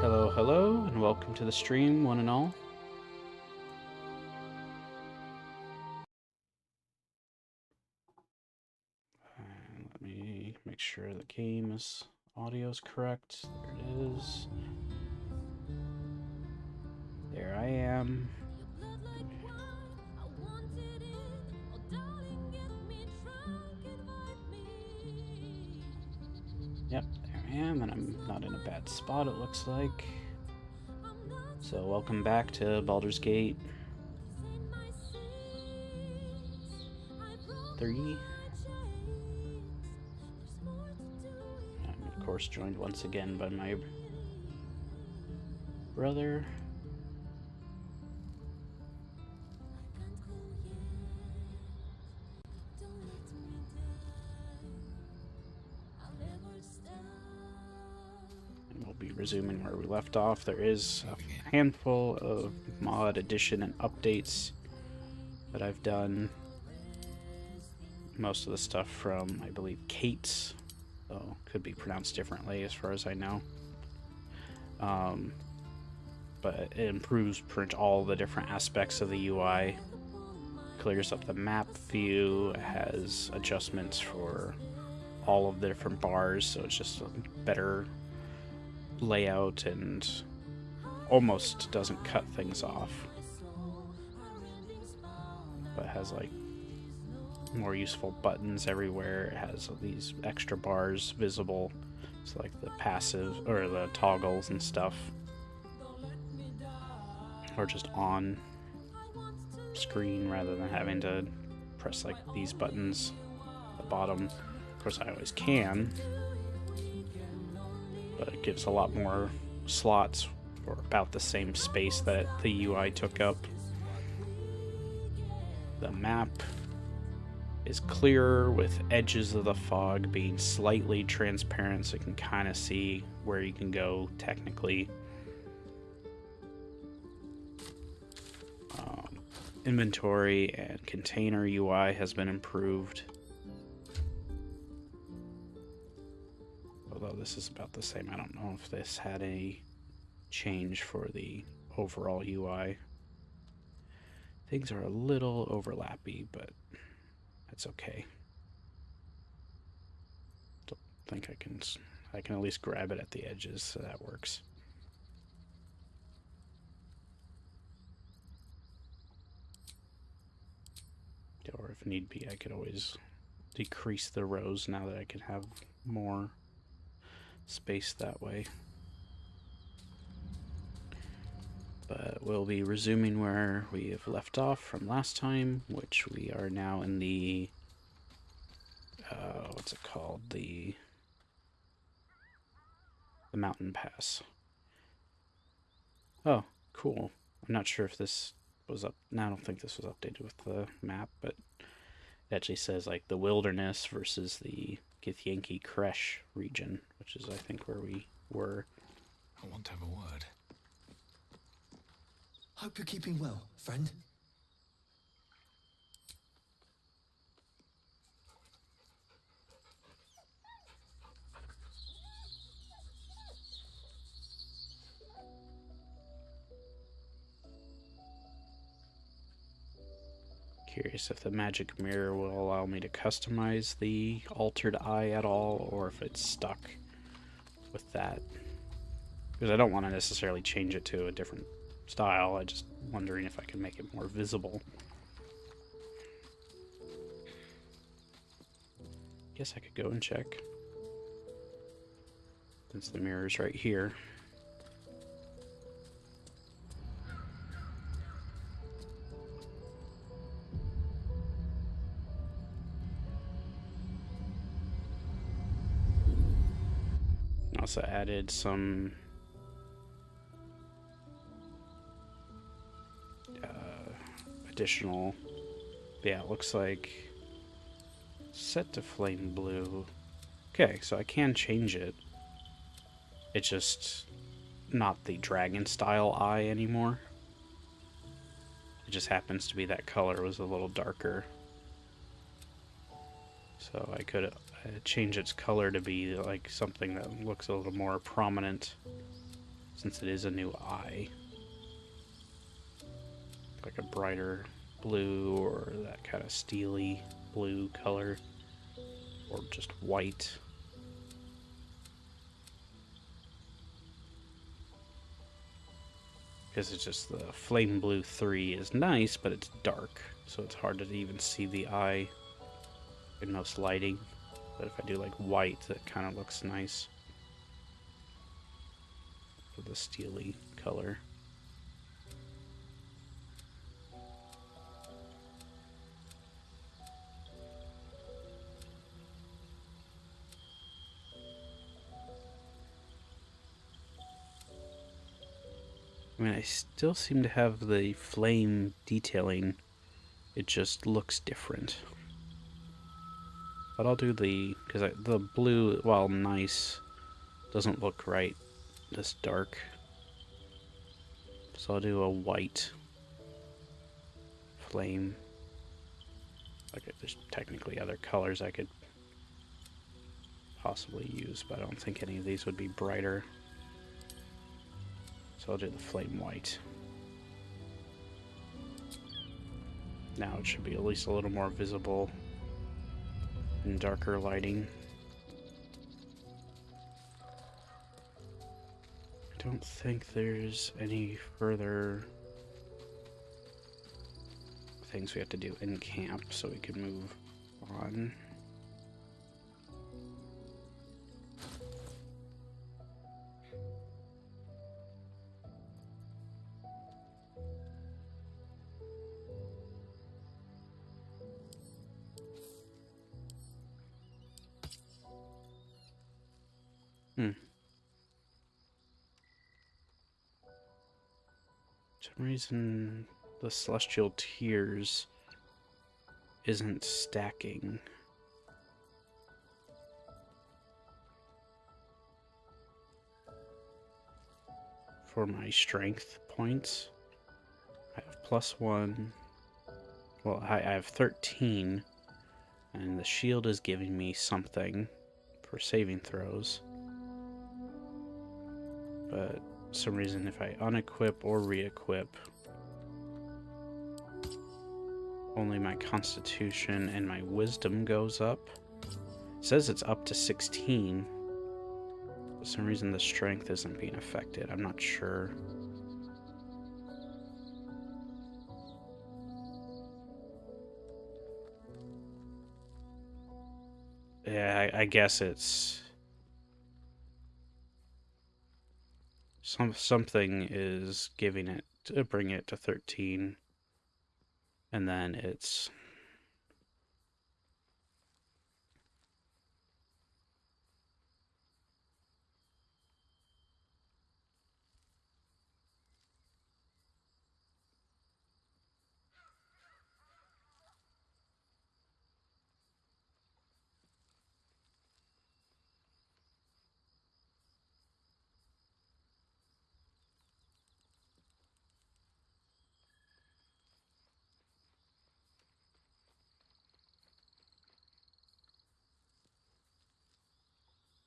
Hello, hello, and welcome to the stream, one and all. And let me make sure the game's audio is correct. There it is. There I am. Yep, there I am, and I'm not in a bad spot, it looks like. So welcome back to Baldur's Gate 3. I'm of course joined once again by my brother. We'll be resuming where we left off. There is a handful of mod addition and updates that I've done. Most of the stuff from, I believe, Kate's, though could be pronounced differently as far as I know. But it improves pretty much all the different aspects of the UI. Clears up the map view, has adjustments for all of the different bars, so it's just a better layout and almost doesn't cut things off, but has like more useful buttons everywhere. It has these extra bars visible, it's like the passive or the toggles and stuff, or just on screen rather than having to press like these buttons at the bottom. Of course I always can, but it gives a lot more slots for about the same space that the UI took up. The map is clearer with edges of the fog being slightly transparent, so you can kind of see where you can go technically. Inventory and container UI has been improved. Although this is about the same, I don't know if this had any change for the overall UI. Things are a little overlappy, but that's okay. Don't think I can at least grab it at the edges, so that works. Or if need be, I could always decrease the rows now that I can have more space that way. But we'll be resuming where we have left off from last time, which we are now in the what's it called, the mountain pass. Oh, cool. I'm not sure if this was up. No, I don't think this was updated with the map, but it actually says like the wilderness versus the Githyanki Kresh region, which is I think where we were. I want to have a word. Hope you're keeping well, friend. Curious if the magic mirror will allow me to customize the altered eye at all, or if it's stuck with that. Because I don't want to necessarily change it to a different style, I'm just wondering if I can make it more visible. Guess I could go and check, since the mirror's right here. Also added some additional, yeah, it looks like set to flame blue. Okay, so I can change it. It's just not the dragon style eye anymore. It just happens to be that color was a little darker. So I could change its color to be like something that looks a little more prominent since it is a new eye. Like a brighter blue or that kind of steely blue color, or just white. Because it's just the Flame Blue 3 is nice, but it's dark, so it's hard to even see the eye in most lighting. But if I do like white, that kind of looks nice with the steely color. I mean, I still seem to have the flame detailing. It just looks different. But I'll do because the blue, while nice, doesn't look right this dark. So I'll do a white flame. Okay, there's technically other colors I could possibly use, but I don't think any of these would be brighter. So I'll do the flame white. Now it should be at least a little more visible in darker lighting. I don't think there's any further things we have to do in camp, so we can move on. For some reason, the Celestial Tears isn't stacking. For my strength points, I have +1. Well, I have 13, and the shield is giving me something for saving throws. But for some reason, if I unequip or re-equip, only my Constitution and my Wisdom goes up. It says it's up to 16. For some reason, the Strength isn't being affected. I'm not sure. Yeah, I guess it's something is giving it to bring it to 13, and then it's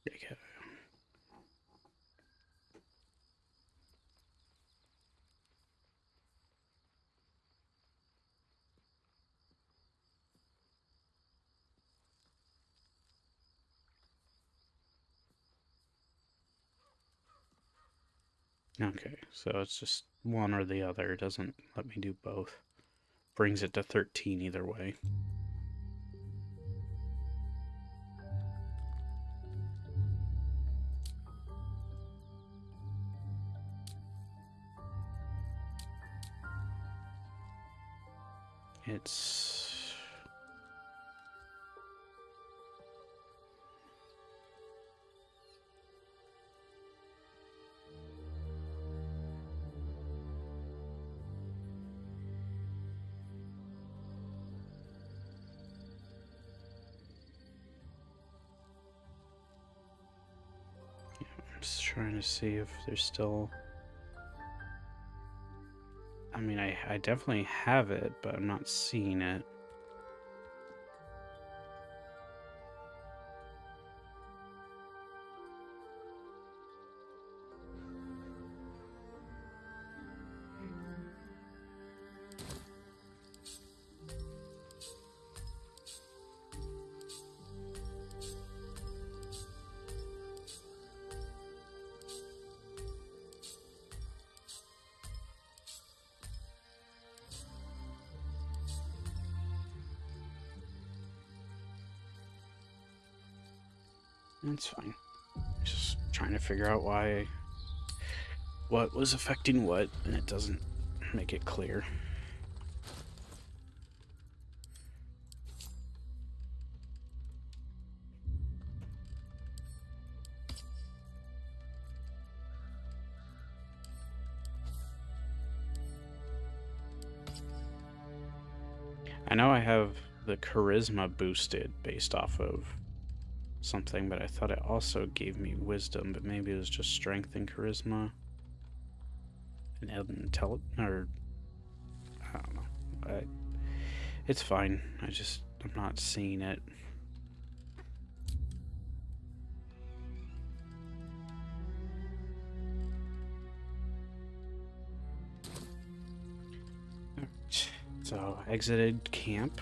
okay. Okay, so it's just one or the other. It doesn't let me do both. Brings it to 13 either way. It's I'm just trying to see if there's still... I mean, I definitely have it, but I'm not seeing it. That's fine. Just trying to figure out what was affecting what, and it doesn't make it clear. I know I have the charisma boosted based off of something, but I thought it also gave me wisdom, but maybe it was just strength and charisma and or I don't know. It's fine. I'm not seeing it. So, exited camp.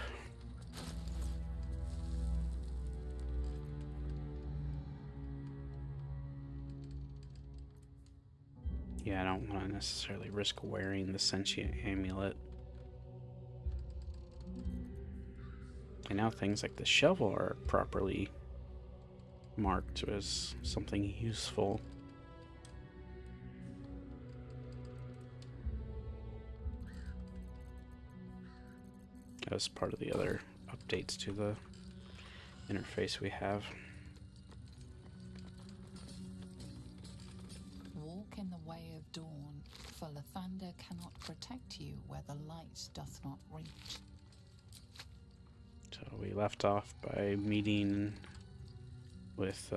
Yeah, I don't want to necessarily risk wearing the sentient amulet. And now things like the shovel are properly marked as something useful. As part of the other updates to the interface we have. Walk in the way of dawn, for Lathander cannot protect you where the light doth not reach. So we left off by meeting with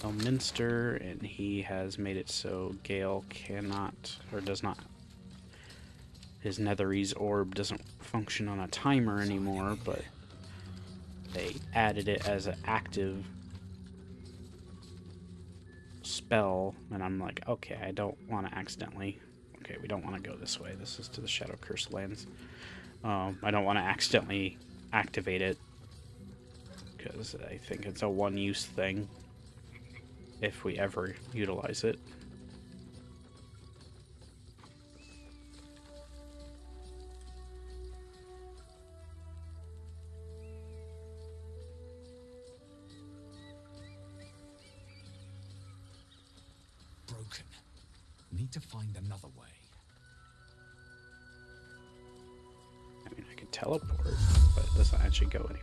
Elminster, and he has made it so Gale cannot, or does not, his Netherese orb doesn't function on a timer anymore, but they added it as an active spell, and I'm like, okay, I don't want to accidentally, okay, we don't want to go this way, this is to the Shadow Curse lands. I don't want to accidentally activate it, because I think it's a one-use thing, if we ever utilize it. Broken. Need to find another way. I mean, I can teleport, but it doesn't actually go anywhere.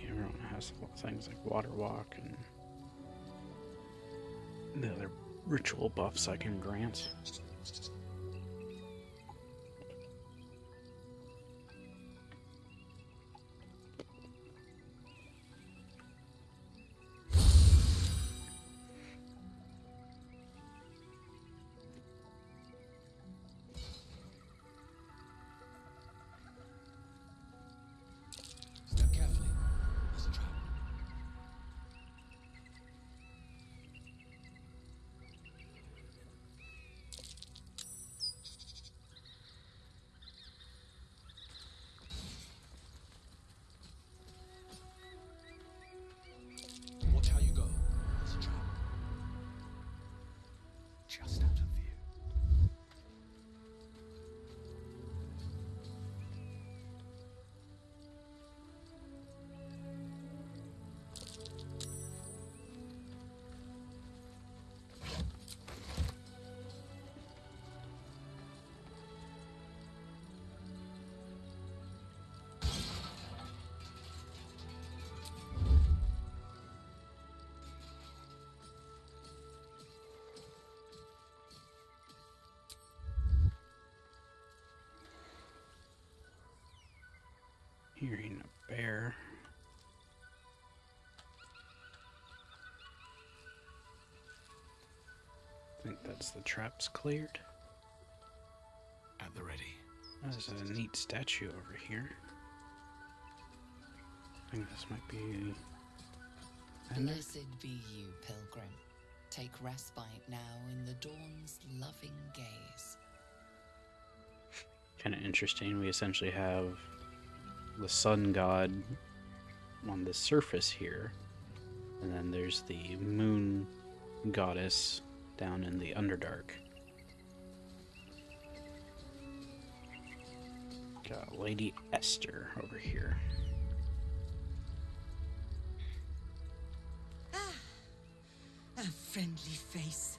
Everyone has things like Water Walk and the other ritual buffs I can grant. Step carefully. There's a trap. Watch how you go. There's a trap. Just out of view. Hearing a bear. I think that's Once the trap's cleared. At the ready. There's a neat statue over here. I think this might be... Blessed be you, pilgrim. Take respite now in the dawn's loving gaze. Kind of interesting. We essentially have the sun god on the surface here, and then there's the moon goddess down in the Underdark. Got Lady Esther over here. A friendly face.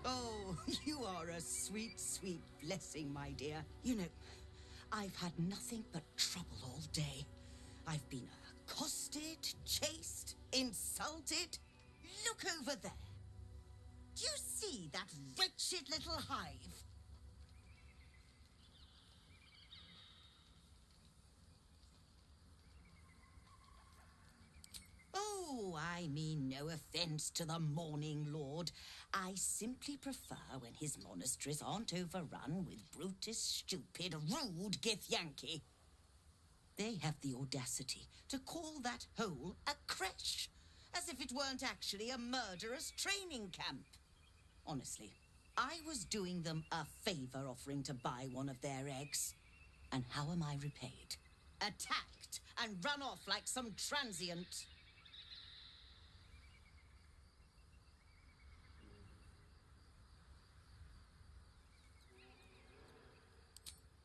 Oh, you are a sweet, sweet blessing, my dear. You know, I've had nothing but trouble all day. I've been accosted, chased, insulted. Look over there. Do you see that wretched little hive? Oh, I mean no offense to the Morning Lord. I simply prefer when his monasteries aren't overrun with brutish, stupid, rude Githyanki. They have the audacity to call that hole a creche, as if it weren't actually a murderous training camp. Honestly, I was doing them a favor offering to buy one of their eggs. And how am I repaid? Attacked and run off like some transient.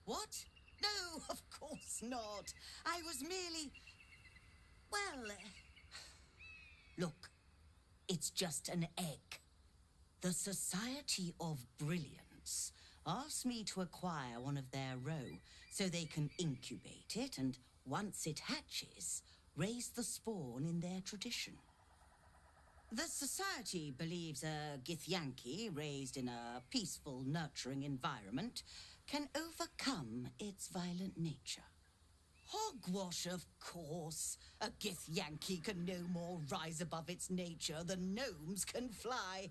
What? No, of course not. I was merely... Well... Look, it's just an egg. The Society of Brilliance asked me to acquire one of their roe so they can incubate it and, once it hatches, raise the spawn in their tradition. The Society believes a Githyanki raised in a peaceful, nurturing environment can overcome its violent nature. Hogwash, of course. A Githyanki can no more rise above its nature than gnomes can fly.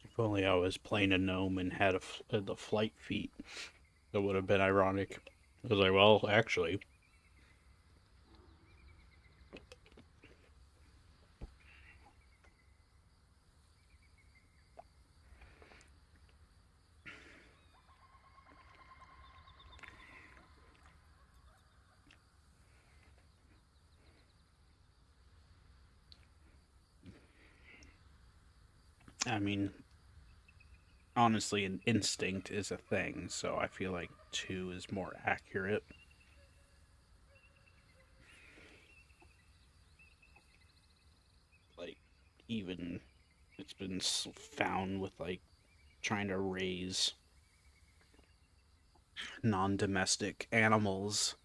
If only I was playing a gnome and had the flight feat. That would have been ironic. I was like, well, actually... I mean, honestly, an instinct is a thing, so I feel like 2 is more accurate. Like, even it's been found with, like, trying to raise non-domestic animals,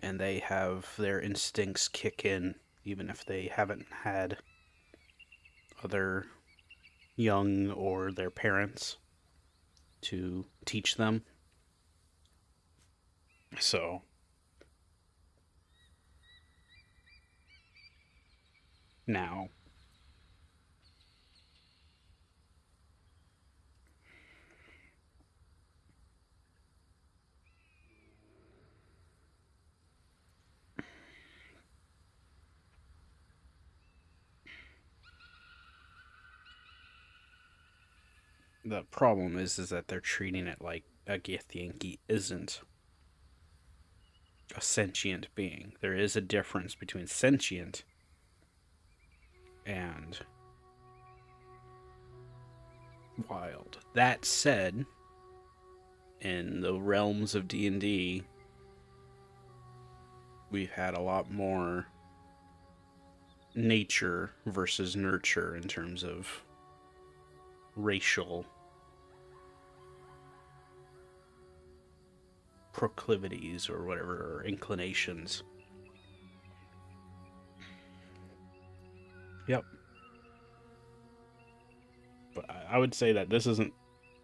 and they have their instincts kick in, even if they haven't had other young or their parents to teach them. So now the problem is that they're treating it like a Githyanki isn't a sentient being. There is a difference between sentient and wild. That said, in the realms of D&D, we've had a lot more nature versus nurture in terms of racial proclivities or whatever, or inclinations. Yep. But I would say that this isn't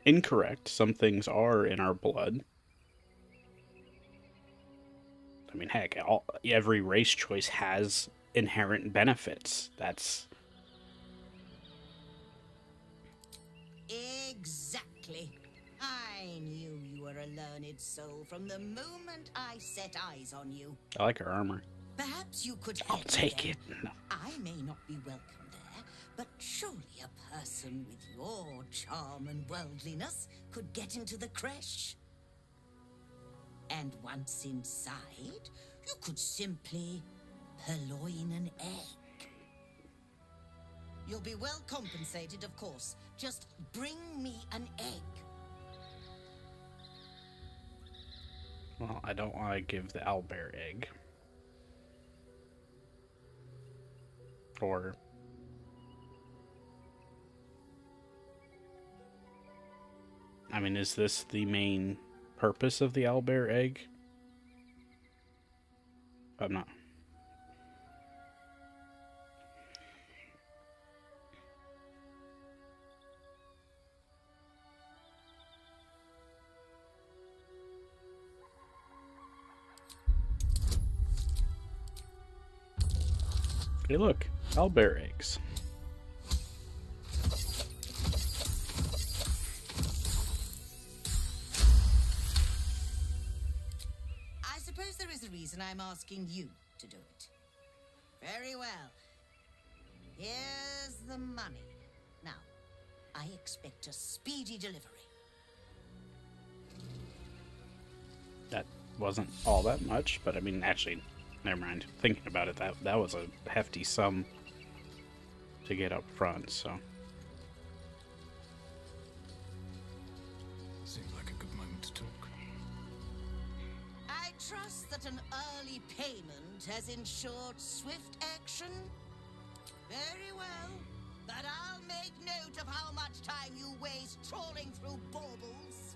incorrect. Some things are in our blood. I mean, heck, every race choice has inherent benefits. That's Exactly. I knew you were a learned soul from the moment I set eyes on you. I like her armor. Perhaps you could I'll help take me it. then. No. I may not be welcome there, but surely a person with your charm and worldliness could get into the creche. And once inside, you could simply purloin an egg. You'll be well compensated, of course. Just bring me an egg. Well, I don't want to give the owlbear egg. Or... I mean, is this the main purpose of the owlbear egg? I'm not... Hey, look, owlbear eggs. I suppose there is a reason I'm asking you to do it. Very well. Here's the money. Now, I expect a speedy delivery. That wasn't all that much, but I mean, actually, never mind. Thinking about it, that was a hefty sum to get up front, so... Seems like a good moment to talk. I trust that an early payment has ensured swift action. Very well, but I'll make note of how much time you waste trawling through baubles.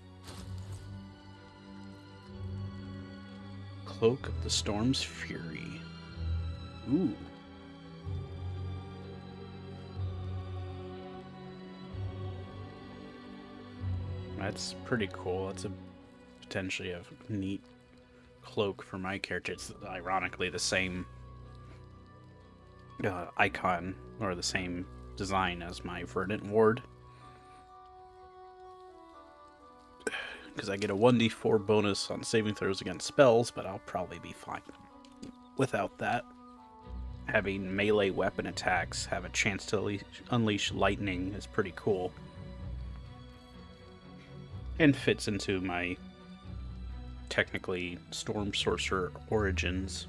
Cloak of the Storm's Fury. Ooh. That's pretty cool. That's a potentially a neat cloak for my character. It's ironically the same icon or the same design as my Verdant Ward. Because I get a 1d4 bonus on saving throws against spells, but I'll probably be fine without that. Having melee weapon attacks have a chance to unleash lightning is pretty cool. And fits into my technically Storm Sorcerer origins.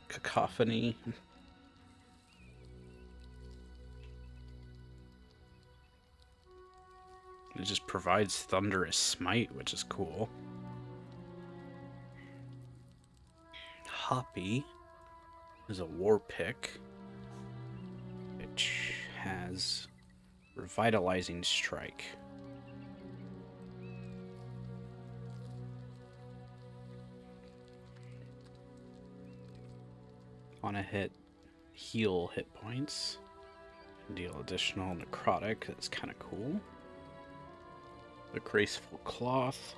Cacophony. It just provides Thunderous Smite, which is cool. Hoppy is a war pick, which has Revitalizing Strike. On a hit, heal hit points. Deal additional necrotic. That's kind of cool. The Graceful Cloth.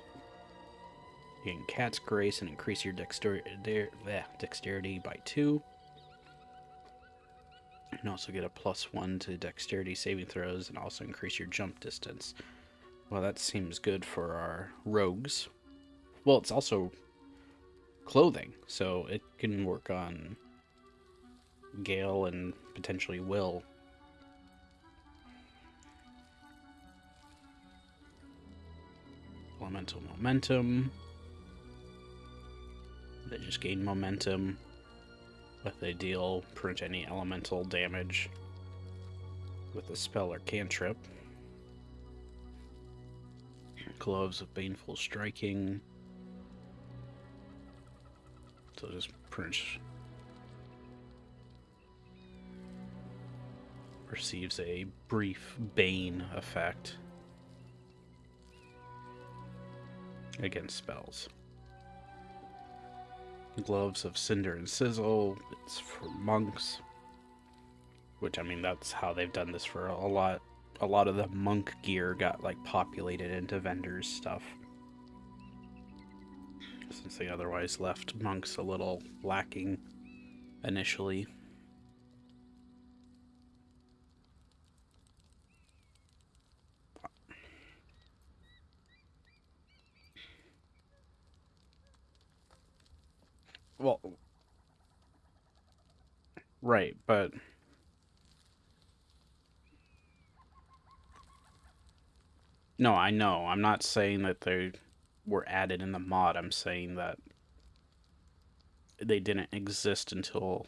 Gain Cat's Grace and increase your dexterity by 2. You can also get a +1 to dexterity saving throws and also increase your jump distance. Well, that seems good for our rogues. Well, it's also clothing, so it can work on Gale and potentially Will. Elemental Momentum. They just gain momentum if they deal print any elemental damage with a spell or cantrip. Gloves of Baneful Striking. So just print receives a brief Bane effect against spells. Gloves of Cinder and Sizzle, it's for monks. Which, I mean, that's how they've done this for a lot. A lot of the monk gear got, like, populated into vendors' stuff. Since they otherwise left monks a little lacking initially. Well, right, but no, I know. I'm not saying that they were added in the mod. I'm saying that they didn't exist until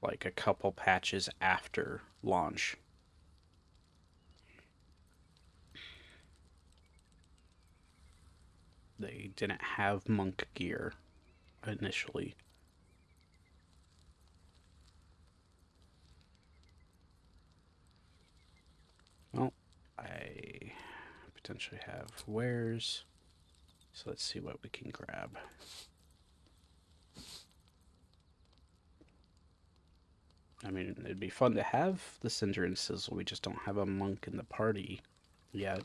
like a couple patches after launch. They didn't have monk gear initially. Well, I potentially have wares, so let's see what we can grab. I mean, it'd be fun to have the Cinder and Sizzle, we just don't have a monk in the party yet.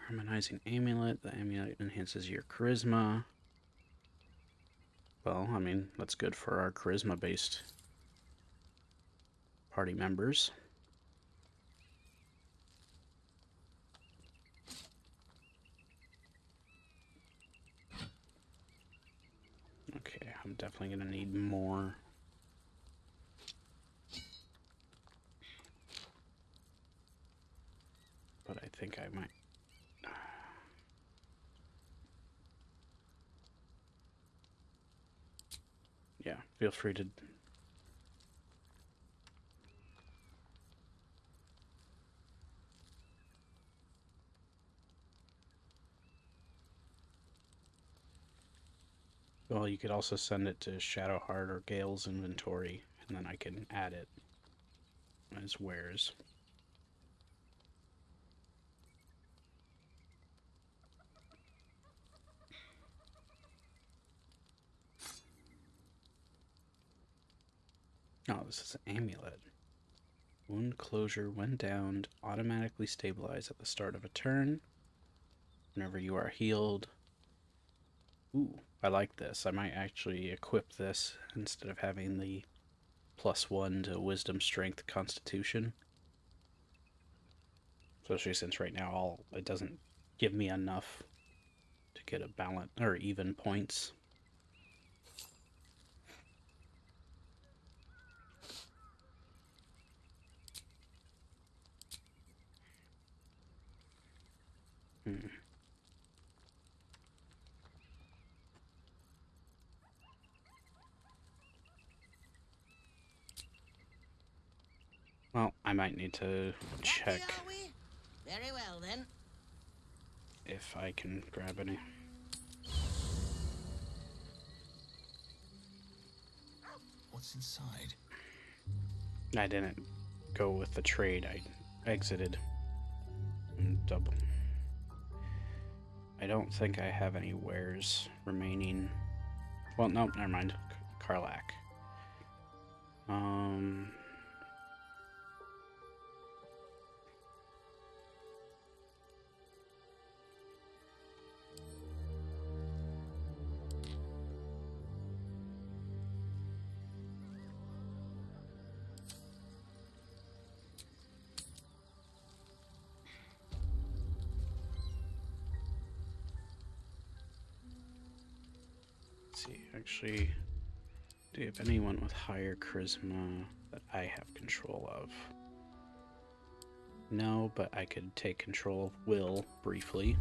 Harmonizing Amulet, the amulet enhances your charisma. Well, I mean, that's good for our charisma-based party members. Okay, I'm definitely going to need more. But I think I might. Yeah, feel free to. Well, you could also send it to Shadowheart or Gale's inventory, and then I can add it as wares. Oh, this is an amulet. Wound closure, when downed, automatically stabilize at the start of a turn. Whenever you are healed. Ooh, I like this. I might actually equip this instead of having the +1 to Wisdom, Strength, Constitution. Especially since right now it doesn't give me enough to get a balance or even points. Well, I might need to check Very well then. if I can grab any. What's inside? I didn't go with the trade. I exited. Double. I don't think I have any wares remaining. Well, no, never mind. Karlach. Let's see, actually, do you have anyone with higher charisma that I have control of? No, but I could take control of Will briefly.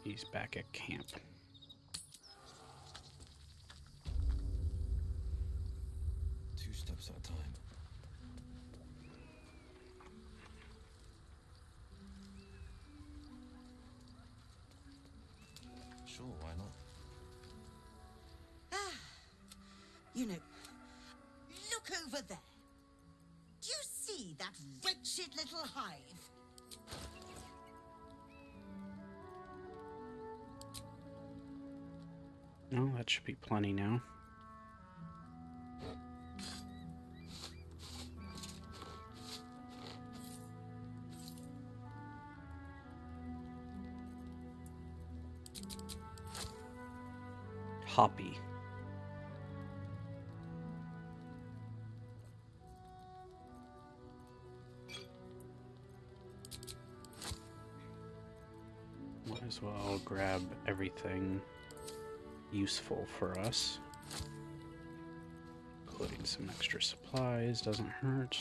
He's back at camp. Two steps at a time. Sure, why not? You know, look over there. Do you see that wretched little hive? No, that should be plenty now. Hoppy. Might as well grab everything useful for us. Including some extra supplies, doesn't hurt.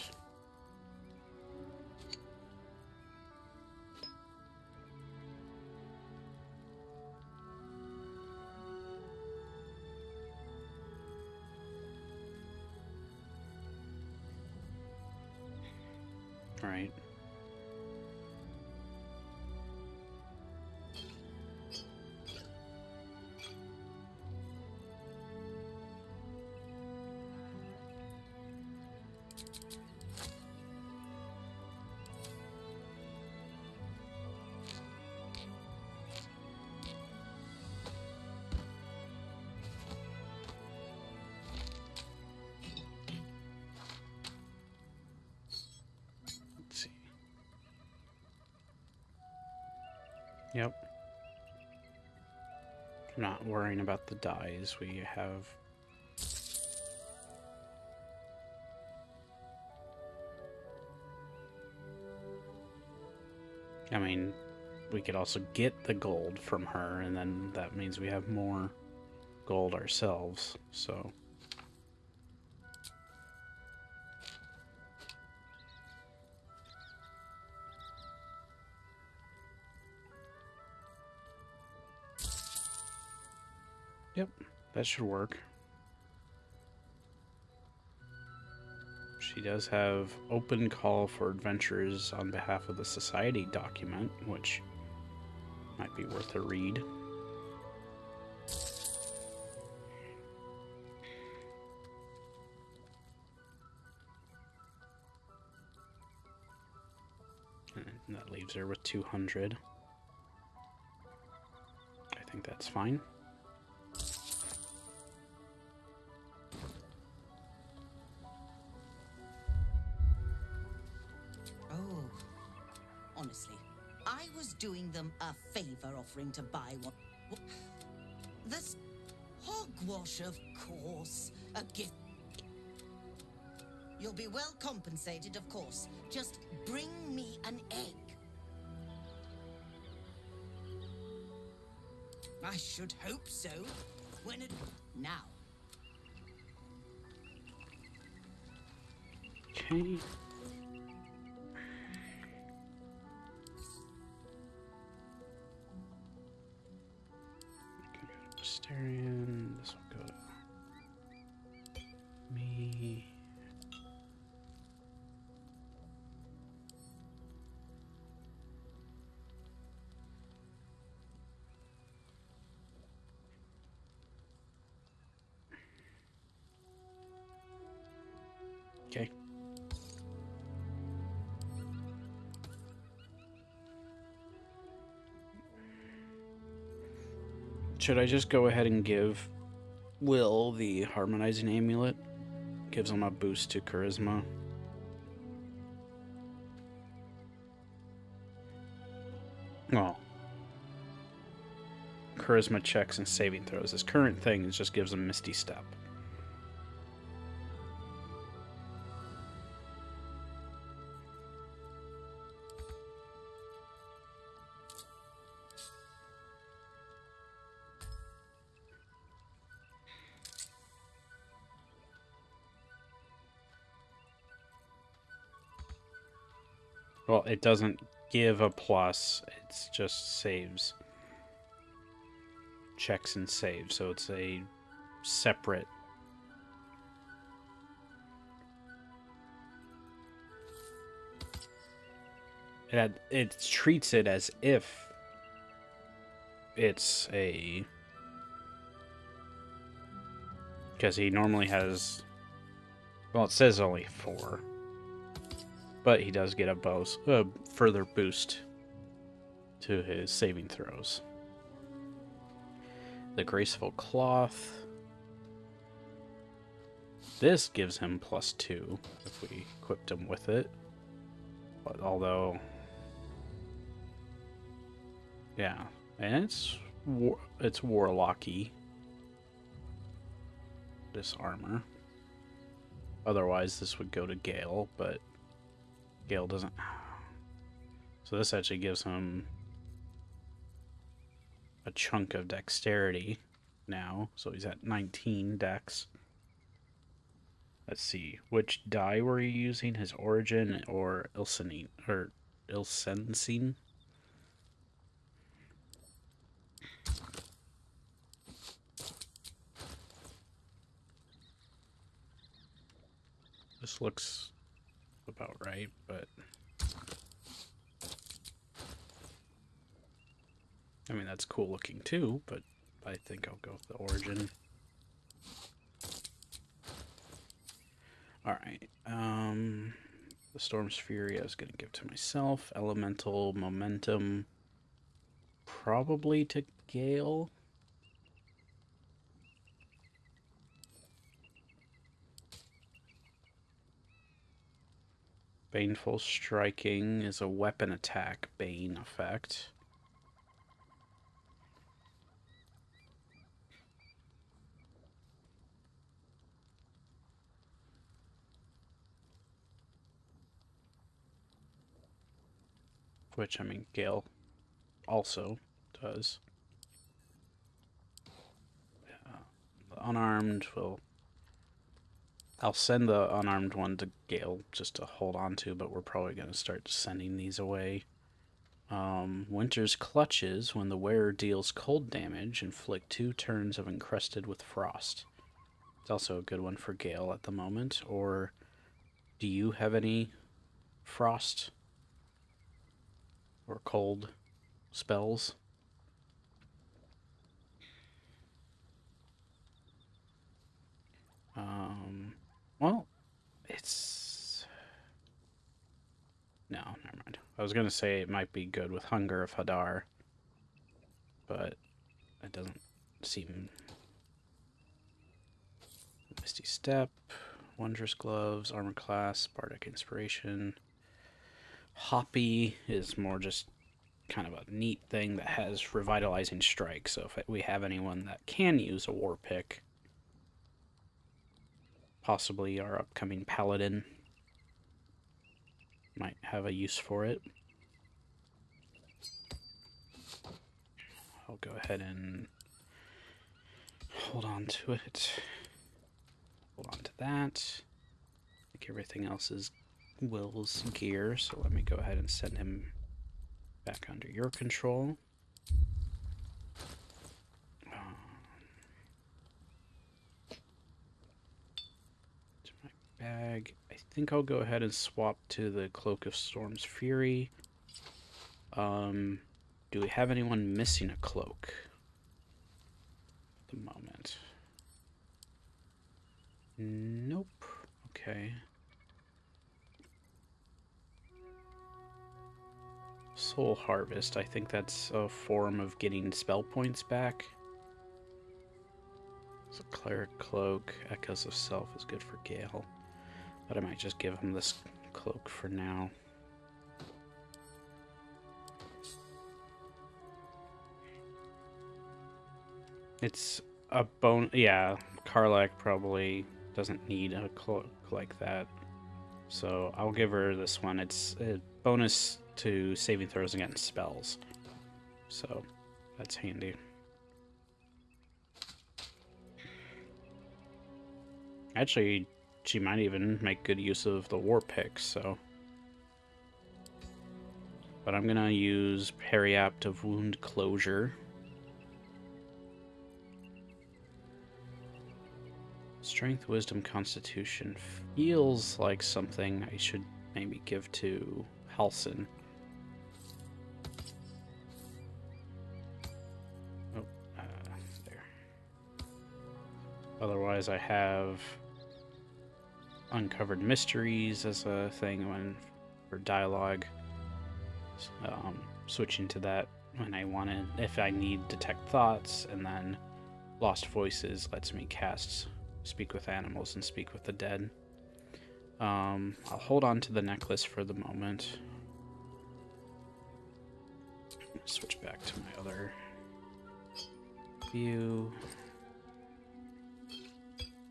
Right. Yep. Not worrying about the dyes. We have... I mean, we could also get the gold from her, and then that means we have more gold ourselves, so... Yep, that should work. She does have open call for adventures on behalf of the Society document, which might be worth a read. And that leaves her with 200. I think that's fine. Honestly, I was doing them a favor offering to buy one. This hogwash, of course. A gift. You'll be well compensated, of course. Just bring me an egg. I should hope so. When it... Now. Okay. Mysterian. This will go to me. Okay. Should I just go ahead and give Will the harmonizing amulet? Gives him a boost to charisma. Well, charisma checks and saving throws. His current thing is just gives him Misty Step. Well, it doesn't give a plus, it's just saves. Checks and saves, so it's a separate... It treats it as if it's a... Because he normally has... Well, it says only 4. But he does get a further boost to his saving throws. The Graceful Cloth. This gives him +2 if we equipped him with it. But although... Yeah, and it's Warlocky. this armor. Otherwise, this would go to Gale, but Gale doesn't. So this actually gives him a chunk of dexterity now. So he's at 19 dex. Let's see, which die were you using? His origin or Ilsenine or Ilsensine? This looks about right, but I mean that's cool looking too, but I think I'll go with the origin. Alright, the Storm's Fury I was going to give to myself. Elemental Momentum, probably to Gale. Baneful Striking is a weapon attack Bane effect. Which, I mean, Gale also does. The unarmed will... I'll send the unarmed one to Gale just to hold on to, but we're probably going to start sending these away. Winter's Clutches. When the wearer deals cold damage, inflict 2 turns of encrusted with frost. It's also a good one for Gale at the moment. Or do you have any frost or cold spells? Well, it's... No, never mind. I was going to say it might be good with Hunger of Hadar, but it doesn't seem... Misty Step, Wondrous Gloves, Armor Class, Bardic Inspiration. Hoppy is more just kind of a neat thing that has Revitalizing Strike, so if we have anyone that can use a War Pick, possibly our upcoming Paladin might have a use for it. I'll go ahead and hold on to it. Hold on to that. I think everything else is Will's gear, so let me go ahead and send him back under your control. To my bag. I think I'll go ahead and swap to the Cloak of Storm's Fury. Do we have anyone missing a cloak at the moment? Nope. Okay. Soul Harvest. I think that's a form of getting spell points back. So Cleric Cloak, Echoes of Self is good for Gale. But I might just give him this cloak for now. It's a bone. Yeah, Karlak probably doesn't need a cloak like that. So I'll give her this one. It's a bonus to saving throws against spells. So that's handy. Actually, she might even make good use of the War Pick, so. But I'm gonna use Periapt of Wound Closure. Strength, Wisdom, Constitution feels like something I should maybe give to Halsin. Oh, there. Otherwise, I have Uncovered Mysteries as a thing for dialogue. Switching to that when I want to, if I need Detect Thoughts, and then Lost Voices lets me cast Speak with Animals and Speak with the Dead. I'll hold on to the necklace for the moment. Switch back to my other view.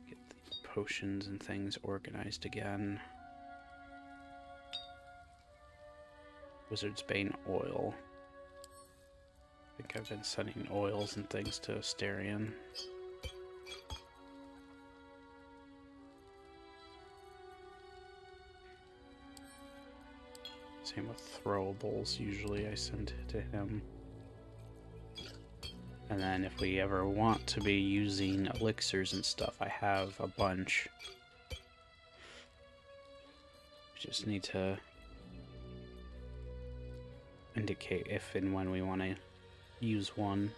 Get potions and things organized again. Wizard's Bane oil. I think I've been sending oils and things to Asterion. Same with throwables, usually I send to him. And then if we ever want to be using elixirs and stuff, I have a bunch. Just need to indicate if and when we want to use one.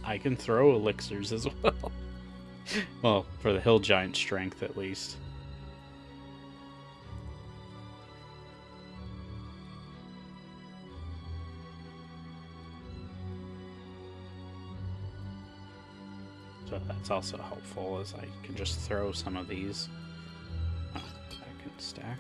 I can throw elixirs as well. Well, for the hill giant strength at least. So that's also helpful, as I can just throw some of these. Oh, I can stack.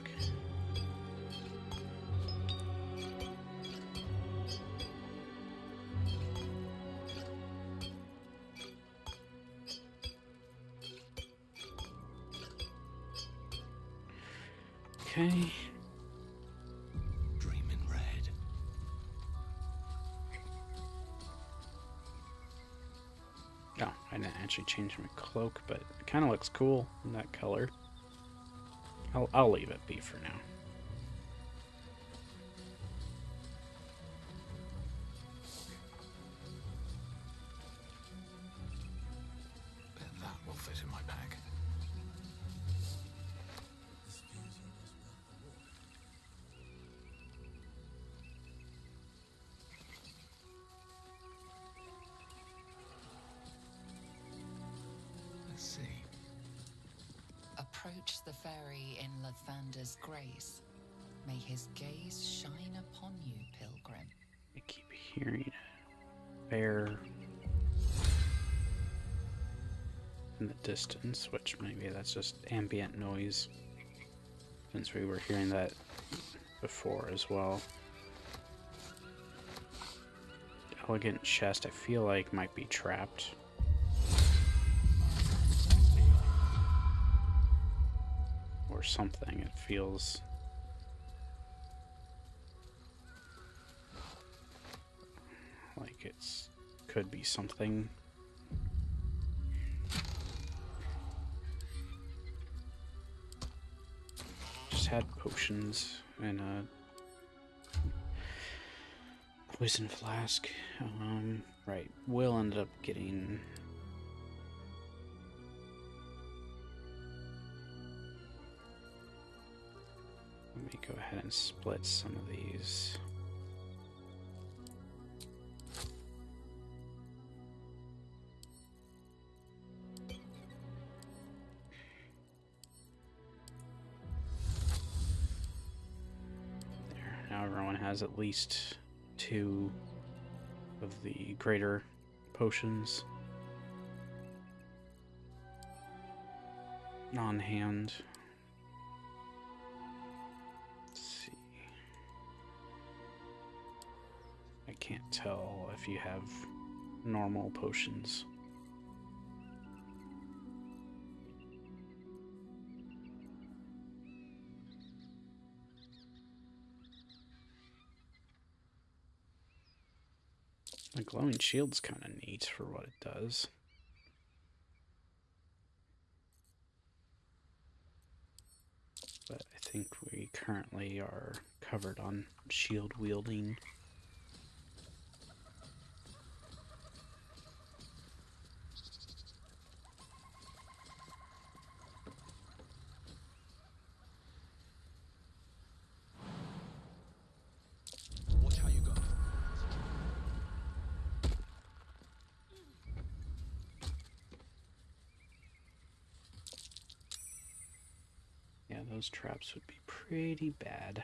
Okay. Dream in red. Oh, I didn't actually change my cloak, but it kind of looks cool in that color. I'll leave it be for now. Bet that will fit in my bag. Let's see. Approach the fairy in Lathander's grace. May his gaze shine upon you, pilgrim. I keep hearing a bear in the distance, which maybe that's just ambient noise, since we were hearing that before as well. Elegant chest, I feel like might be trapped. Or something, it feels like it's could be something. Just had potions and a poison flask. Right, Will ended up getting let me go ahead and split some of these. There, now everyone has at least 2 of the greater potions on hand. I can't tell if you have normal potions. The glowing shield's kind of neat for what it does. But I think we currently are covered on shield wielding. Watch how you go. Yeah, those traps would be pretty bad.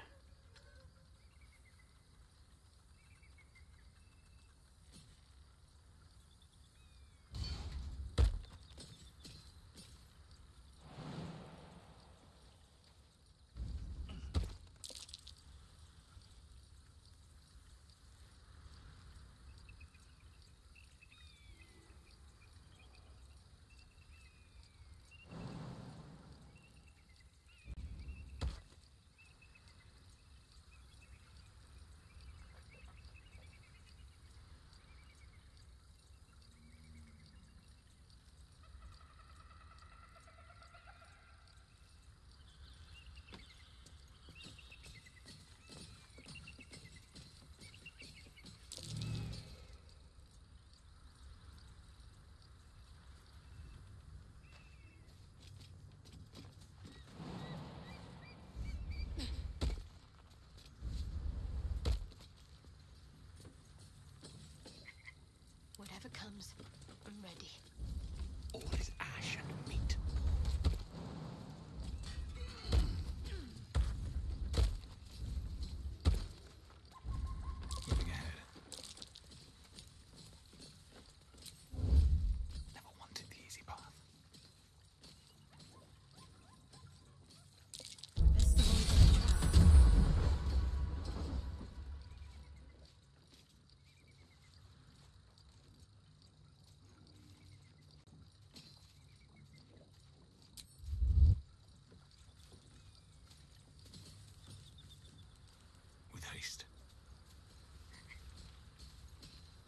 paste.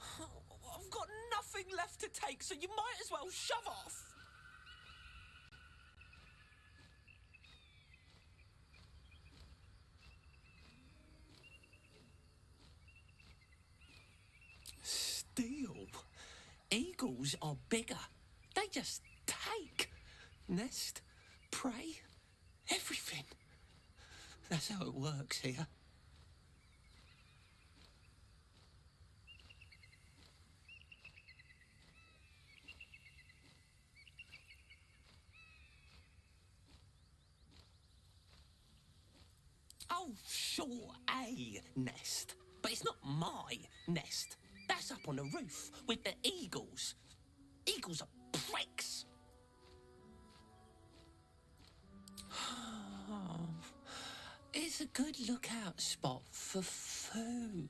I've got nothing left to take, so you might as well shove off. Still, eagles are bigger. They just take. Nest, prey, everything. That's how it works here. Oh, sure, a nest. But it's not my nest. That's up on the roof with the eagles. Eagles are pricks. It's a good lookout spot for food.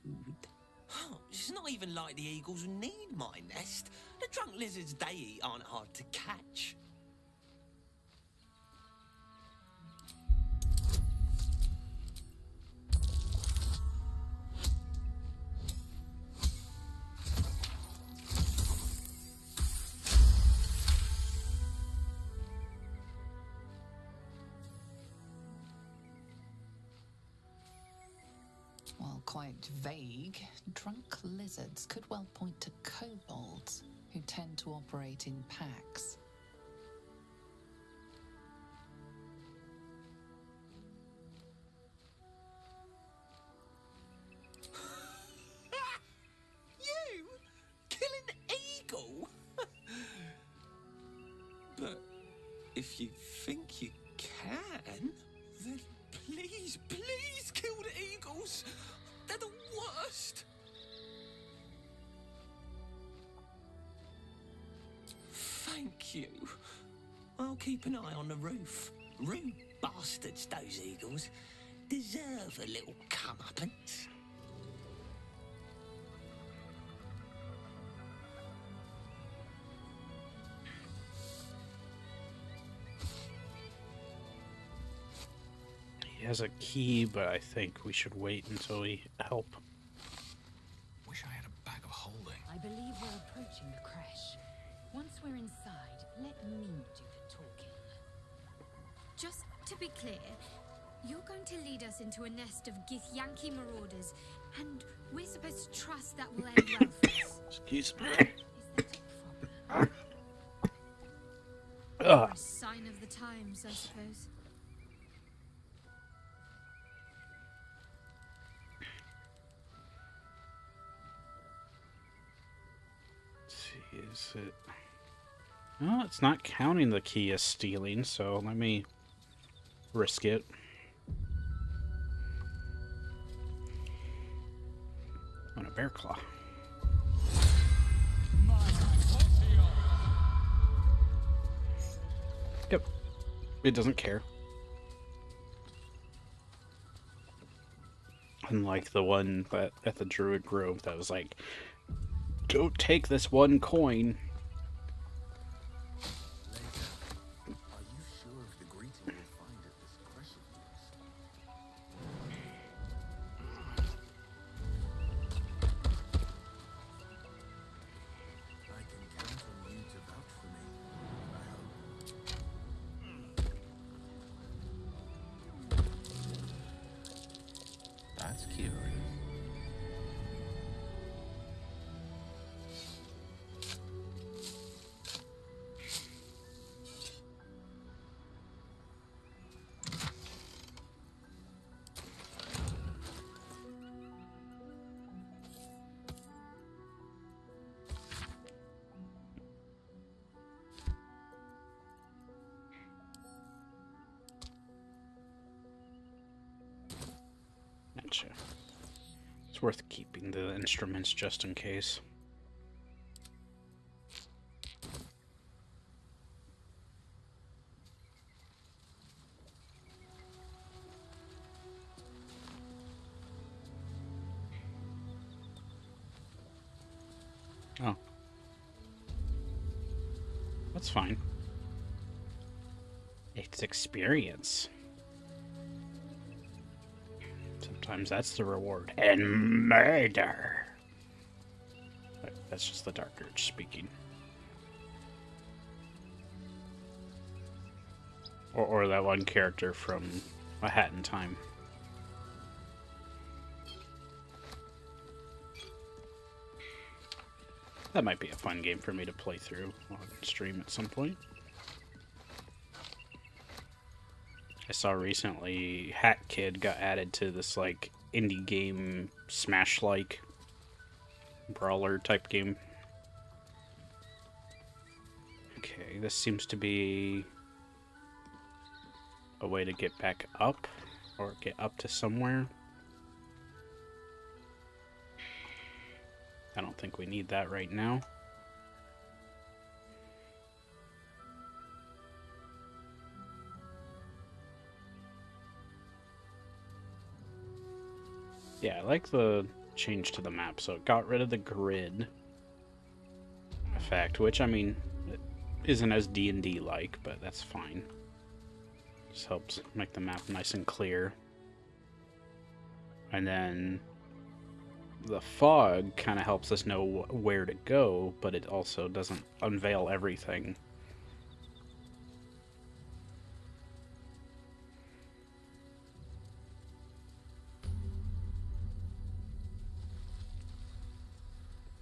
It's not even like the eagles need my nest. The drunk lizards they eat aren't hard to catch. While quite vague, drunk lizards could well point to kobolds, who tend to operate in packs. You? Kill an eagle? But if you think you can, then please, please kill the eagles. They're the worst. Thank you. I'll keep an eye on the roof. Rude bastards, those eagles. Deserve a little comeuppance. He has a key, but I think we should wait until we help. Wish I had a bag of holding. I believe we're approaching the crash. Once we're inside, let me do the talking. Just to be clear, you're going to lead us into a nest of Githyanki marauders, and we're supposed to trust that will end well for us. Excuse me. Is that a problem? Or a sign of the times, I suppose. Is it? Well, it's not counting the key as stealing, so let me risk it. On a bear claw. Yep. It doesn't care. Unlike the one that at the Druid Grove that was like, don't take this one coin. Are you sure of the greeting you'll find at this crush of yours? I can count on you to vouch for me, I hope. That's curious. Gotcha. It's worth keeping the instruments just in case. Oh. That's fine. It's experience. Sometimes that's the reward. And murder. That's just the Dark Urge speaking. Or that one character from A Hat in Time. That might be a fun game for me to play through on stream at some point. I saw recently Hat Kid got added to this like indie game Smash-like brawler type game. Okay, this seems to be a way to get back up or get up to somewhere. I don't think we need that right now. Yeah, I like the change to the map. So it got rid of the grid effect, which I mean, it isn't as D&D like, but that's fine. Just helps make the map nice and clear. And then the fog kind of helps us know where to go, but it also doesn't unveil everything.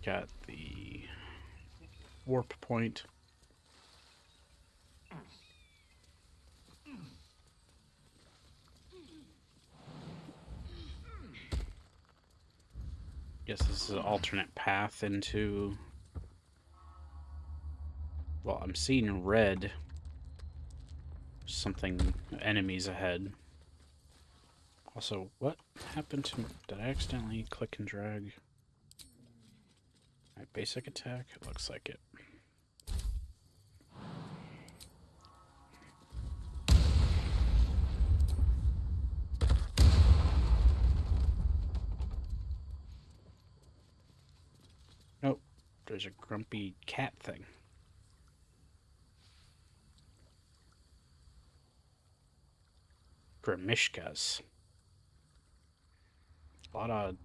Got the warp point. Guess this is an alternate path into... Well, I'm seeing red. Something, enemies ahead. Also, what happened to... Did I accidentally click and drag? My basic attack? It looks like it. Nope. There's a grumpy cat thing. Grimishkas. A lot of...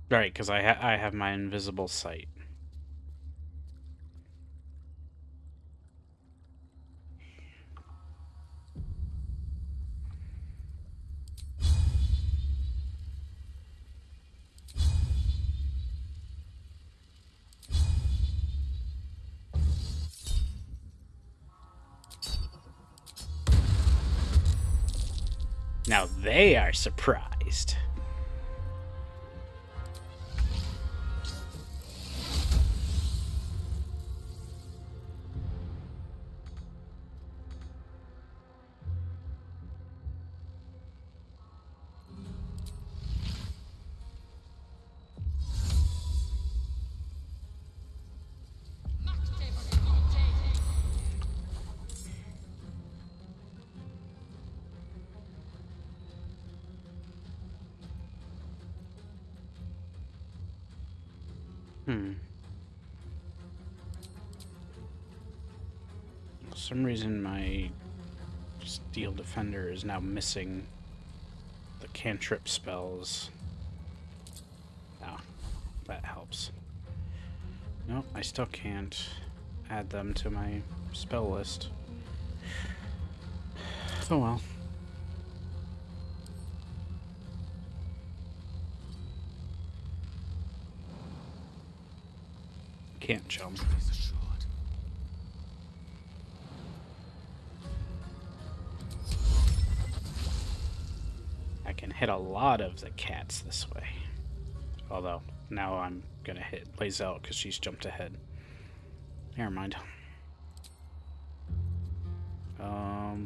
Right, because I have my invisible sight. Now they are surprised. For some reason my Steel Defender is now missing the cantrip spells. Ah, that helps. Nope, I still can't add them to my spell list. Oh well. Can't jump. I can hit a lot of the cats this way. Although, now I'm gonna hit Lazelle because she's jumped ahead. Never mind.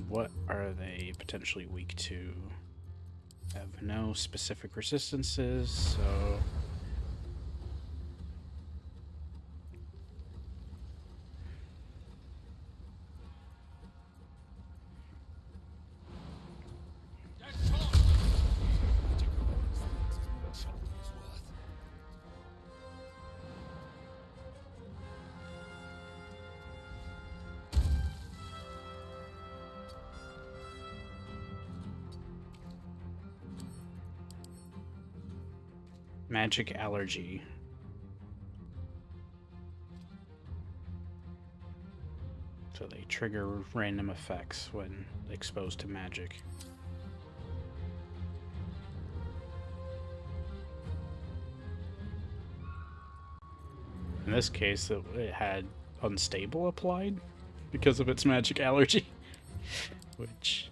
What are they potentially weak to? Have no specific resistances, so... Magic allergy. So they trigger random effects when exposed to magic. In this case, it had unstable applied because of its magic allergy, which...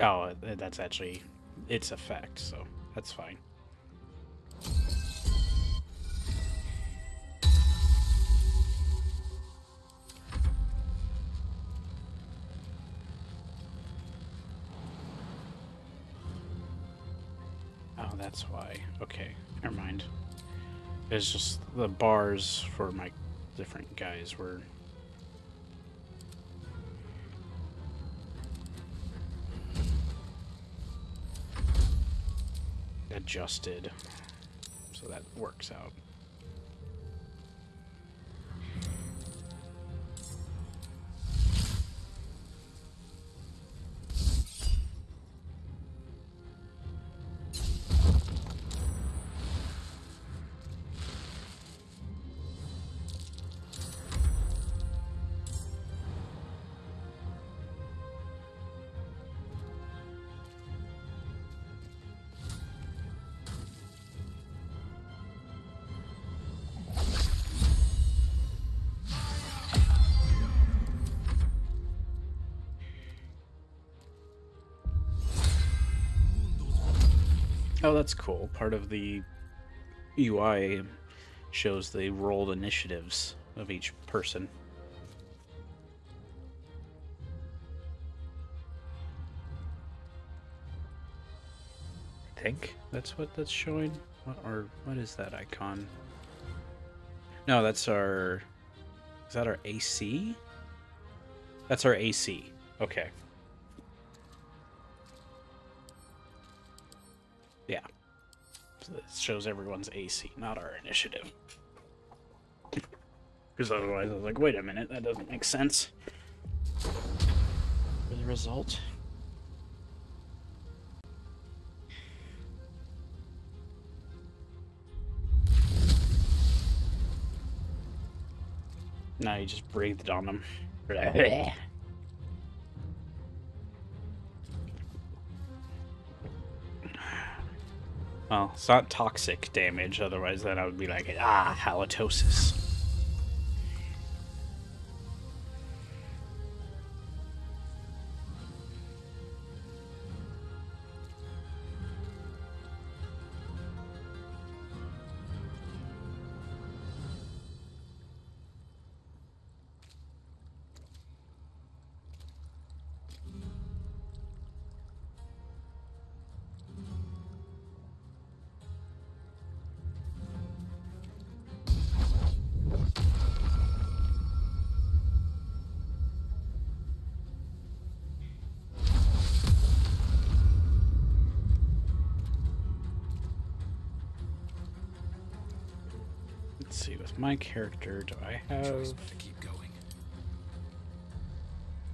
Oh, that's actually its effect, so that's fine. Oh, that's why. Okay, never mind. It's just the bars for my different guys were... adjusted, so that works out. Oh, that's cool. Part of the UI shows the rolled initiatives of each person. I think that's what that's showing. What is that icon? No, that's our... Is that our AC? That's our AC. Okay. Yeah. So it shows everyone's AC, not our initiative. Because otherwise I was like, wait a minute, that doesn't make sense. For the result. Now you just breathed on them. Well, it's not toxic damage, otherwise then I would be like, halitosis. Let's see, with my character, do I have... Keep going.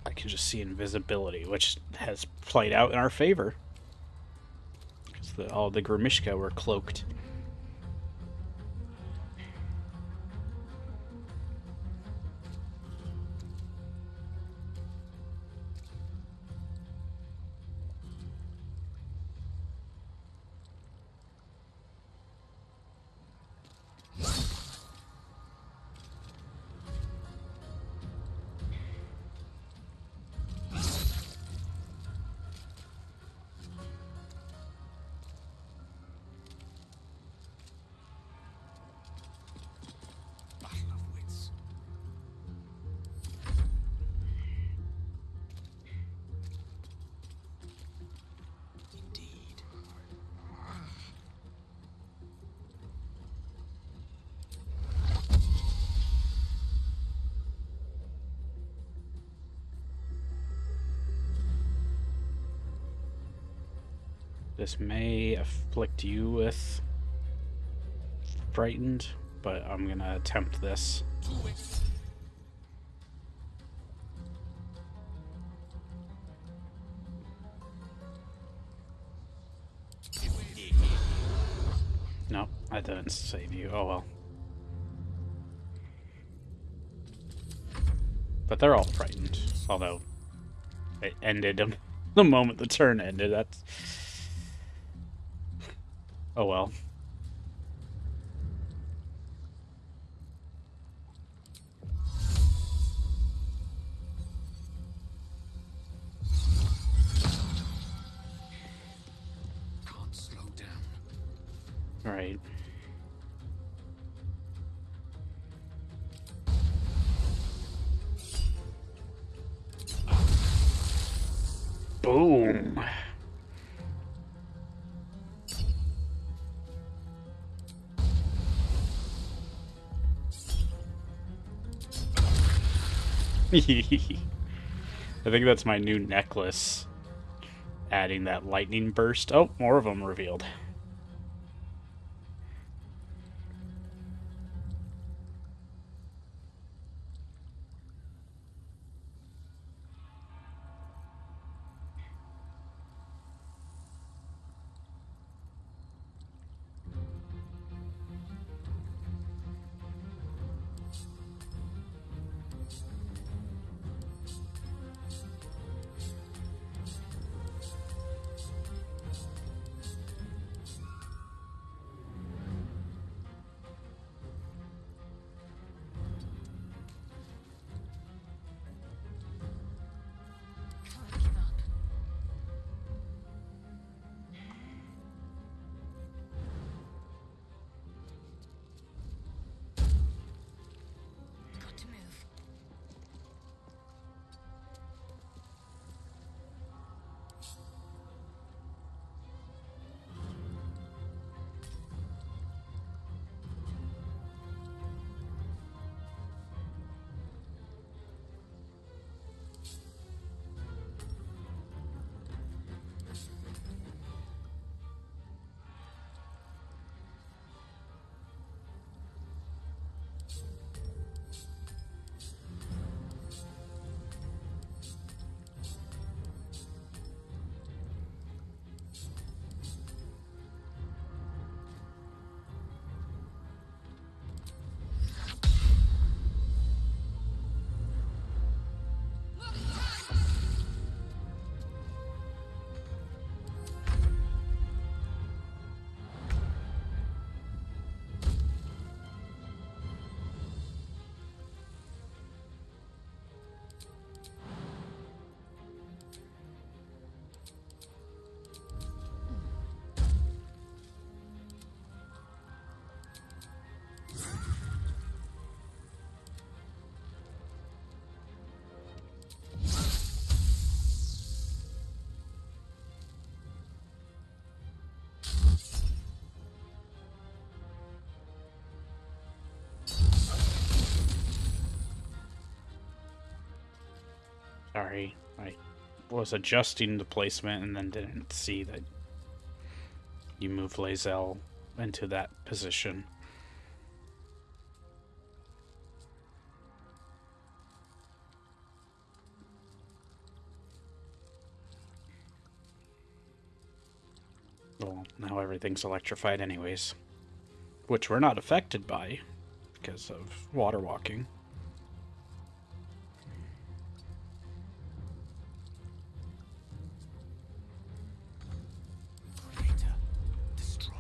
I can just see invisibility, which has played out in our favor. Because all the Grimishka were cloaked. Battle of wits. Indeed. This may afflict you with frightened, but I'm gonna attempt this. Nope, I didn't save you. Oh well. But they're all frightened. Although, it ended the moment the turn ended. That's... Oh well. Can't slow down. Right. Boom. I think that's my new necklace. Adding that lightning burst. Oh, more of them revealed. Can't give up. Got to move. Sorry, I was adjusting the placement and then didn't see that you move Lae'zel into that position. Well, now everything's electrified anyways. Which we're not affected by because of water walking. Creator, destroyer.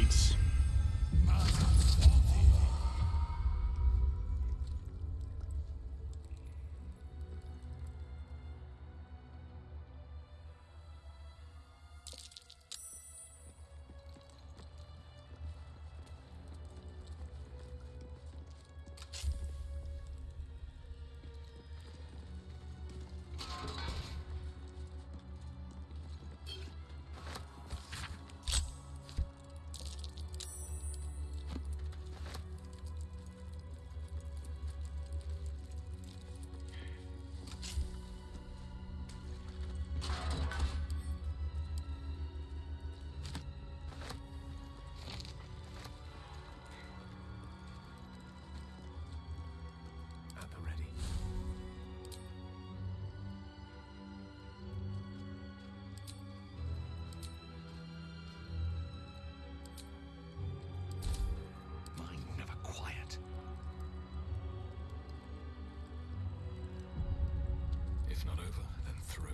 upgrades. At the ready. Mind never quiet. If not over, then through.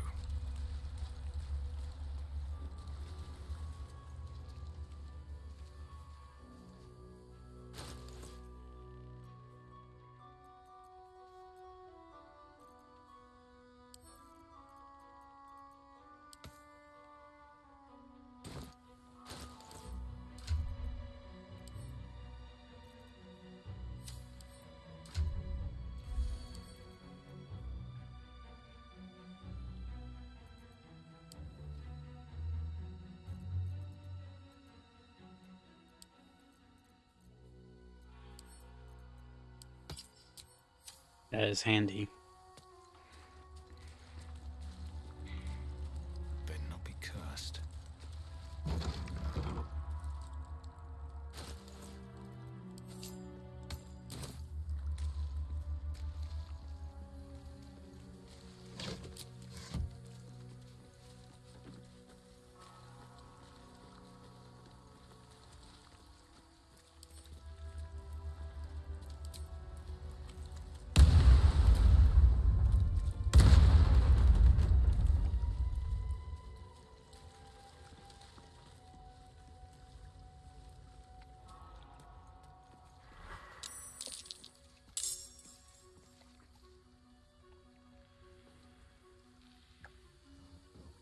That is handy. Better not be cursed.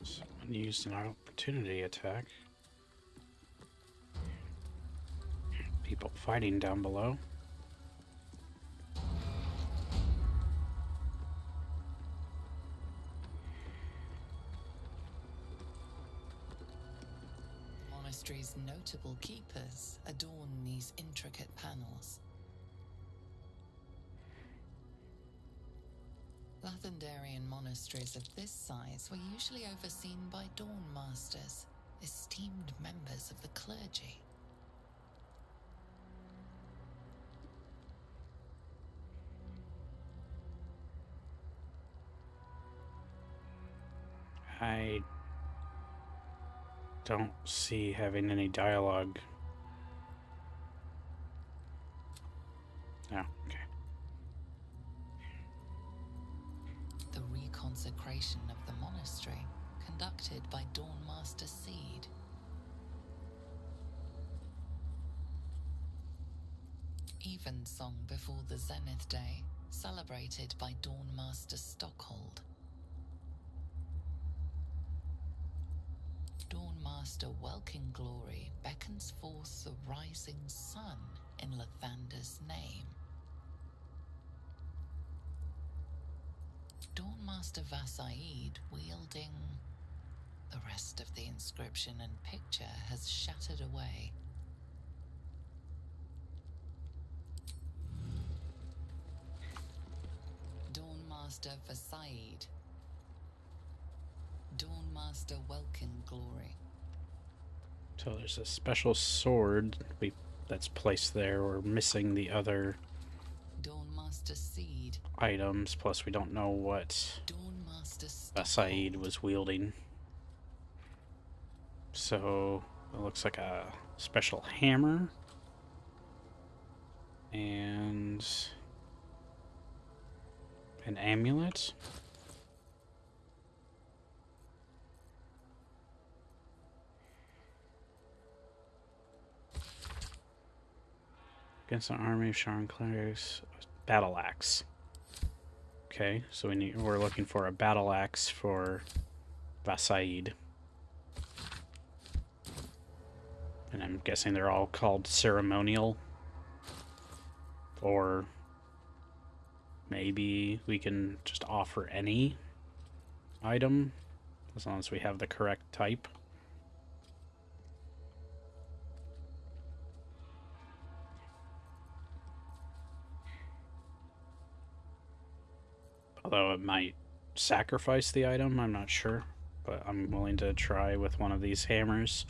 Someone used an opportunity attack. People fighting down below. Monastery's notable keepers adorn these intricate panels. Lathendarian monasteries of this size were usually overseen by Dawn Masters, esteemed members of the clergy. I don't see having any dialogue. Oh, okay. The reconsecration of the monastery, conducted by Dawn Master Seed. Evensong before the Zenith Day, celebrated by Dawn Master Stockhold. Dawn Master Welkin Glory beckons forth the rising sun in Lathander's name. Dawn Master Vasaid wielding... The rest of the inscription and picture has shattered away. Dawn Master Vasaid. Dawn Master Welkin Glory. So there's a special sword that's placed there. We're missing the other Dawn Master Seed. items, plus we don't know what Dawn Master Vasaid was wielding. So it looks like a special hammer and an amulet. Against an army of Sharon clerics. Battle axe. Okay, so we're looking for a battle axe for Vasaid. And I'm guessing they're all called ceremonial. Or maybe we can just offer any item as long as we have the correct type. Although it might sacrifice the item, I'm not sure. But I'm willing to try with one of these hammers.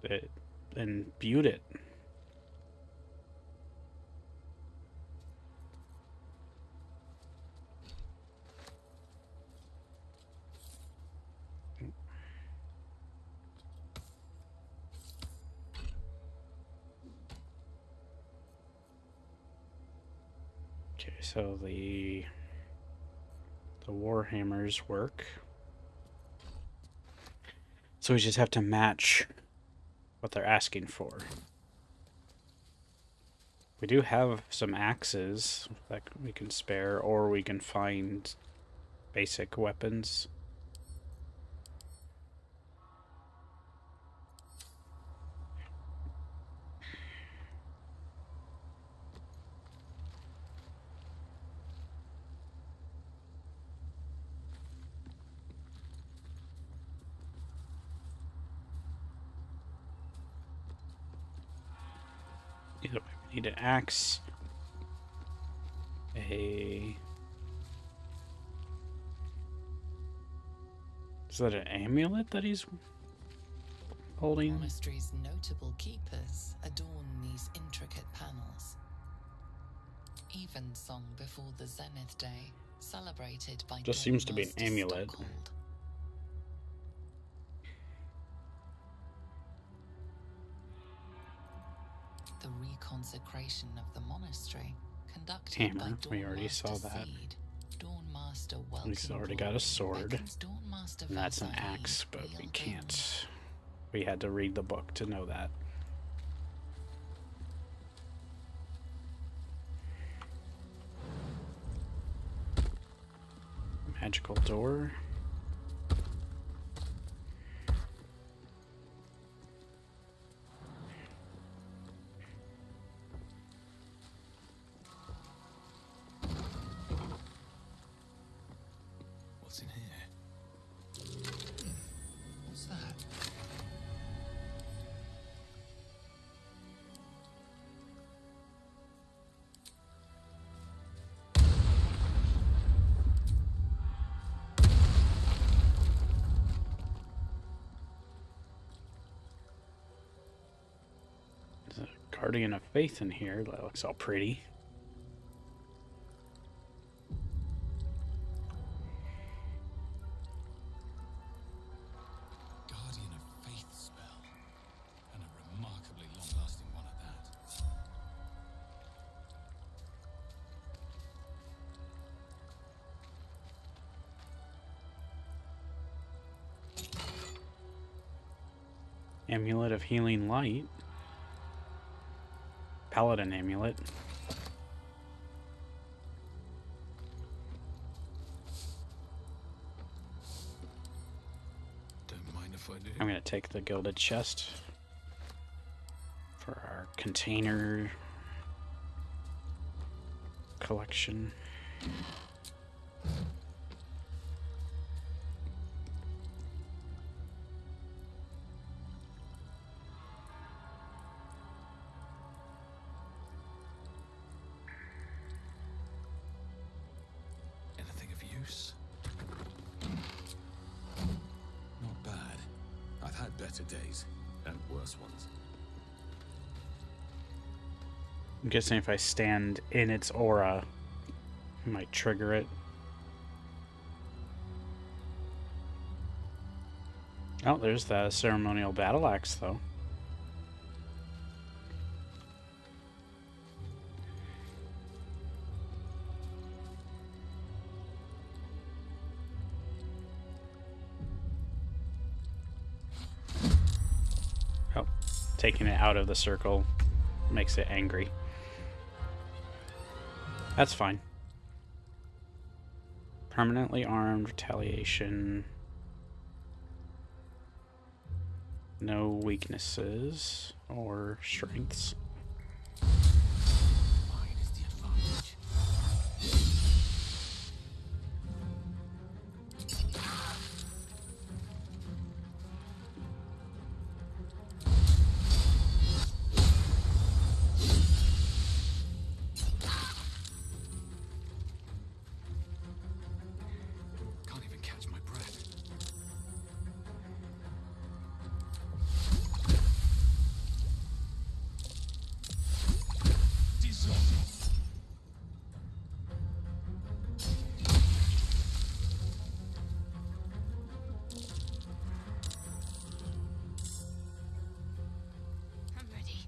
It imbued it. Okay, so the warhammers work. So we just have to match what they're asking for. We do have some axes that we can spare, or we can find basic weapons. Either way, we need an axe, is that an amulet that he's holding? The monastery's notable keepers adorn these intricate panels. Evensong before the Zenith Day, celebrated by Just seems to be an Dawnmaster amulet. Stockhold. The reconsecration of the monastery, conducted by Hammer, we already saw Dawnmaster that. Seed. Dawnmaster He's already got a sword, and that's an axe, but we can't. We had to read the book to know that. Magical door. What's in here? What's that? There's a Guardian of Faith in here. That looks all pretty. Guardian of Faith spell. And a remarkably long-lasting one at that. Amulet of Healing Light. Paladin amulet. Don't mind if I do. I'm gonna take the gilded chest for our container collection. Anything of use? Not bad. I've had better days and worse ones. I'm guessing if I stand in its aura, it might trigger it. Oh, there's the ceremonial battle axe, though. taking it out of the circle makes it angry. That's fine. Permanently armed, retaliation. No weaknesses or strengths. Mine is the advantage. Can't even catch my breath. I'm ready.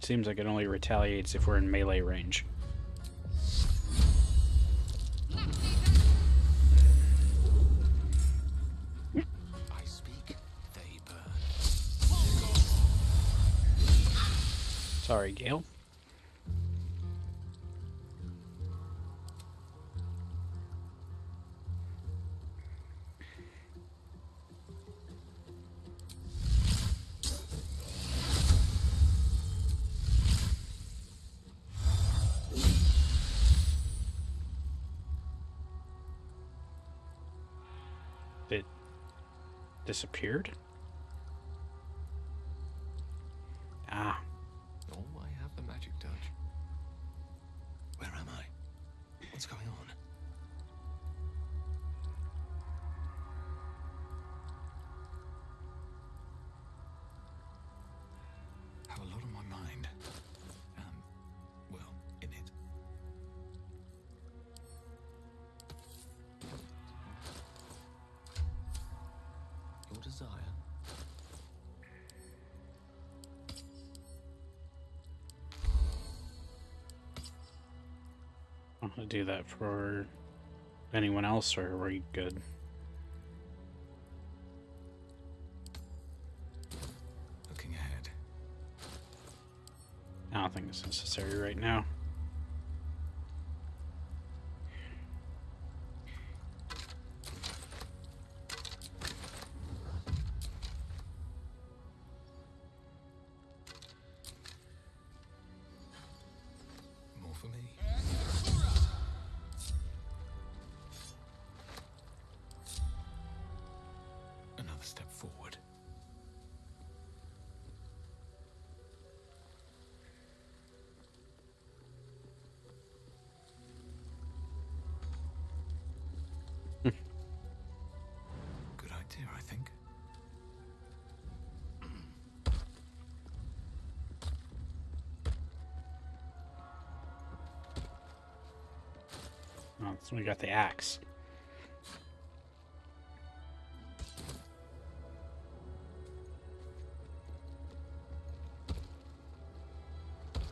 Seems like it only retaliates if we're in melee range. I speak, they burn. Sorry, Gale. It disappeared? Ah. Oh, I have the magic touch. Where am I? What's going on? Have a lot on my mind. Well, in it. Your desire. I want to do that for anyone else, or are we good? Looking ahead. I don't think it's necessary right now. More for me. Another step forward. Good idea, I think. Oh, so we got the axe.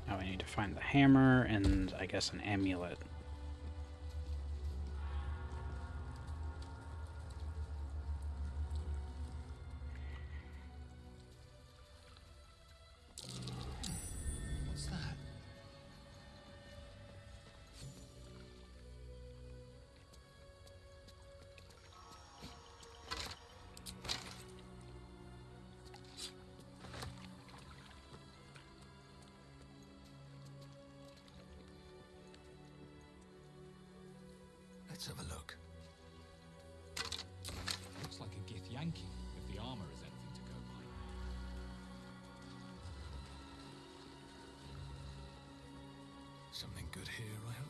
Now we need to find the hammer and I guess an amulet. What's that? Let's have a look. Looks like a Gith Yankee, if the armor is anything to go by. Something good here, I hope.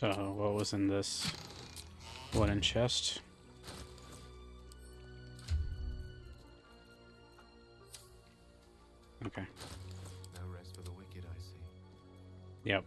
So, what was in this wooden chest? Okay. No rest for the wicked, I see. Yep.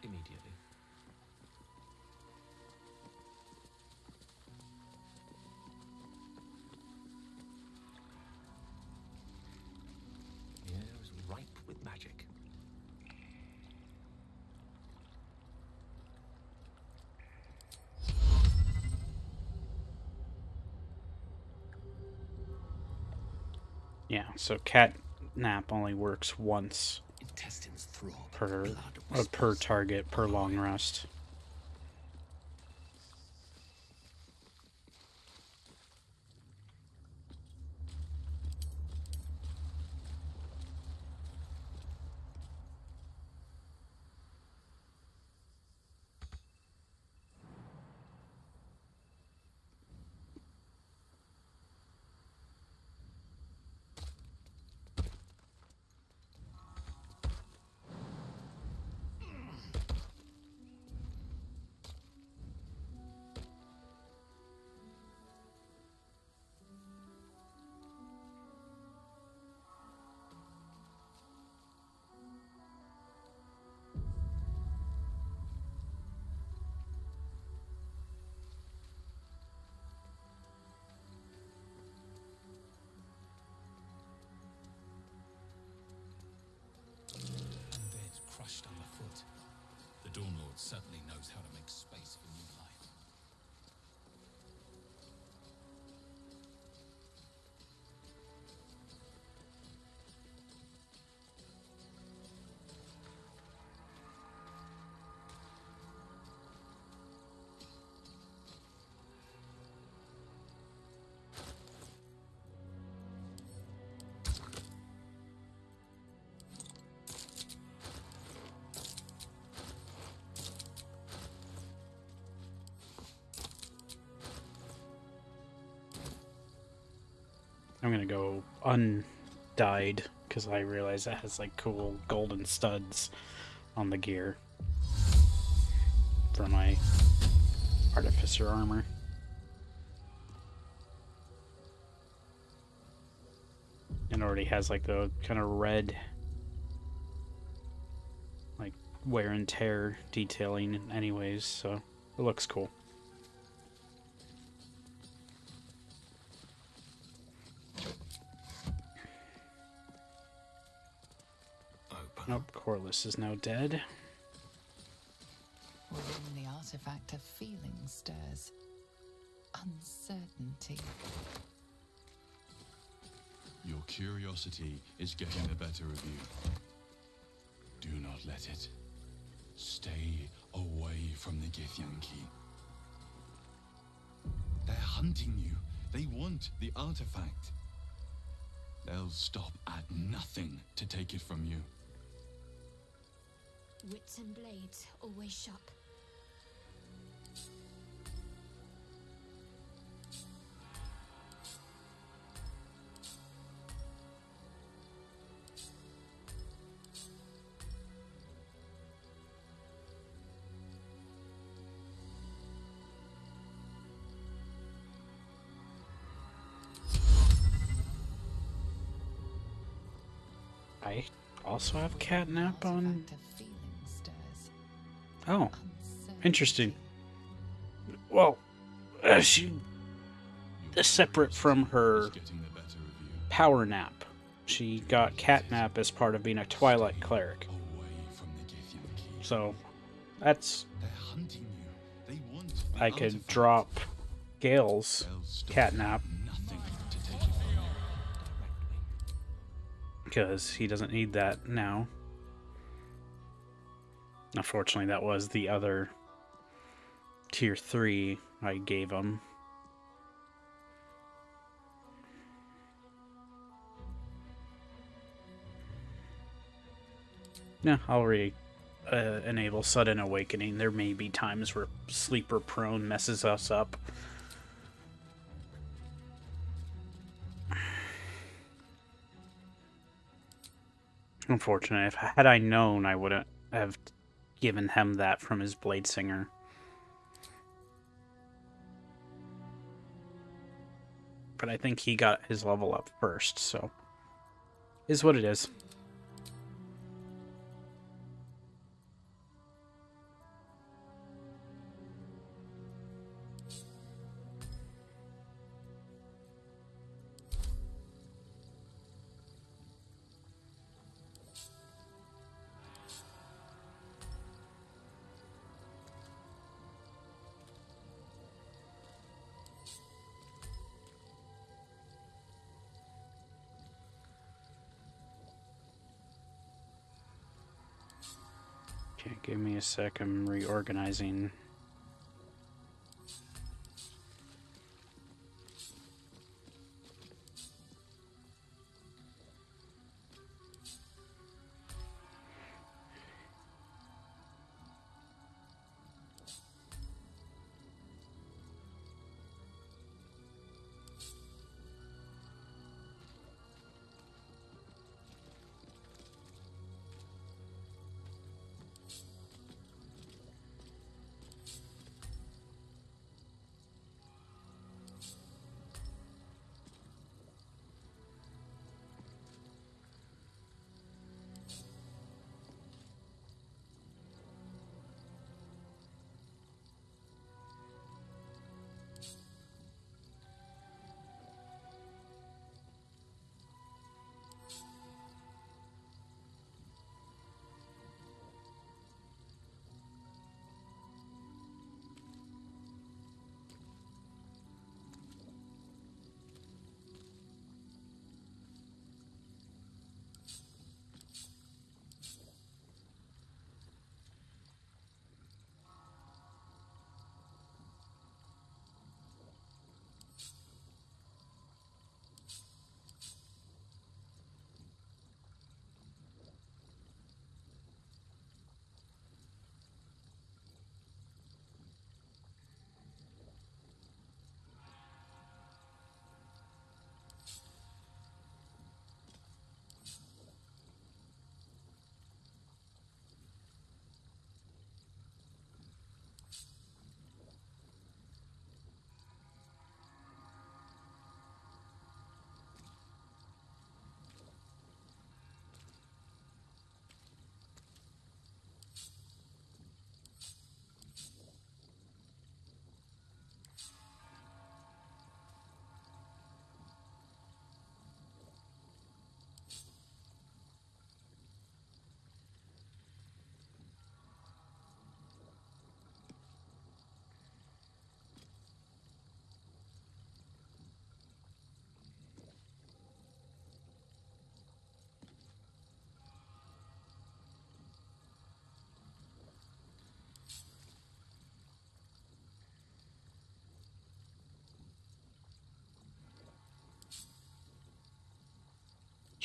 Immediately. The air is ripe with magic. Yeah, so catnap only works once Intestines throb. per Blood per whispers. target per long rest. Undead crushed underfoot. The Dawn Lord certainly knows how to make space for new life. I'm gonna go undyed because I realize that has like cool golden studs on the gear for my artificer armor. And already has like the kind of red like wear and tear detailing anyways, so it looks cool. Nope, Corliss is now dead. Within the artifact of feeling stirs. Uncertainty. Your curiosity is getting the better of you. Do not let it. Stay away from the Githyanki. They're hunting you. They want the artifact. They'll stop at nothing to take it from you. Wits and blades always sharp. I also have catnap on. Artifact of feeling stirs. Oh, Uncertainty. interesting. Well, she is separate from her Getting the better of you. power nap. She got catnap as part of being a Twilight cleric. Away from the Githyanki. So that's They're hunting you. They want the I could artifact. drop Gale's They'll stop catnap at nothing to take it from you. because he doesn't need that now. Unfortunately, that was the other tier 3 I gave him. Yeah, I'll enable sudden awakening. There may be times where sleeper prone messes us up. Unfortunately, had I known, I wouldn't have given him that from his Blade Singer. But I think he got his level up first, so is what it is. Okay, give me a sec, I'm reorganizing.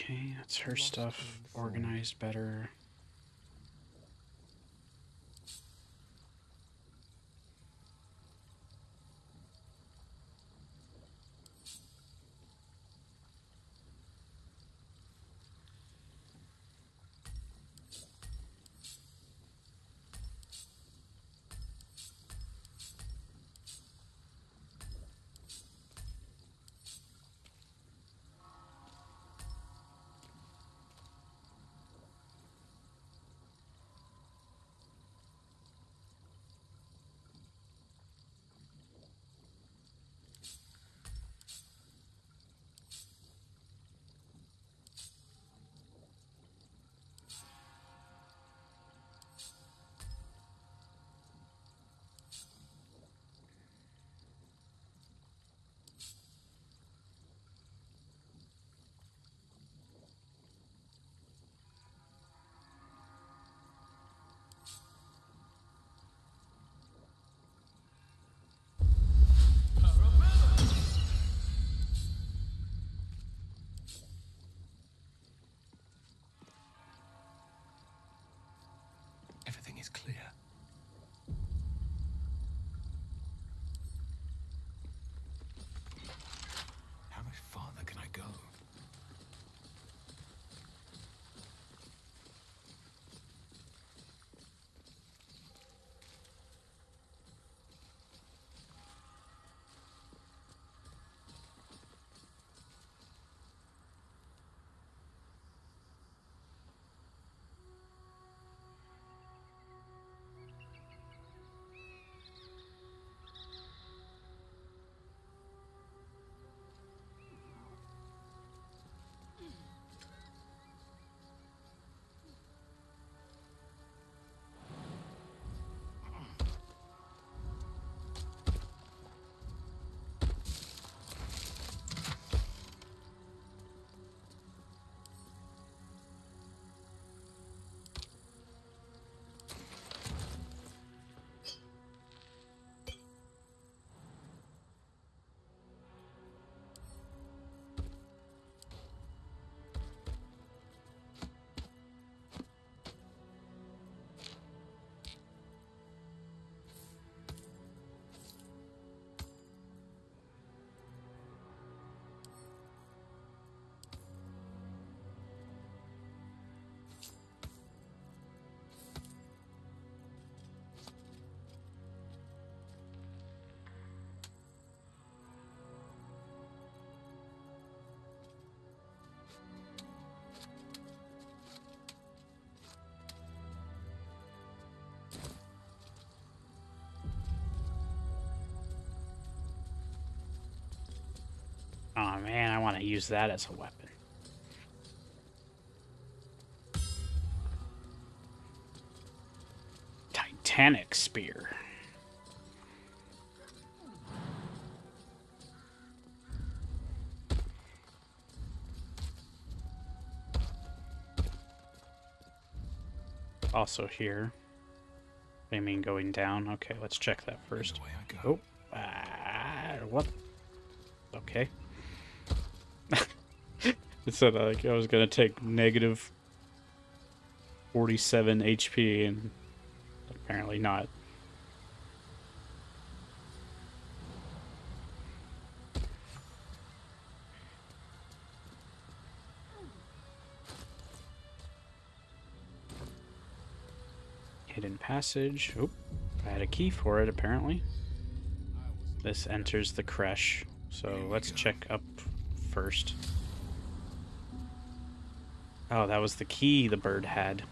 Okay, that's her stuff organized better. is clear. How much farther can I go? Oh man, I want to use that as a weapon. Titanic spear. Also here. I mean going down. Okay, let's check that first. Oh, what? Okay. It said like I was gonna take negative 47 HP, and apparently not. Hidden passage. Oh, I had a key for it apparently. This enters the creche, so let's check up first. Oh, that was the key the bird had.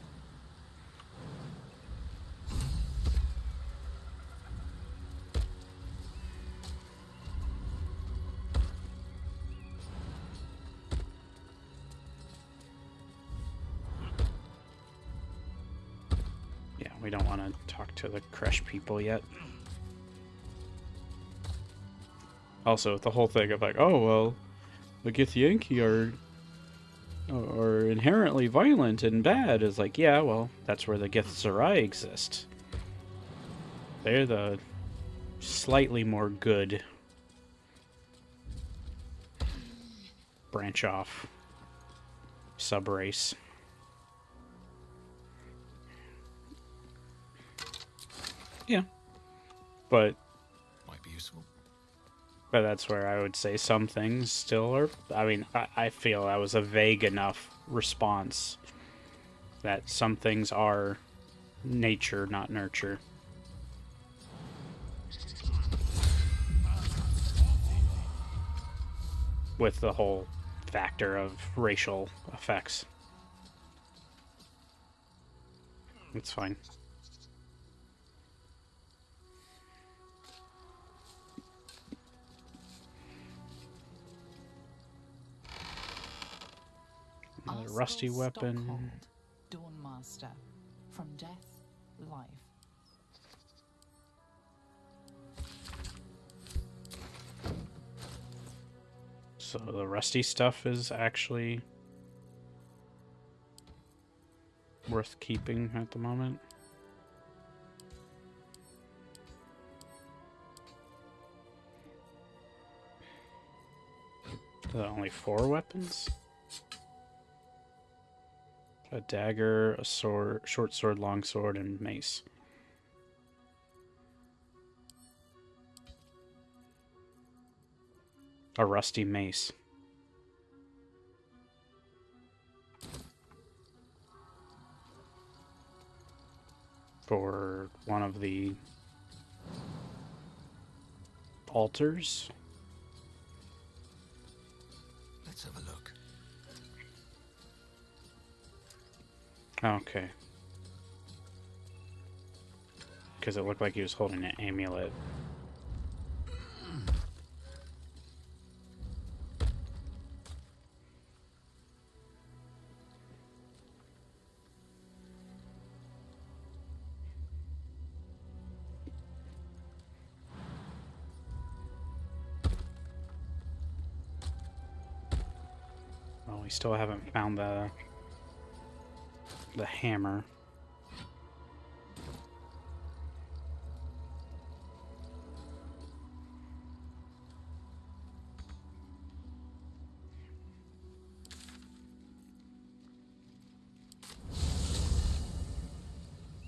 Yeah, we don't want to talk to the creche people yet. Also, the whole thing of like, oh, well, the Githyanki are inherently violent and bad is like, yeah, well, that's where the Githzerai exist. They're the slightly more good branch off subrace. Yeah. But Might be useful. But that's where I would say some things still are... I mean, I feel that was a vague enough response that some things are nature, not nurture. With the whole factor of racial effects. It's fine. Another rusty weapon. Dawnmaster. From death, life. So the rusty stuff is actually worth keeping at the moment. Only 4 weapons? A dagger, a sword, short sword, long sword, and mace. A rusty mace. For one of the altars. Let's have a look. Okay. Because it looked like he was holding an amulet. Well, we still haven't found the hammer.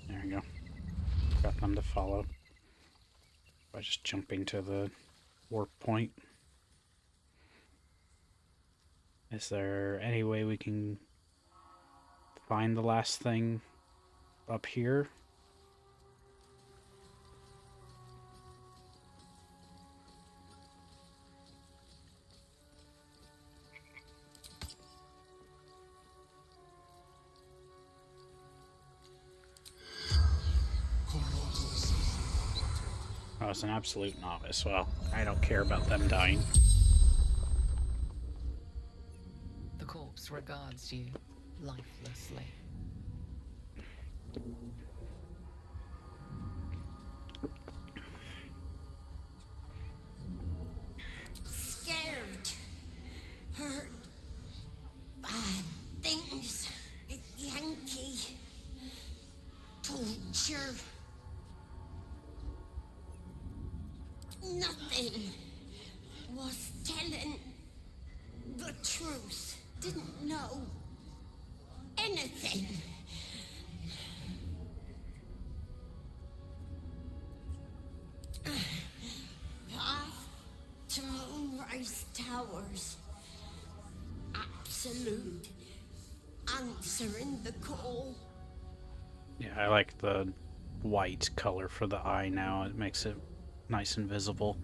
There we go. Got them to follow by just jumping to the warp point. Is there any way we can find the last thing up here? Oh, it's an absolute novice. Well, I don't care about them dying. The corpse regards you lifelessly. Scared. Hurt. Bad things. Yankee. Torture. Nothing was telling the truth. Didn't know anything. Path to Moonrise Towers. Absolute. Answering the call. Yeah, I like the white color for the eye now. It makes it nice and visible,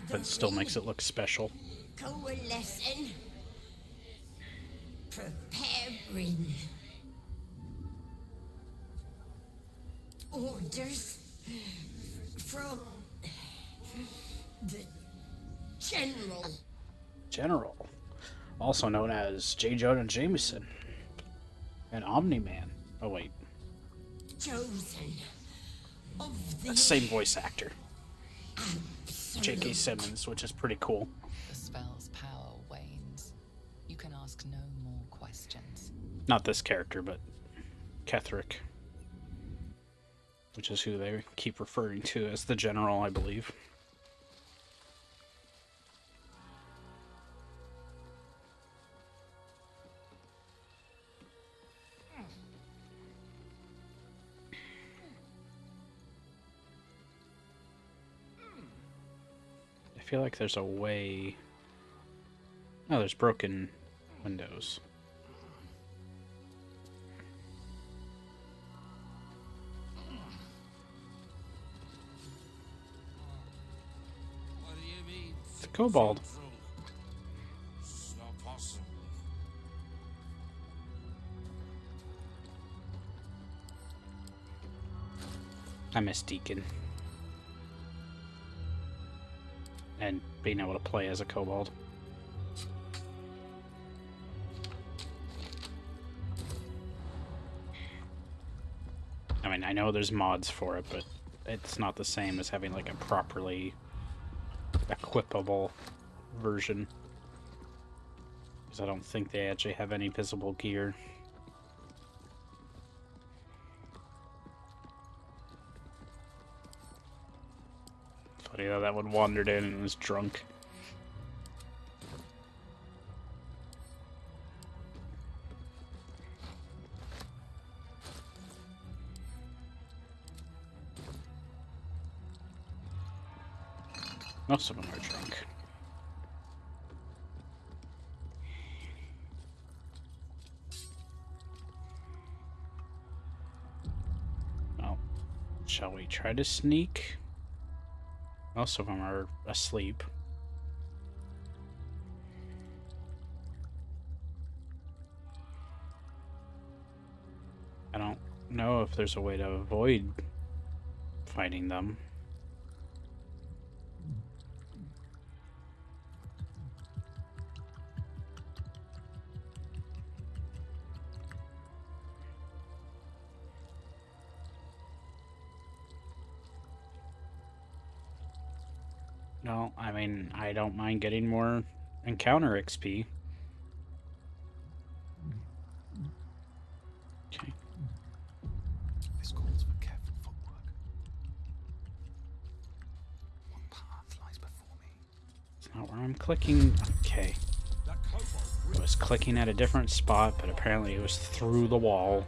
but it still makes it look special. Coalescing. Preparing. Orders from the General. General, also known as J. Jonah Jameson, and Omni-Man. Oh wait, Chosen of the same voice actor, absolute. J.K. Simmons, which is pretty cool. The spell's power wanes. You can ask no more questions. Not this character, but Ketherick, which is who they keep referring to as the General, I believe. I feel like there's a way... Oh, there's broken windows. What do you mean? It's a kobold. It's not possible. I miss Deacon. And being able to play as a kobold. I mean, I know there's mods for it, but it's not the same as having like a properly equipable version. Because I don't think they actually have any visible gear. Funny how that one wandered in and was drunk. Most of them are drunk. Well, shall we try to sneak? Most of them are asleep. I don't know if there's a way to avoid fighting them. No, I mean, I don't mind getting more encounter XP. Okay. This calls for careful footwork. What path lies before me? It's not where I'm clicking. Okay. I was clicking at a different spot, but apparently it was through the wall.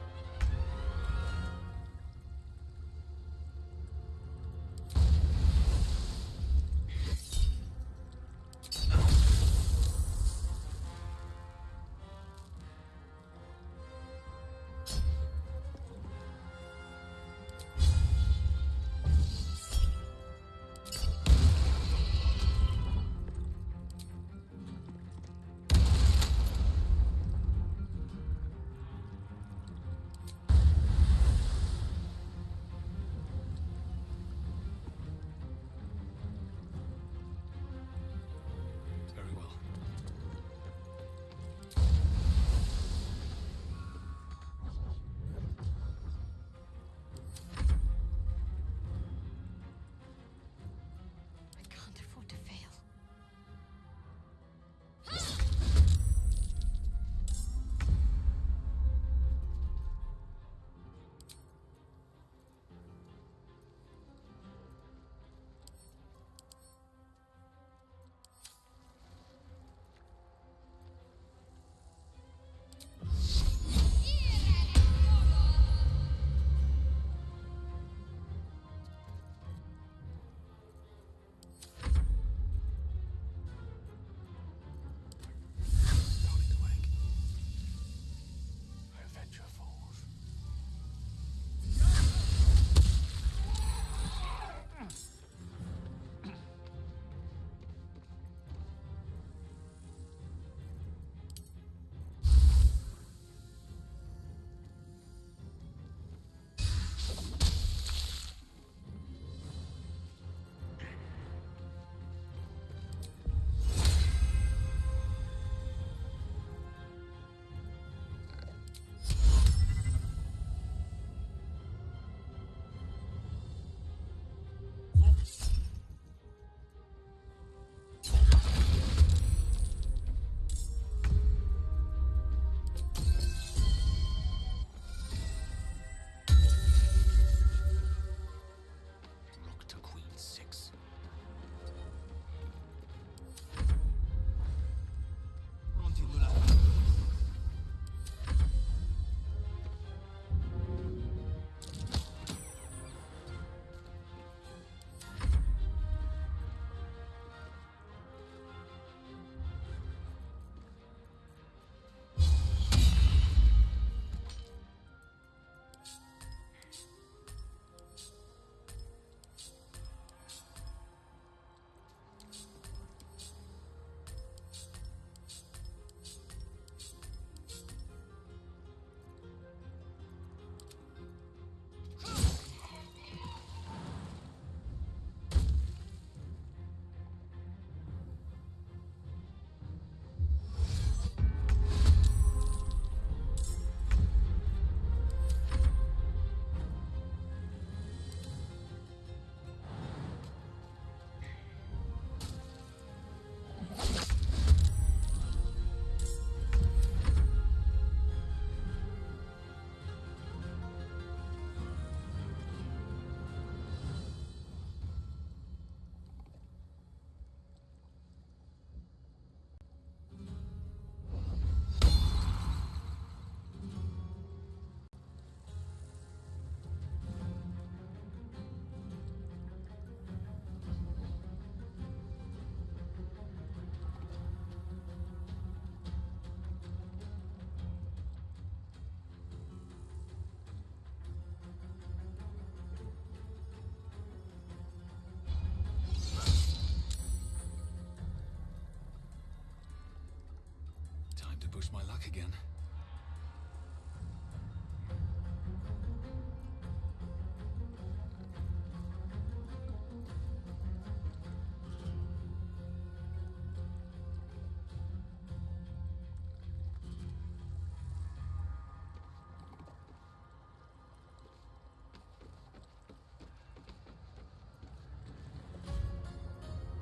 again.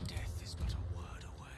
Death is but a word away.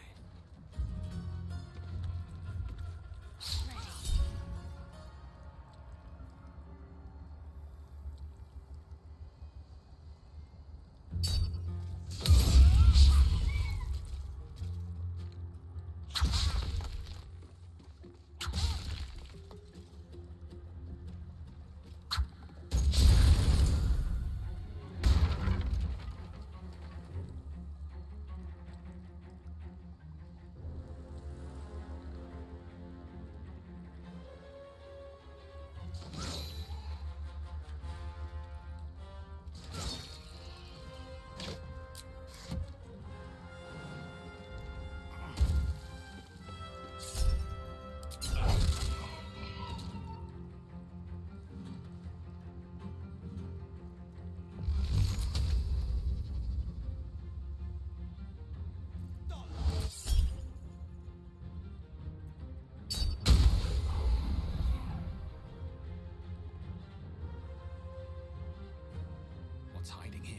What's hiding here?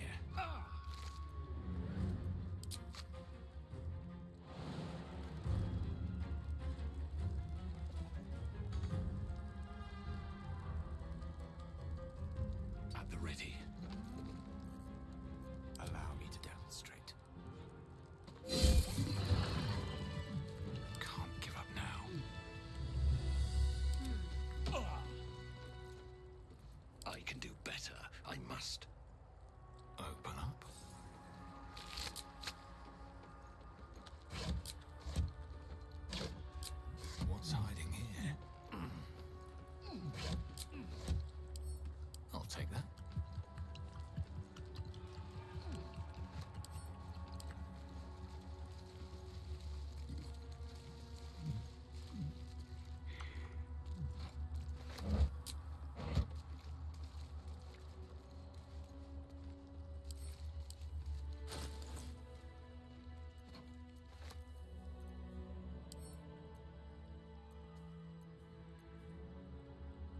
At the ready. Allow me to demonstrate. Can't give up now. I can do better. I must. Open up. What's hiding here? I'll take that.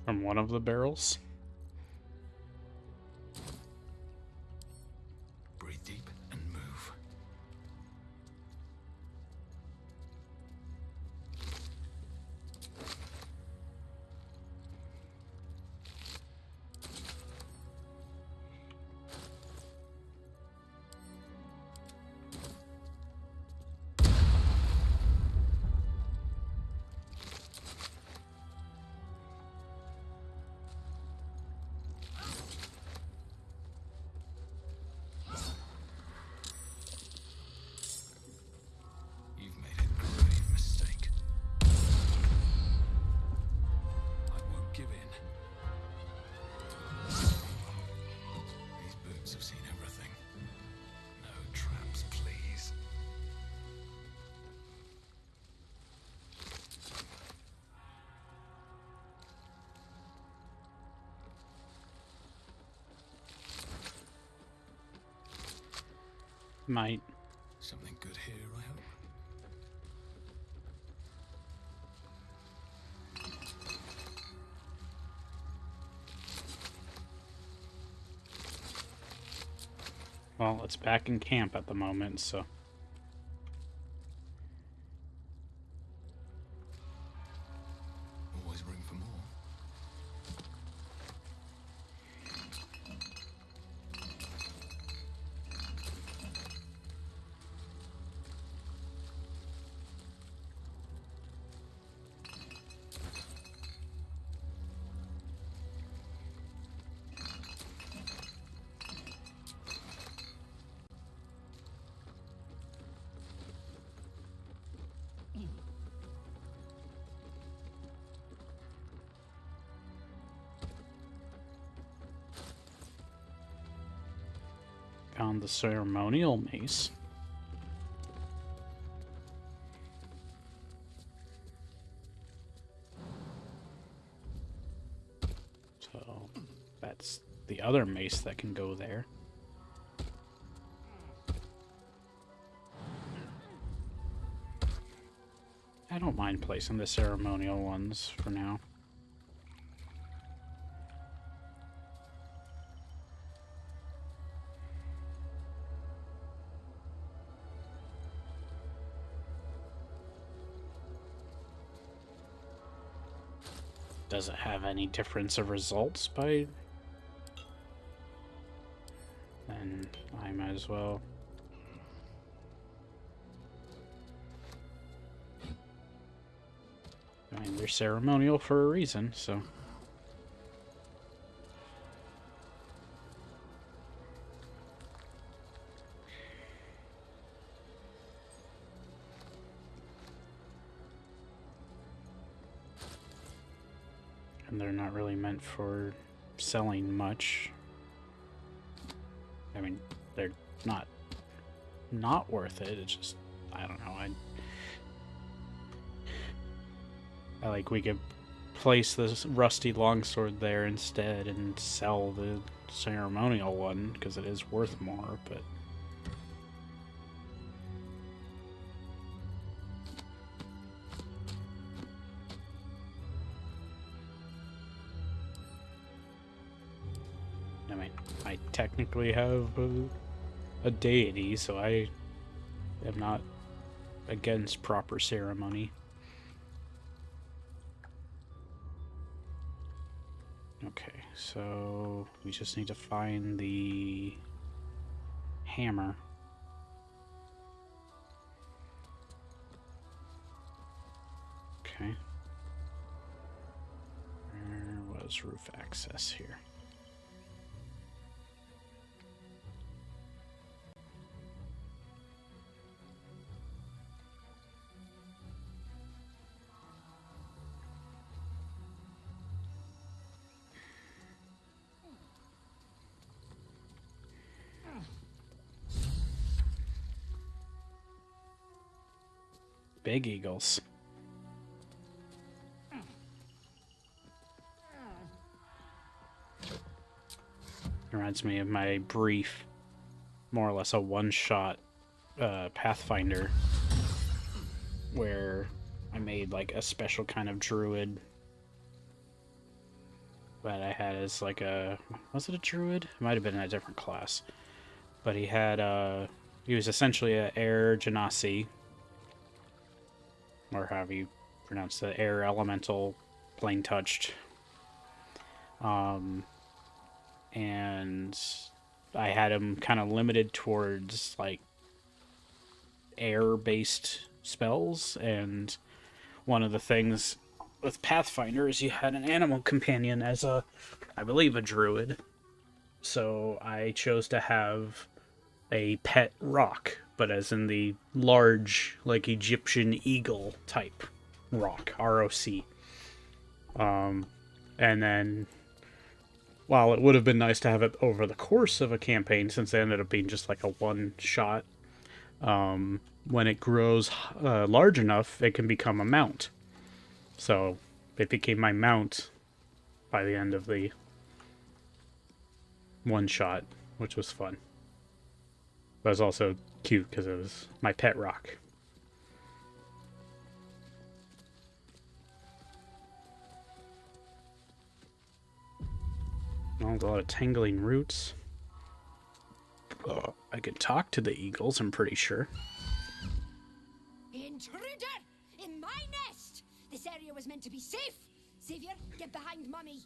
From one of the barrels. Breathe deep and move. You've made a grave mistake. I won't give in. These boots have seen everything. No traps, please. Might. Something good here, I hope. Well, it's back in camp at the moment, so. Always room for more. Found the ceremonial mace. So that's the other mace that can go there. I don't mind placing the ceremonial ones for now. Does it have any difference of results by... Then I might as well. I mean, they're ceremonial for a reason, so... And they're not really meant for selling much. I mean, they're not worth it. It's just, I don't know. I like we could place this rusty longsword there instead and sell the ceremonial one because it is worth more, but I mean, I technically have a deity, so I am not against proper ceremony. Okay, so we just need to find the hammer. Okay. Where was roof access here? Big eagles. Reminds me of my brief, more or less a one-shot Pathfinder, where I made like a special kind of druid that I had as like a... Was it a druid? It might have been in a different class. But he had... he was essentially an air genasi, or however you pronounce the air elemental, plane touched. And I had him kind of limited towards like air-based spells, and one of the things with Pathfinder is you had an animal companion as a, I believe, a druid. So I chose to have a pet rock, but as in the large, like, Egyptian eagle type rock, ROC. And then, while it would have been nice to have it over the course of a campaign, since it ended up being just like a one-shot, when it grows large enough, it can become a mount. So it became my mount by the end of the one-shot, which was fun. But it was also cute because it was my pet rock. Oh, a lot of tangling roots. Oh, I could talk to the eagles, I'm pretty sure. Intruder! In my nest! This area was meant to be safe! Xavier, get behind Mummy!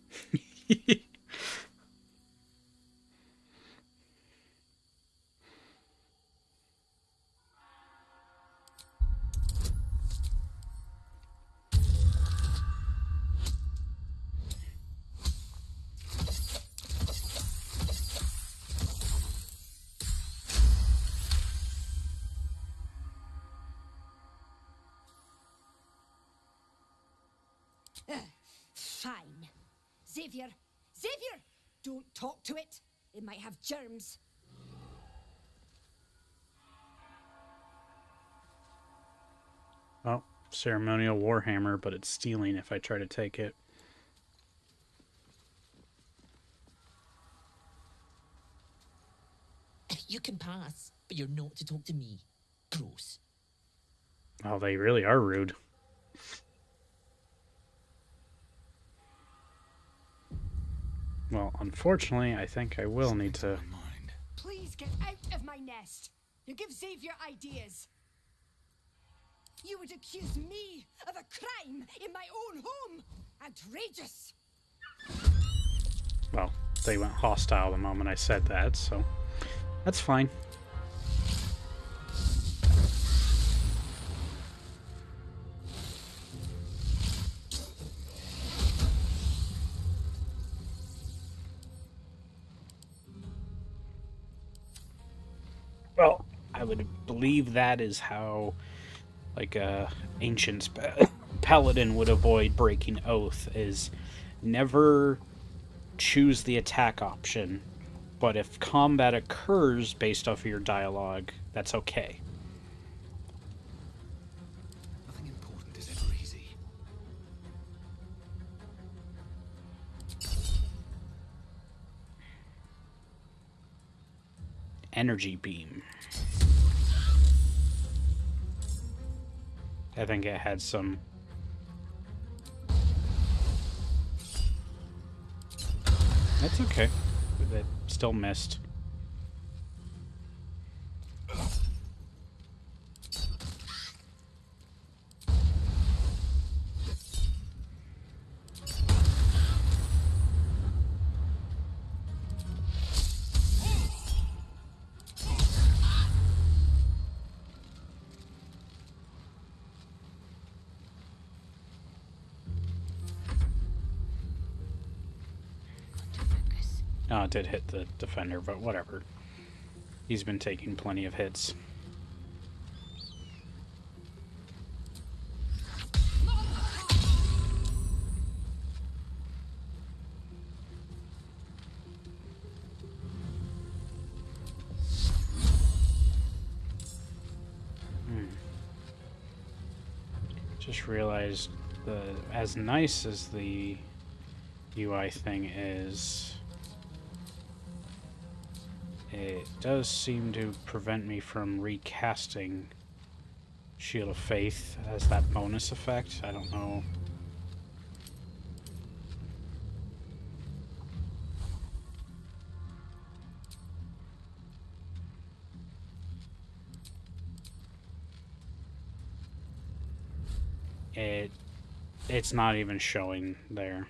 Fine. Xavier! Xavier! Don't talk to it. It might have germs. Oh, ceremonial warhammer, but it's stealing if I try to take it. can pass, but you're not to talk to me. Gross. Oh, they really are rude. Well, unfortunately, I think I will need to... Please get out of my nest. You give Xavier ideas. You would accuse me of a crime in my own home. Outrageous. Well, they went hostile the moment I said that, so that's fine. Well, I would believe that is how, like, a ancient paladin would avoid breaking oath, is never choose the attack option, but if combat occurs based off of your dialogue, that's okay. Nothing important is ever easy. Energy beam. I think it had some... That's okay. It still missed. Oh, it did hit the defender, but whatever. He's been taking plenty of hits. Just realized as nice as the UI thing is, it does seem to prevent me from recasting Shield of Faith as that bonus effect. I don't know. It's not even showing there.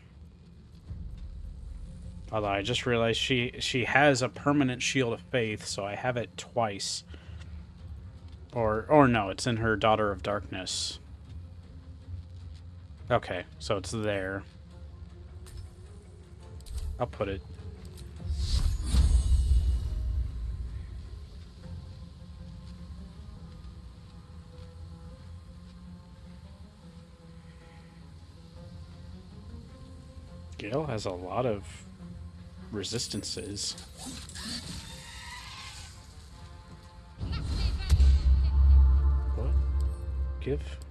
Although I just realized she has a permanent Shield of Faith, so I have it twice. Or no, it's in her Daughter of Darkness. Okay, so it's there. I'll put it. Gale has a lot of resistances.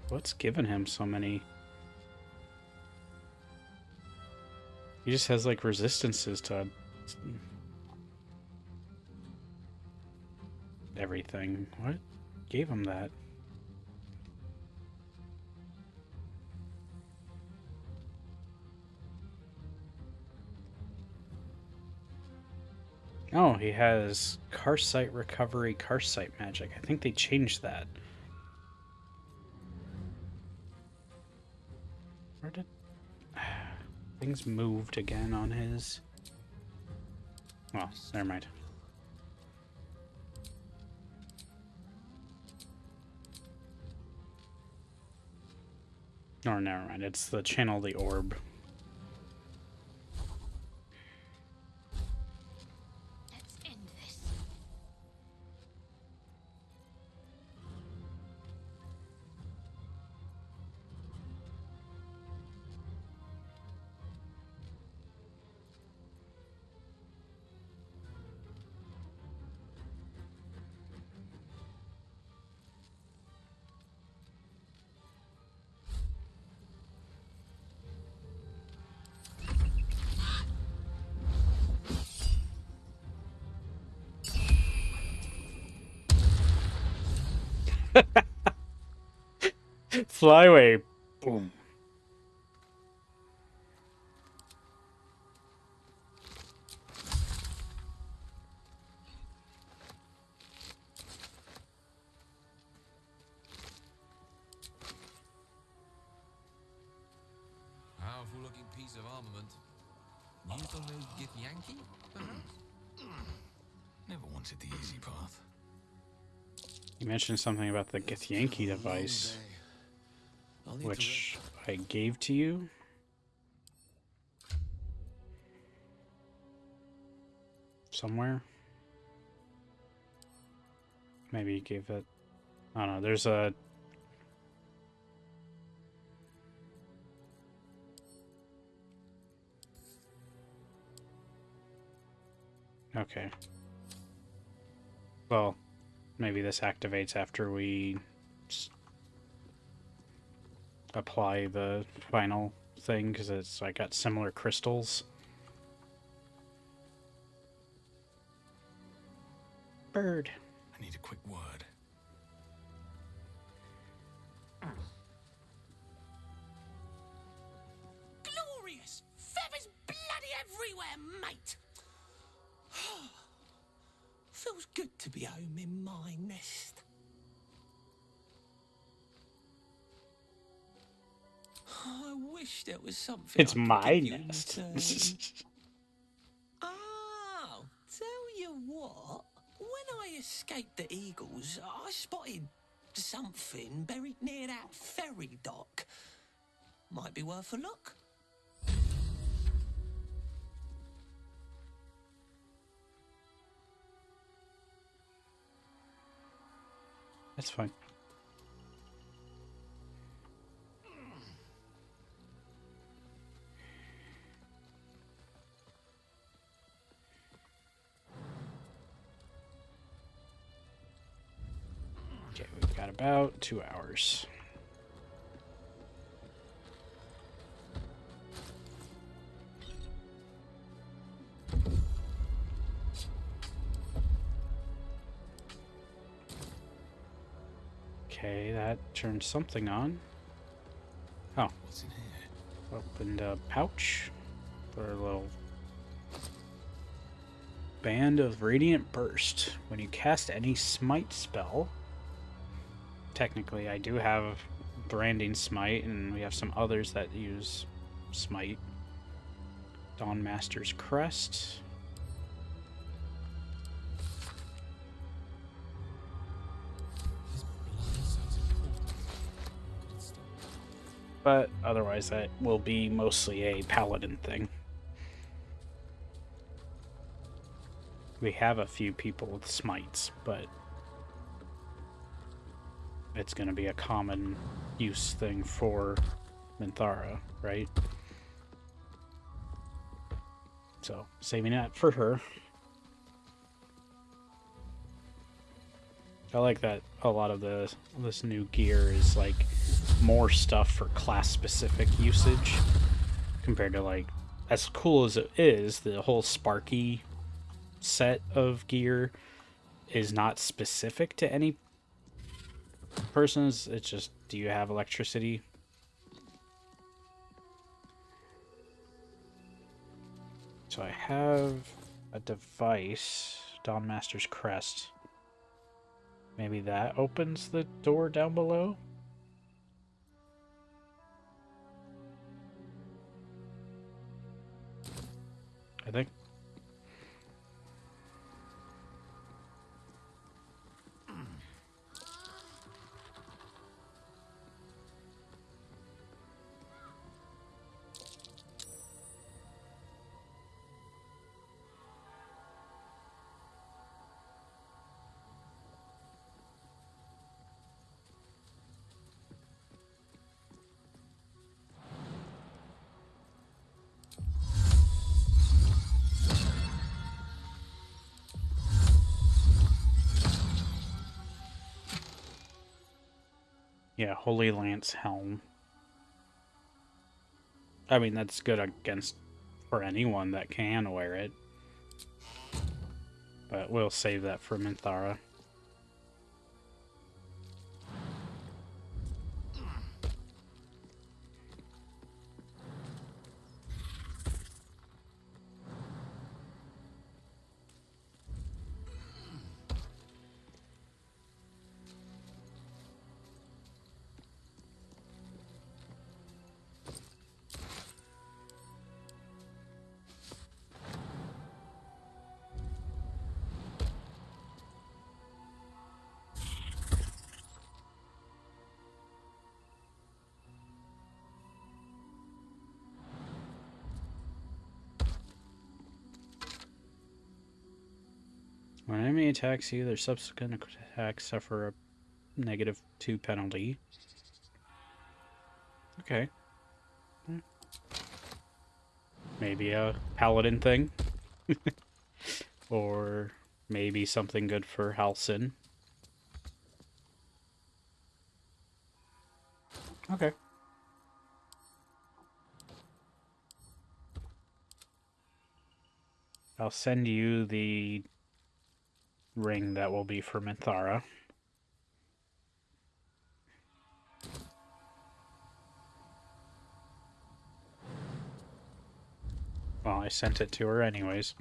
What's given him so many? He just has like resistances to everything. What gave him that? Oh, he has Carsight Recovery, Carsight Magic. I think they changed that. Where did... Things moved again on his... Well, never mind. Or never mind, it's the Channel the Orb. Fly away. Boom. Powerful looking piece of armament. Used on those Githyanki, perhaps? Never wanted the easy path. You mentioned something about the Githyanki device, which I gave to you. Somewhere. Maybe you gave it. I don't know. There's a. Okay. Well, maybe this activates after we apply the final thing, because it's I got similar crystals. Bird. I need a quick word. Glorious! Feathers bloody everywhere, mate! Feels good to be home in my nest. I wish there was something. It's I could my give you in nest. return. Oh, tell you what. When I escaped the eagles, I spotted something buried near that ferry dock. Might be worth a look. That's fine. Okay, we've got about 2 hours. Okay, that turned something on. Oh. What's in here? Opened a pouch for a little band of radiant burst. When you cast any smite spell, technically I do have branding smite, and we have some others that use smite. Dawn Master's Crest. But otherwise that will be mostly a paladin thing. We have a few people with smites, but it's going to be a common use thing for Minthara, right? So, saving that for her. I like that a lot of this new gear is like more stuff for class specific usage compared to, like, as cool as it is, the whole Sparky set of gear is not specific to any persons. It's just, do you have electricity? So I have a device, Dawn Master's Crest. Maybe that opens the door down below? I think. Yeah, Holy Lance Helm. I mean, that's good against for anyone that can wear it. But we'll save that for Minthara. When an enemy attacks you, their subsequent attacks suffer a -2 penalty. Okay. Maybe a paladin thing. Or maybe something good for Halsin. Okay. I'll send you the ring that will be for Minthara. Well, I sent it to her anyways.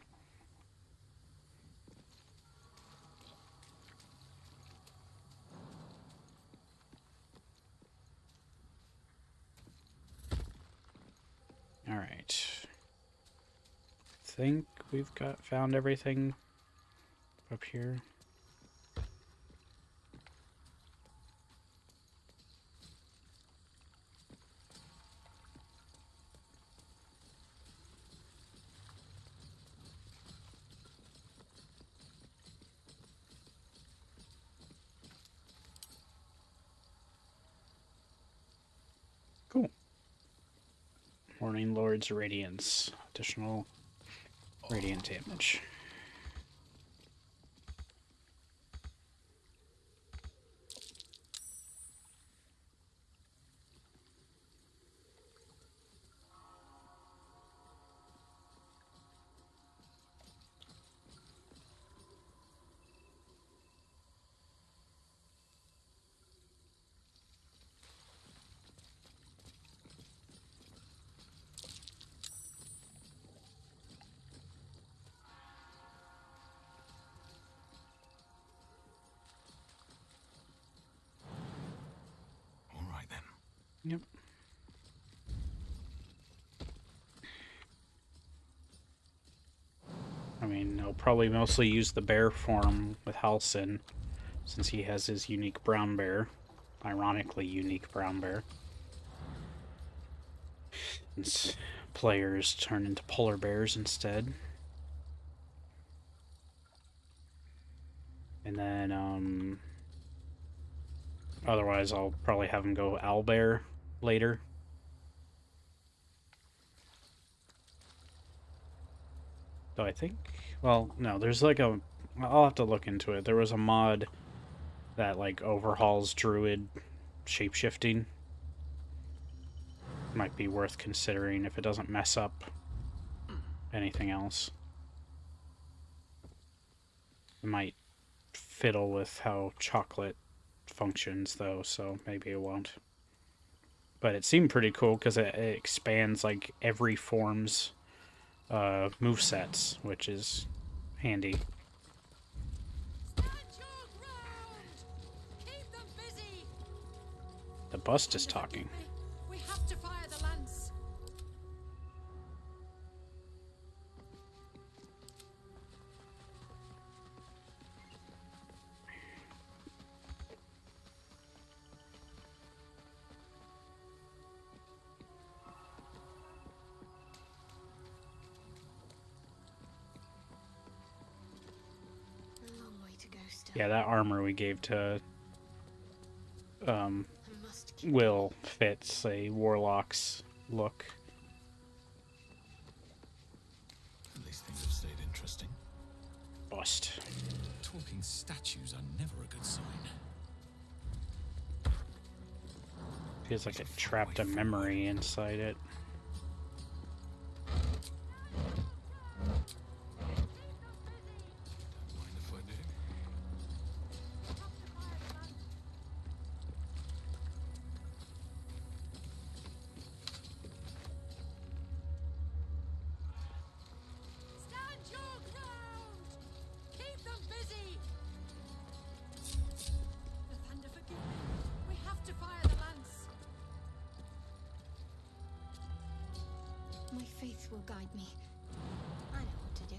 Alright. I think we've found everything up here. Cool. Morning Lord's Radiance. Additional radiant damage. Yep. I mean, I'll probably mostly use the bear form with Halsin, since he has his unique brown bear. Ironically unique brown bear. Since players turn into polar bears instead. And then, otherwise I'll probably have him go owlbear later. So I think, well, no, there's like I'll have to look into it. There was a mod that like overhauls druid shapeshifting. Might be worth considering if it doesn't mess up anything else. It might fiddle with how chocolate functions though, so maybe it won't. But it seemed pretty cool because it expands like every form's movesets, which is handy. The bust is talking. We have to fire the lance. Yeah, that armor we gave to Will fits a Warlocks look. At least things have stayed interesting. Bust. Talking statues are never a good sign. Feels like it trapped a memory inside it. My faith will guide me. I know what to do.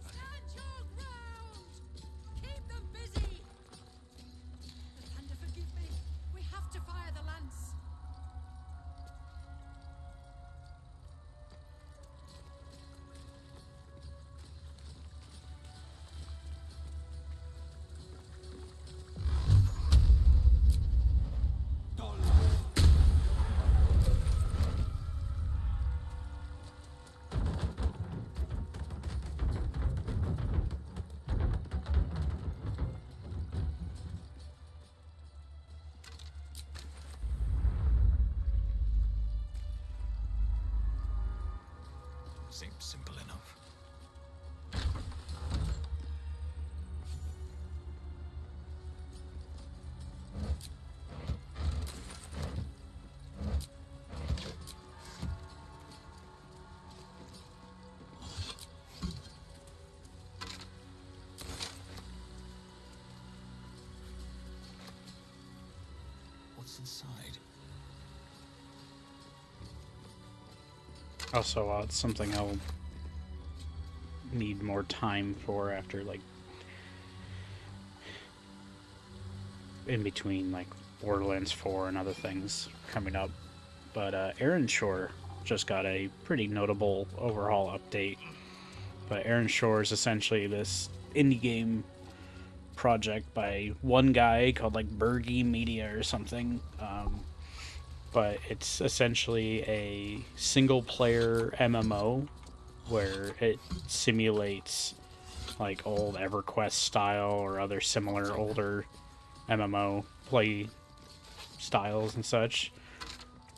Stand your ground! Keep them busy! The thunder forgive me. We have to fire the Seems simple enough. What's inside? Also, it's something I'll need more time for after, like, in between, like, Borderlands 4 and other things coming up. But Aaron Shore just got a pretty notable overhaul update. But Aaron Shore is essentially this indie game project by one guy called, like, Bergy Media or something. But it's essentially a single-player MMO where it simulates, like, old EverQuest style or other similar older MMO play styles and such.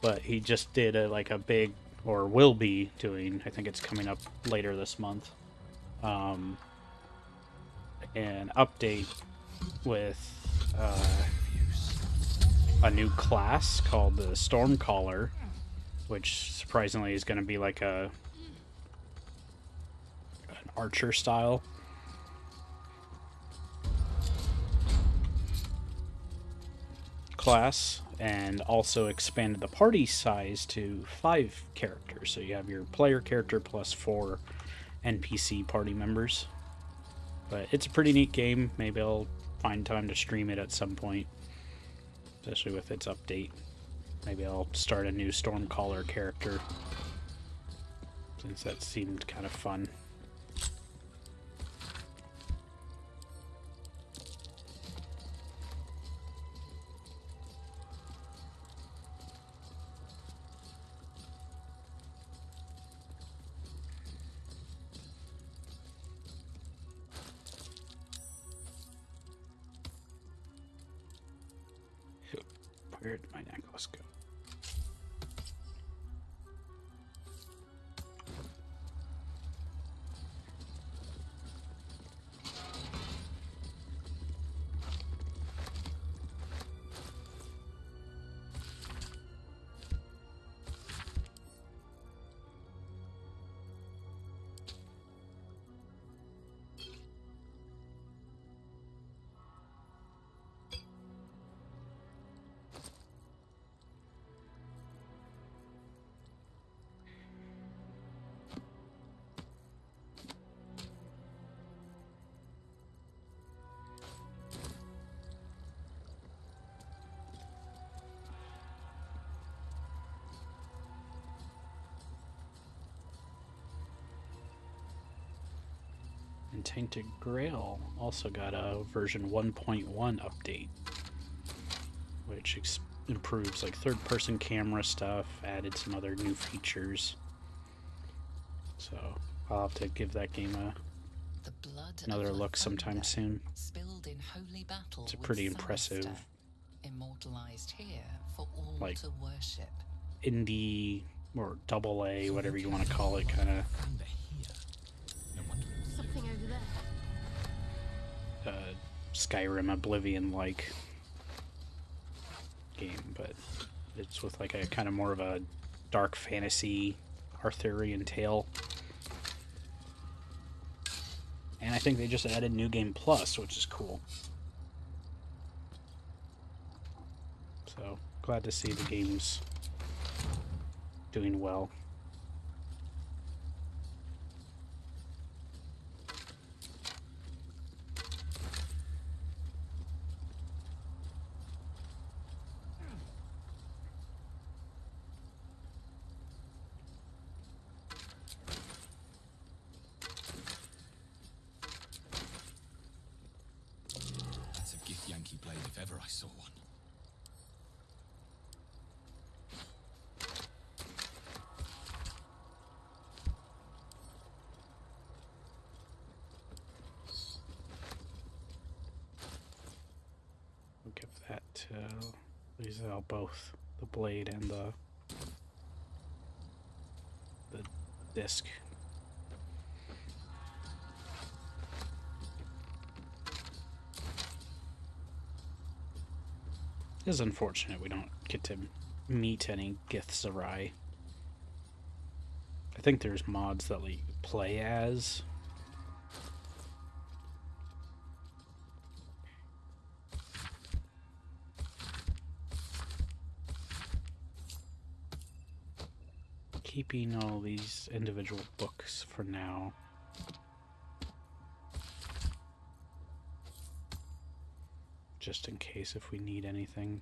But he just did a big, or will be doing, I think it's coming up later this month, an update with a new class called the Stormcaller, which surprisingly is going to be like an archer style. Class, and also expanded the party size to 5 characters. So you have your player character plus 4 NPC party members. But it's a pretty neat game. Maybe I'll find time to stream it at some point, especially with its update. Maybe I'll start a new Stormcaller character, since that seemed kind of fun. Where did my necklace go? And Tainted Grail also got a version 1.1 update, which improves like third-person camera stuff, added some other new features. So I'll have to give that game another look sometime soon. Spilled in holy battle it's a pretty impressive, immortalized here for all like, to worship. indie or double A, whatever you want to call it, kind of Something over there. Skyrim Oblivion-like game, but it's with like a kind of more of a dark fantasy Arthurian tale. And I think they just added New Game Plus, which is cool. So glad to see the game's doing well. That's a Githyanki blade if ever I saw one. We'll give that to Lizelle, both the blade and the disc. It's unfortunate we don't get to meet any Githzerai. I think there's mods that let you play as. Keeping all these individual books for now. Just in case if we need anything.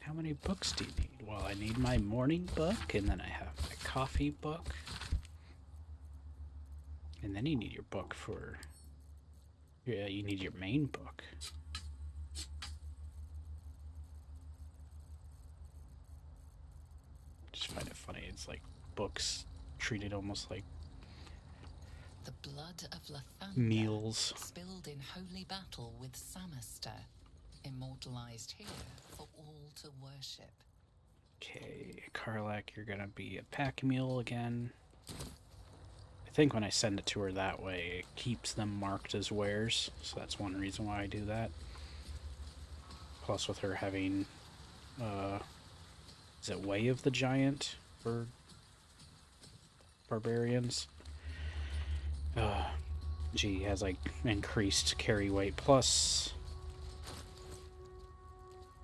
How many books do you need? Well, I need my morning book, and then I have my coffee book. And then you need your book for... Yeah, you need your main book. Just find it funny. It's like books treated almost like the blood of Lathander, meals. Spilled in holy battle with Samaster, immortalized here for all to worship. Okay, Karlak, you're gonna be a pack mule again. I think when I send it to her that way, it keeps them marked as wares, so that's one reason why I do that. Plus with her having, is it Way of the Giant for barbarians? She has like increased carry weight, plus,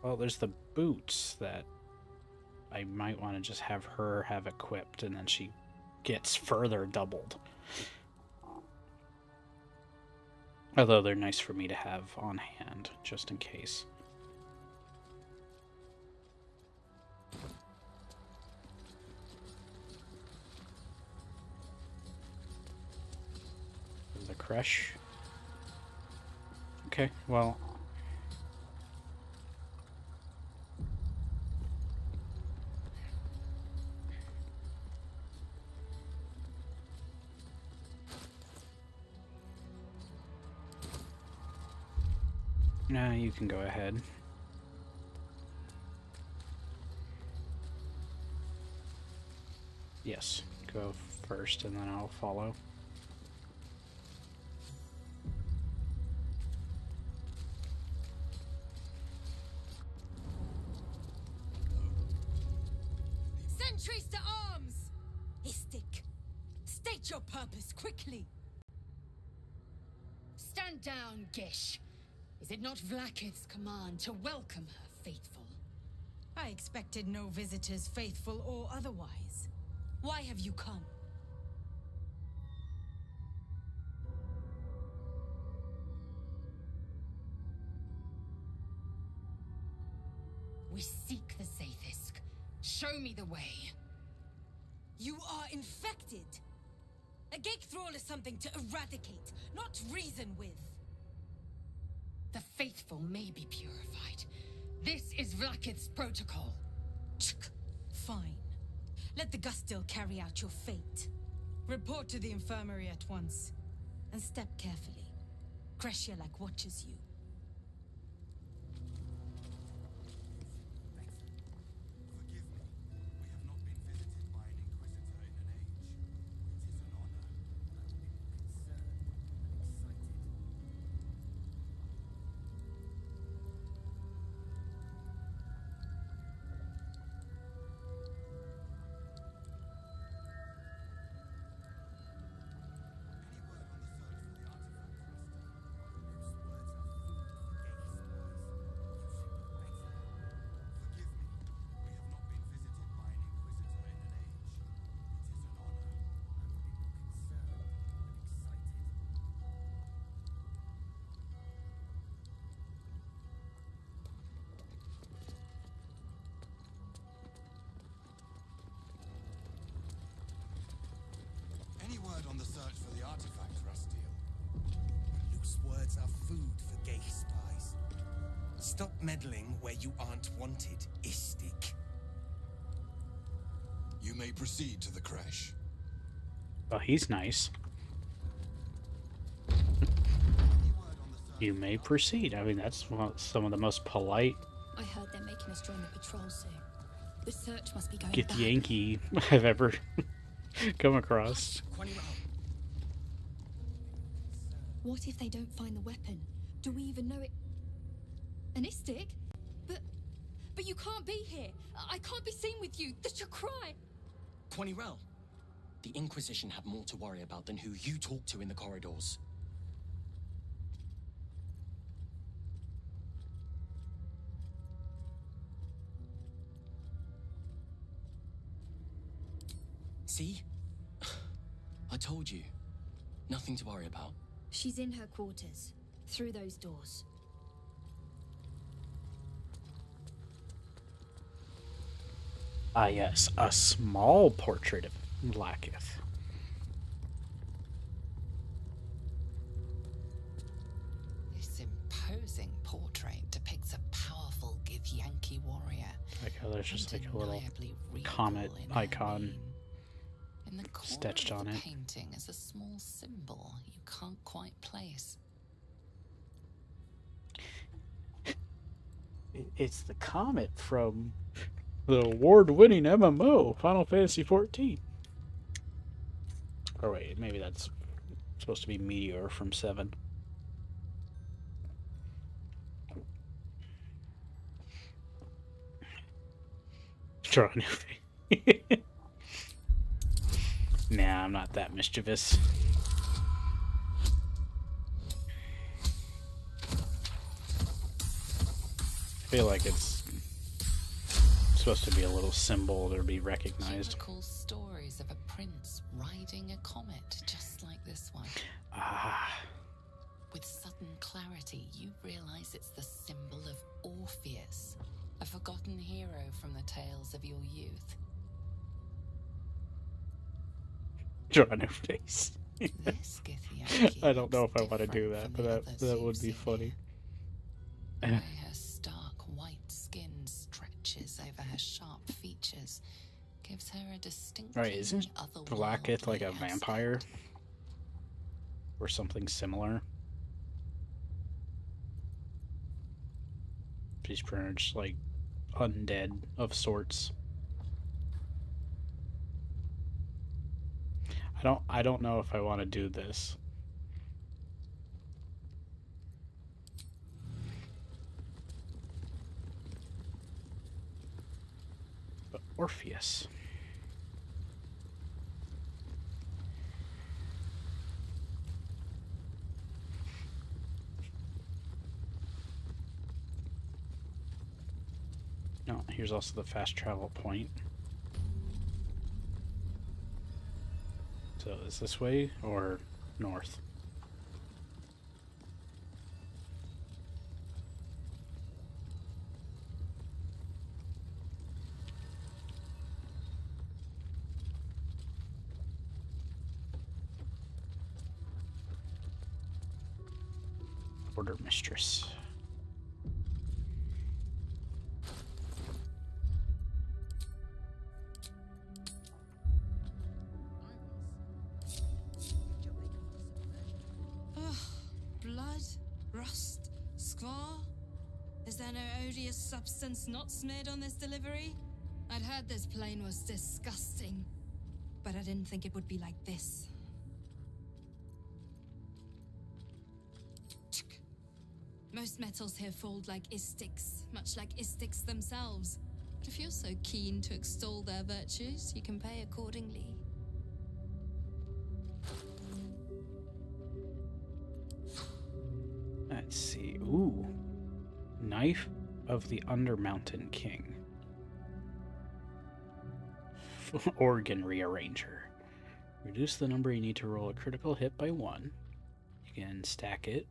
well, there's the boots that I might want to just have her have equipped, and then she gets further doubled. Although they're nice for me to have on hand, just in case. The crush. Okay, well. No, you can go ahead. Yes, go first and then I'll follow. Sentries to arms! Istik, state your purpose quickly. Stand down, Gish. Is it not Vlaakith's command to welcome her faithful? I expected no visitors, faithful or otherwise. Why have you come? We seek the Sathisk. Show me the way. You are infected. A Gake Thrall is something to eradicate, not reason with. The faithful may be purified. This is Vlaakith's protocol. Fine. Let the Gustil carry out your fate. Report to the infirmary at once. And step carefully. Kreshjalak watches you. Any word on the search for the artifact, Rustiel? Loose words are food for gay spies. Stop meddling where you aren't wanted, Istik. You may proceed to the crash. Well, he's nice. You may proceed. I mean, that's some of the most polite. I heard they're making us join the patrol soon. The search must be going Get bad. Yankee I've ever come across. What if they don't find the weapon? Do we even know it? An Istik? But you can't be here. I can't be seen with you. That's your cry. Quanirel, the Inquisition have more to worry about than who you talk to in the corridors. See? I told you. Nothing to worry about. She's in her quarters. Through those doors. Ah, yes, a small portrait of Lakith. This imposing portrait depicts a powerful Githyanki warrior. Like how there's just like a little undeniably regal comet in her icon mien. In the corner sketched of on the it. painting is a small symbol you can't quite place. It's the comet from the award-winning MMO Final Fantasy XIV. Or wait, maybe that's supposed to be Meteor from 7. Draw a new face. Nah, I'm not that mischievous. I feel like it's supposed to be a little symbol to be recognized. She recalls stories of a prince riding a comet just like this one. Ah. With sudden clarity, you realize it's the symbol of Orpheus, a forgotten hero from the tales of your youth. Draw a new face. This Githyanki I don't know if I looks want to do different that, from but the that others would you've be seen funny. The way her stark white skin stretches over her sharp features gives her a distinctly Right, isn't Lakith like a vampire? Or something similar? She's pretty much like undead of sorts. I don't know if I want to do this. But Orpheus. No, here's also the fast travel point. So is this way or north? Order Mistress. Blood? Rust? Squall? Is there no odious substance not smeared on this delivery? I'd heard this plane was disgusting, but I didn't think it would be like this. Most metals here fold like Istiks, much like Istiks themselves. But if you're so keen to extol their virtues, you can pay accordingly. Let's see. Ooh. Knife of the Undermountain King. Organ Rearranger. Reduce the number you need to roll a critical hit by 1. You can stack it.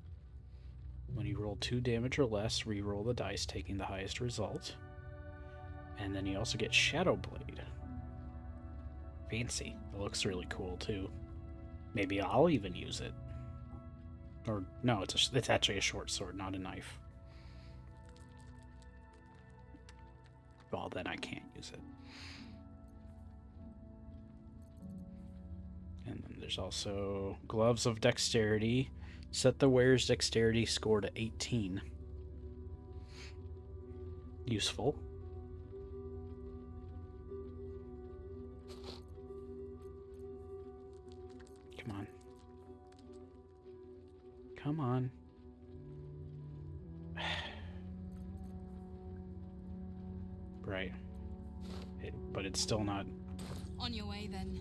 When you roll 2 damage or less, re-roll the dice, taking the highest result. And then you also get Shadow Blade. Fancy. It looks really cool too. Maybe I'll even use it. Or no, it's actually a short sword, not a knife. Well, then I can't use it. And then there's also Gloves of Dexterity. Set the wearer's dexterity score to 18. Useful. Come on. Come on. Right. But it's still not... On your way, then.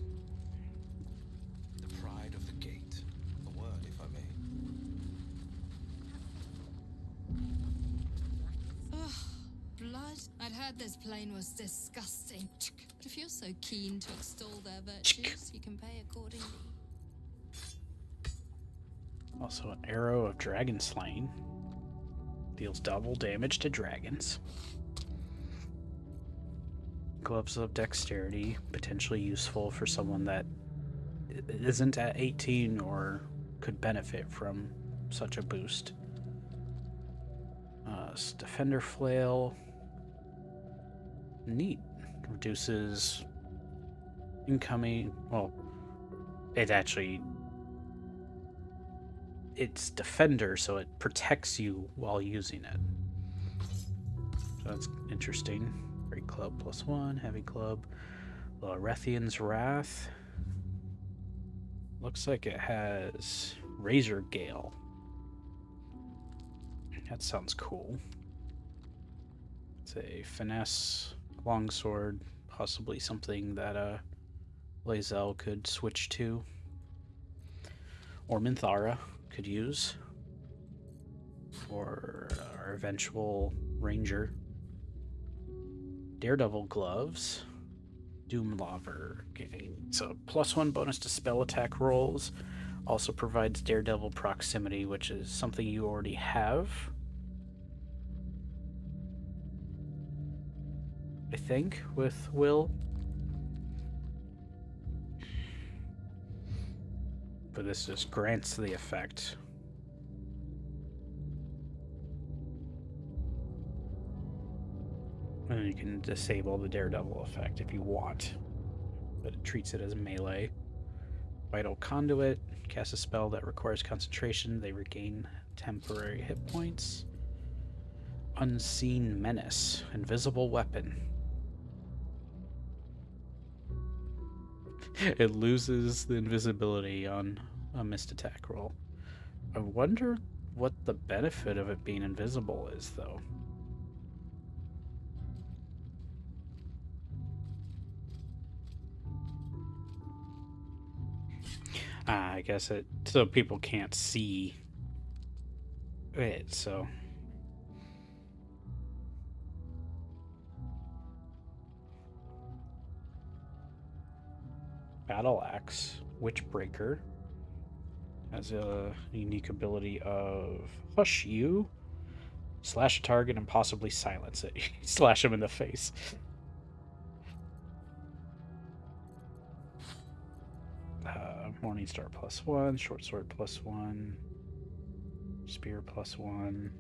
The pride of the gate. A word, if I may. Ugh, blood. I'd heard this plane was disgusting. But if you're so keen to extol their virtues, you can pay accordingly. Also, an arrow of dragon slaying. Deals double damage to dragons. Gloves of dexterity, potentially useful for someone that isn't at 18 or could benefit from such a boost. Defender flail. Neat. Reduces incoming... Well, it's defender, so it protects you while using it. So that's interesting. Great club +1, heavy club. Lorethian's Wrath. Looks like it has Razor Gale. That sounds cool. It's a finesse longsword, possibly something that Lae'zel could switch to. Or Minthara could use for our eventual ranger. Daredevil gloves, Doom Laver. Okay, so +1 bonus to spell attack rolls. Also provides Daredevil proximity, which is something you already have, I think, with Will. But this just grants the effect. And you can disable the Daredevil effect if you want. But it treats it as melee. Vital Conduit. Cast a spell that requires concentration. They regain temporary hit points. Unseen Menace. Invisible weapon. It loses the invisibility on a missed attack roll. I wonder what the benefit of it being invisible is, though. I guess it so people can't see it, so. Battle Axe, Witchbreaker, has a unique ability of Hush You, slash a target, and possibly silence it. Slash him in the face. Morningstar +1, Short Sword +1, Spear +1,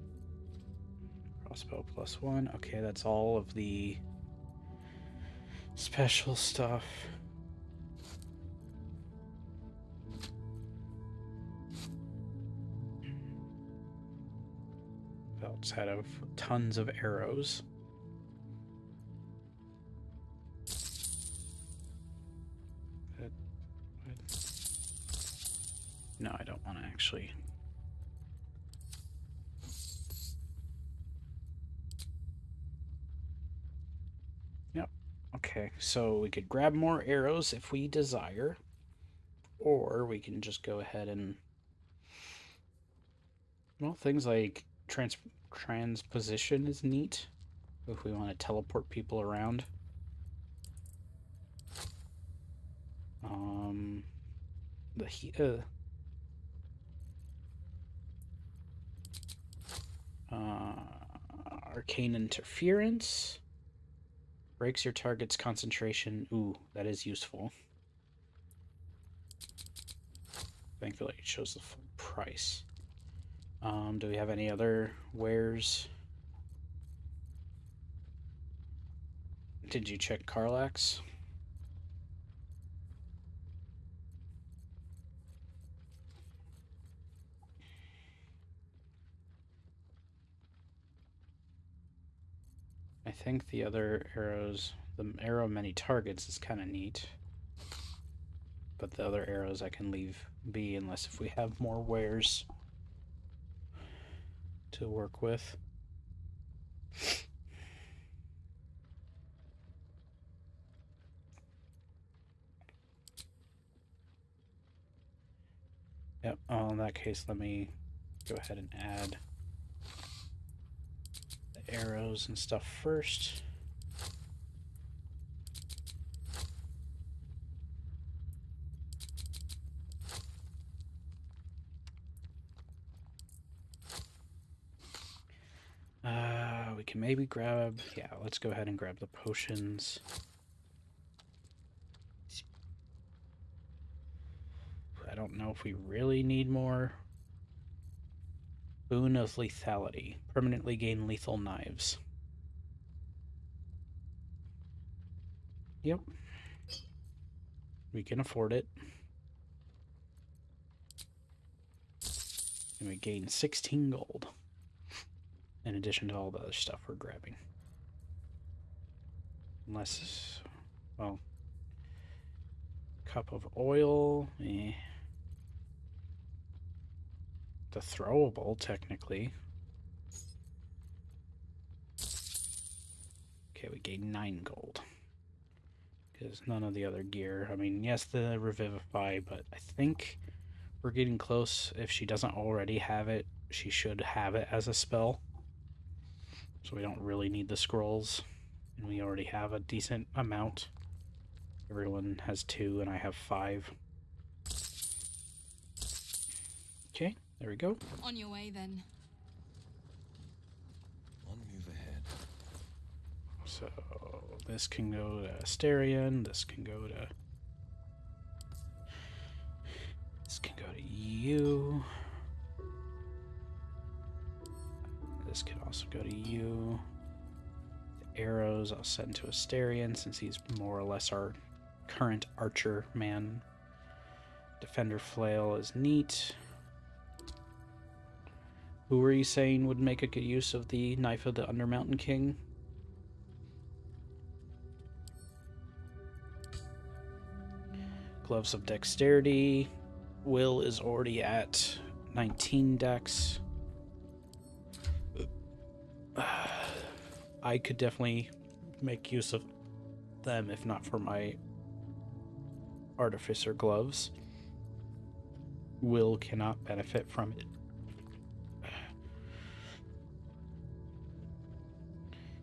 Crossbow +1. Okay, that's all of the special stuff. Outside of tons of arrows. No, I don't want to actually. Yep. Okay, so we could grab more arrows if we desire, or we can just go ahead and, well, things like transposition is neat if we want to teleport people around. Arcane Interference breaks your target's concentration. Ooh, that is useful. Thankfully, it shows the full price. Do we have any other wares? Did you check Karlax? I think the other arrows, the arrow of many targets is kind of neat. but the other arrows I can leave be unless if we have more wares to work with. Yep, in that case, let me go ahead and add the arrows and stuff first. We can maybe grab, yeah, let's go ahead and grab the potions. I don't know if we really need more. Boon of Lethality. Permanently gain lethal knives. Yep. We can afford it. And we gain 16 gold. In addition to all the other stuff we're grabbing. Unless, well, cup of oil, The throwable, technically. Okay, we gain 9 gold. Because none of the other gear, I mean, yes, the Revivify, but I think we're getting close. If she doesn't already have it, she should have it as a spell. So we don't really need the scrolls. And we already have a decent amount. Everyone has 2 and I have 5. Okay, there we go. On your way then. On move ahead. So this can go to Asterion, this can go to... This can go to you. This can also go to you. The arrows I'll send to Asterion since he's more or less our current archer man. Defender Flail is neat. Who were you saying would make a good use of the Knife of the Undermountain King? Gloves of Dexterity. Will is already at 19 dex. I could definitely make use of them if not for my Artificer gloves. Will cannot benefit from it.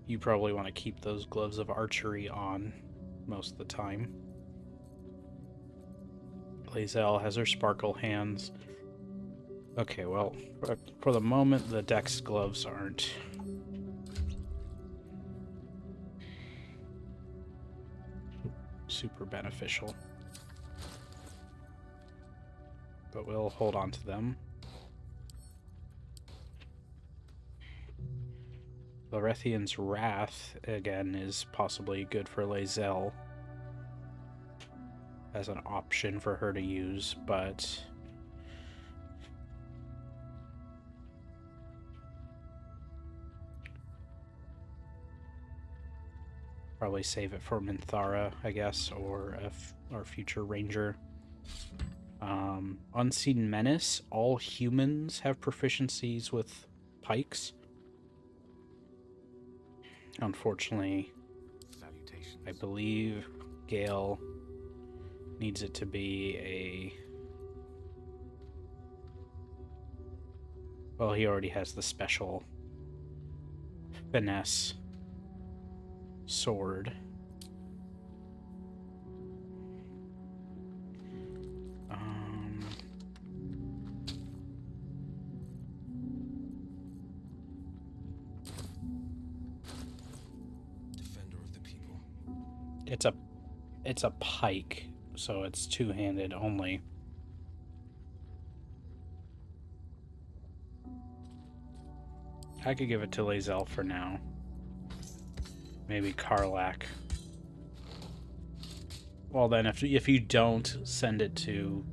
You probably want to keep those gloves of archery on most of the time. Lae'zel has her sparkle hands. Okay, well, for the moment, the Dex gloves aren't super beneficial. But we'll hold on to them. Lorethian's Wrath, again, is possibly good for Lae'zel as an option for her to use, but probably save it for Minthara, I guess, or our future ranger. Unseen Menace. All humans have proficiencies with pikes. Unfortunately, I believe Gale needs it to be a... Well, he already has the special finesse sword. Defender of the people. It's a pike, so it's two-handed only. I could give it to Lae'zel for now. Maybe Karlach. Well then, if you don't, send it to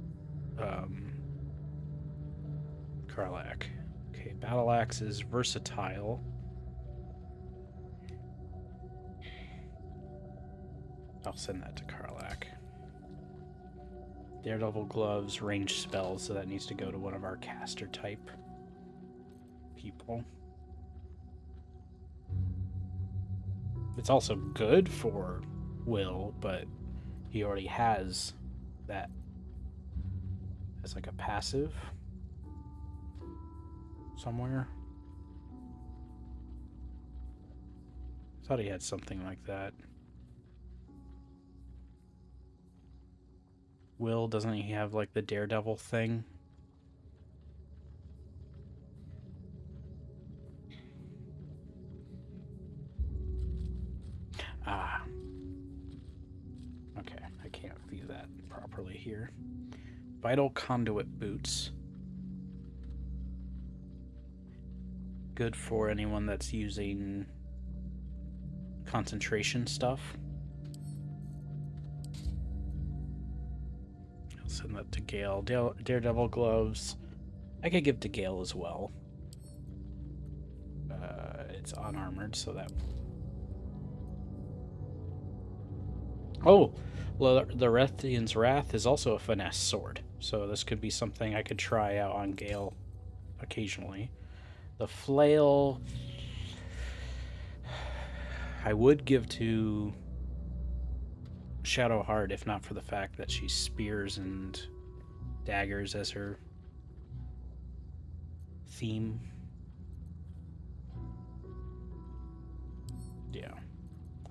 Karlach. Okay, Battle Axe is versatile. I'll send that to Karlach. Daredevil gloves, ranged spells, so that needs to go to one of our caster type people. It's also good for Will, but he already has that as like a passive somewhere. I thought he had something like that. Will, doesn't he have like the Daredevil thing? Ah. Okay, I can't view that properly here. Vital conduit boots. Good for anyone that's using concentration stuff. I'll send that to Gale. Daredevil gloves. I could give to Gale as well. It's unarmored, so that... Oh! Well, the Rethian's Wrath is also a finesse sword. So this could be something I could try out on Gale occasionally. The flail... I would give to Shadowheart if not for the fact that she spears and daggers as her theme. Yeah.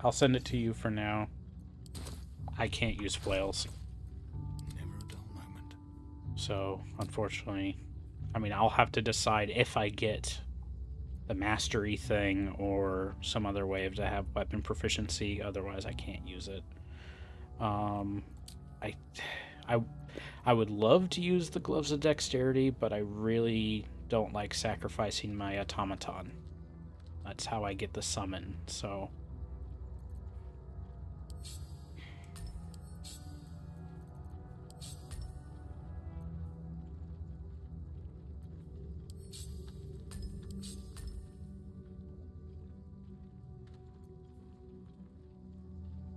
I'll send it to you for now. I can't use flails. Never a dull moment. So, unfortunately, I mean, I'll have to decide if I get the mastery thing or some other way to have weapon proficiency. Otherwise, I can't use it. I would love to use the gloves of dexterity, but I really don't like sacrificing my automaton. That's how I get the summon. So.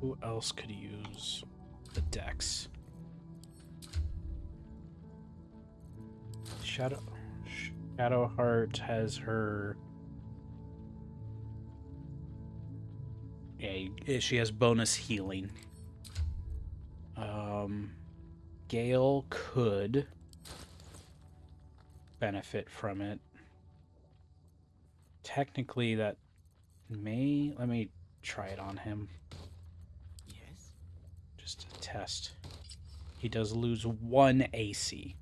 Who else could use the dex? Shadowheart has her... Yeah, she has bonus healing. Gale could benefit from it. Technically, that may... Let me try it on him. Just a test. He does lose 1 AC.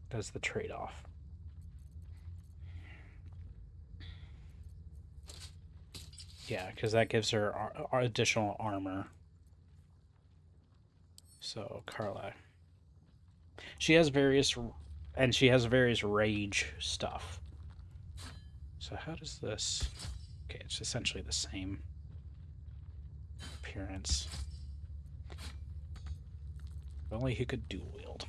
Does the trade-off. Yeah, because that gives her additional armor. So, Carla. She has various... And she has various rage stuff. So how does this... Okay, it's essentially the same appearance. If only he could dual wield.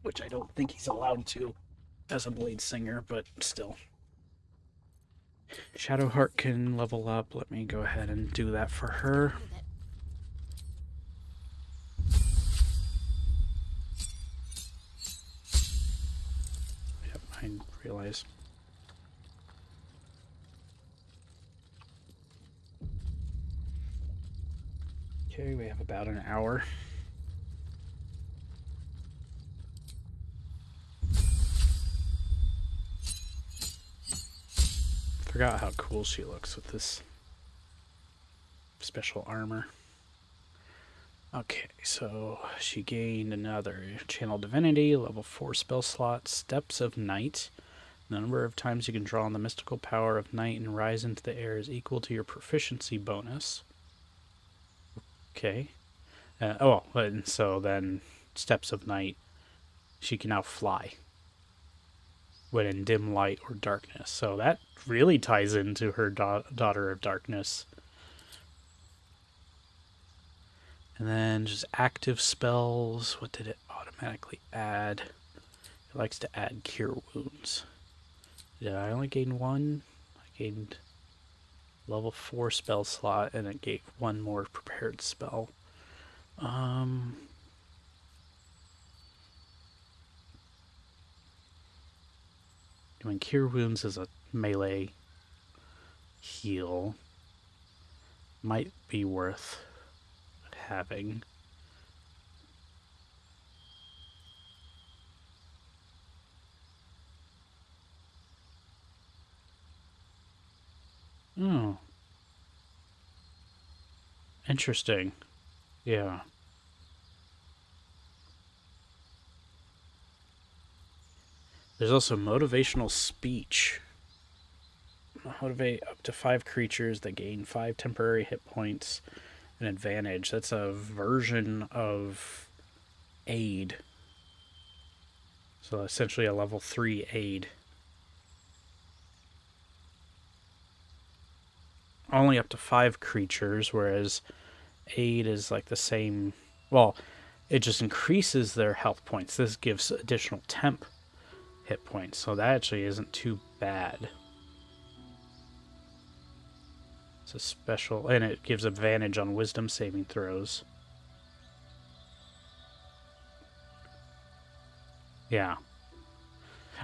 Which I don't think he's allowed to as a blade singer, but still. Shadowheart can level up. Let me go ahead and do that for her. Yep, I realize. Okay, we have about an hour. Forgot how cool she looks with this special armor. Okay, so she gained another Channel Divinity, level 4 spell slot, Steps of Night. The number of times you can draw on the mystical power of night and rise into the air is equal to your proficiency bonus. Okay. And so then Steps of Night, she can now fly when in dim light or darkness. So that really ties into her Daughter of Darkness. And then just active spells. What did it automatically add? It likes to add Cure Wounds. Did I only gain 1? I gained level 4 spell slot, and it gave 1 more prepared spell. Doing Cure Wounds as a melee heal might be worth having. Oh. Interesting. Yeah. There's also motivational speech. Motivate up to 5 creatures that gain 5 temporary hit points and advantage. That's a version of aid. So essentially a level 3 aid. Only up to 5 creatures, whereas aid is like the same. Well, it just increases their health points. This gives additional temp hit points, so that actually isn't too bad. It's a special, and it gives advantage on wisdom saving throws. Yeah.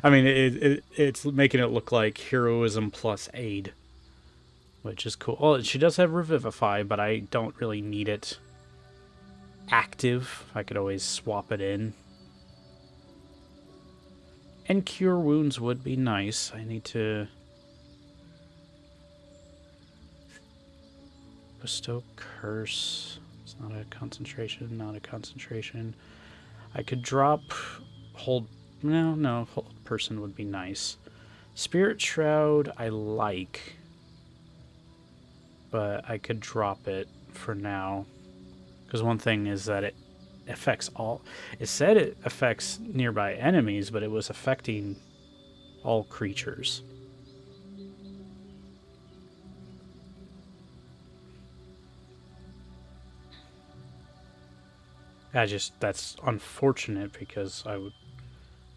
I mean, it's making it look like heroism plus aid, which is cool. Well, she does have Revivify, but I don't really need it active. I could always swap it in. And Cure Wounds would be nice. I need to bestow Curse. It's not a concentration, not a concentration. I could drop hold. No, hold person would be nice. Spirit Shroud I like, but I could drop it for now. Because one thing is that it affects all. It said it affects nearby enemies, but it was affecting all creatures. That's unfortunate, because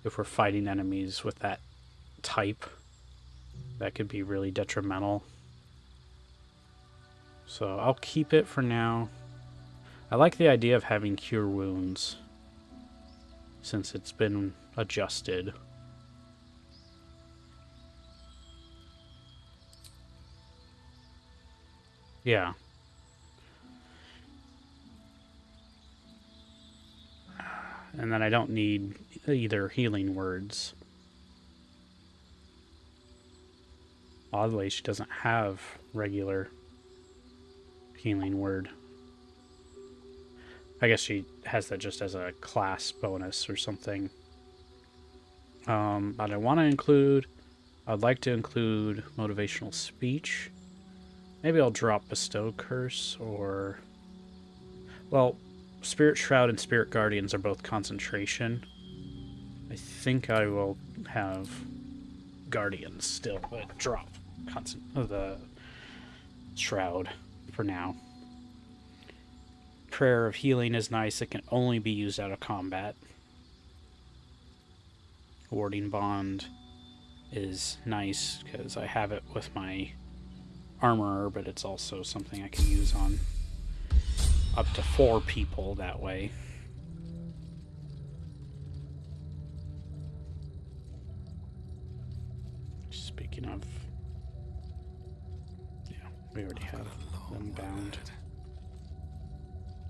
if we're fighting enemies with that type, that could be really detrimental. So I'll keep it for now. I like the idea of having Cure Wounds, since it's been adjusted. Yeah. And then I don't need either healing words. Oddly, she doesn't have regular healing word. I guess she has that just as a class bonus or something. But I'd like to include motivational speech. Maybe I'll drop Bestow Curse, or... Well, Spirit Shroud and Spirit Guardians are both concentration. I think I will have Guardians still, but drop the Shroud for now. Prayer of Healing is nice. It can only be used out of combat. Warding Bond is nice because I have it with my armorer, but it's also something I can use on up to 4 people that way. Speaking of... Yeah, we already have them bound.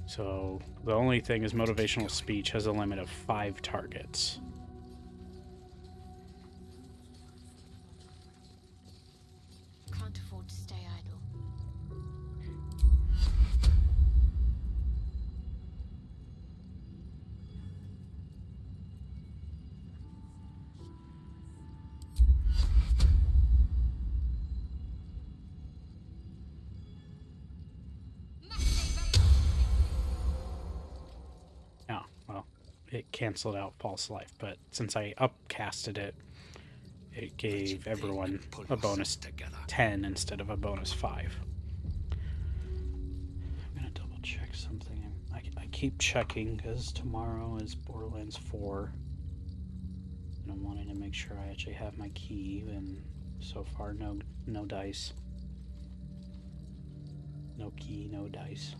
So, the only thing is motivational speech has a limit of 5 targets. Can't afford to stay idle. Oh, well, it canceled out False Life, but since I upcasted it, it gave everyone a bonus 10 instead of a bonus 5. I'm gonna double check something. I keep checking because tomorrow is Borderlands 4. And I'm wanting to make sure I actually have my key, and so far no dice. No key, no dice.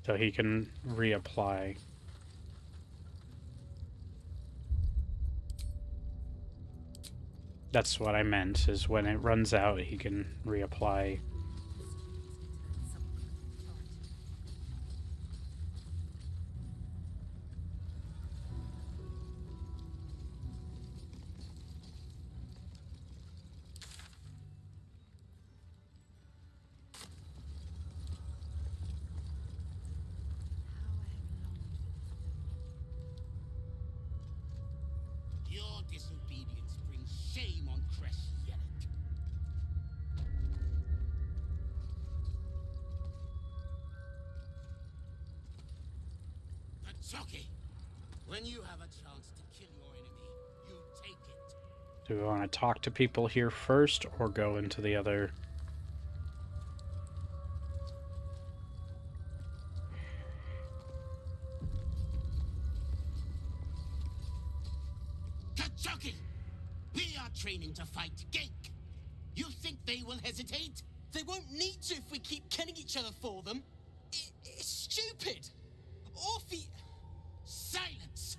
So he can reapply. That's what I meant, is when it runs out, he can reapply. Your disobedience brings shame on Crest Yellick. Jockey, when you have a chance to kill your enemy, you take it. Do we want to talk to people here first, or go into the other? Jockey, we are training to fight Gake. You think they will hesitate? They won't need to if we keep killing each other for them. It's stupid. Orphe... Silence!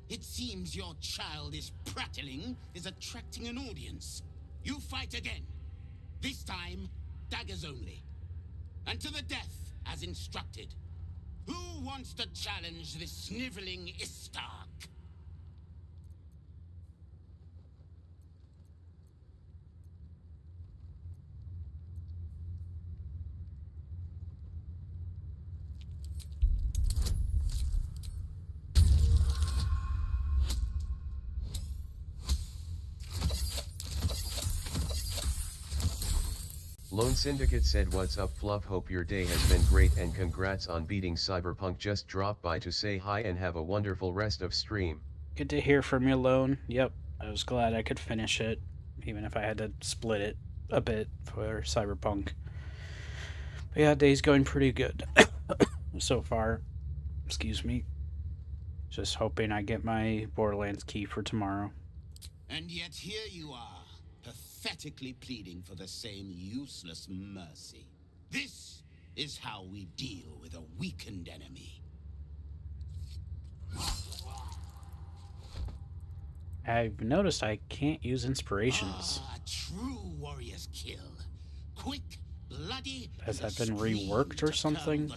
It seems your childish prattling is attracting an audience. You fight again. This time, daggers only. And to the death, as instructed. Who wants to challenge this sniveling Istark? Lone Syndicate said, "What's up, Fluff? Hope your day has been great and congrats on beating Cyberpunk. Just dropped by to say hi and have a wonderful rest of stream." Good to hear from you, Lone. Yep, I was glad I could finish it, even if I had to split it a bit for Cyberpunk. But yeah, day's going pretty good so far. Excuse me. Just hoping I get my Borderlands key for tomorrow. And yet here you are, pathetically pleading for the same useless mercy. This is how we deal with a weakened enemy. I've noticed I can't use inspirations. A true warrior's kill. Quick, bloody. Has that been reworked or something?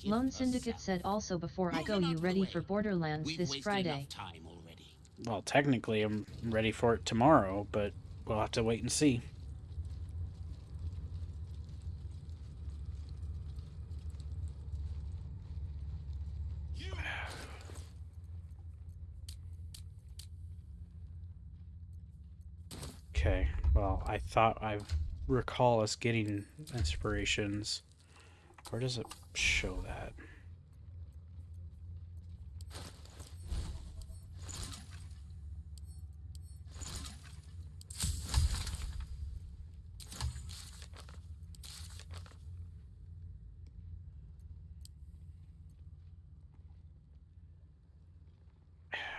Lone Syndicate said, "Also, before I go, you ready for Borderlands this Friday?" Well, technically I'm ready for it tomorrow, but we'll have to wait and see. Okay, well, I thought I recall us getting inspirations. Where does it show that?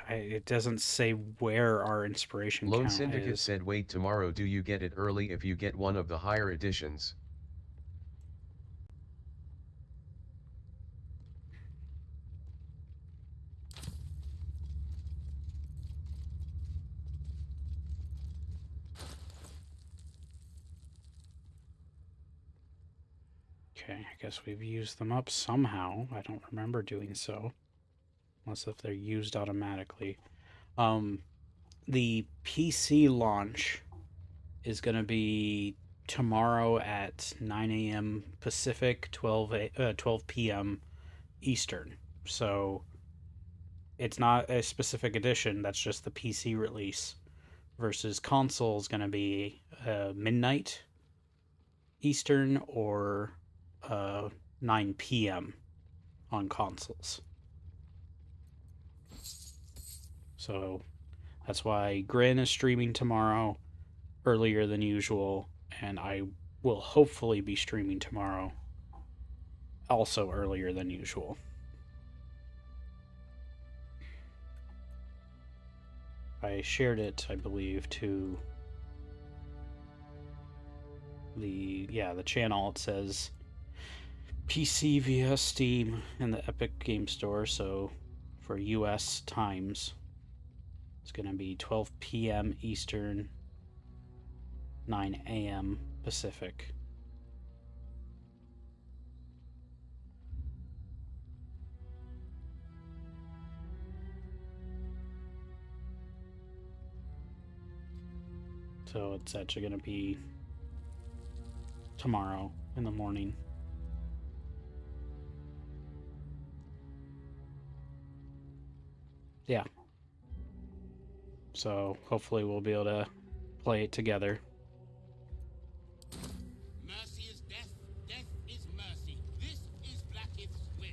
It doesn't say where our inspiration Lone count Syndicate is. said, "Wait, tomorrow. Do you get it early if you get one of the higher editions?" Okay, I guess we've used them up somehow. I don't remember doing so. Unless if they're used automatically. The PC launch is going to be tomorrow at 9 a.m. Pacific, 12 p.m. Eastern. So it's not a specific edition, that's just the PC release. Versus console is going to be midnight Eastern or 9 p.m. on consoles. So that's why Grin is streaming tomorrow earlier than usual, and I will hopefully be streaming tomorrow also earlier than usual. I shared it, I believe, to the channel. It says PC via Steam and the Epic Game Store. So for US times, it's going to be 12 p.m. Eastern, 9 a.m. Pacific. So it's actually going to be tomorrow in the morning. Yeah. So hopefully we'll be able to play it together. Mercy is death, death is mercy. This is Blackith's will.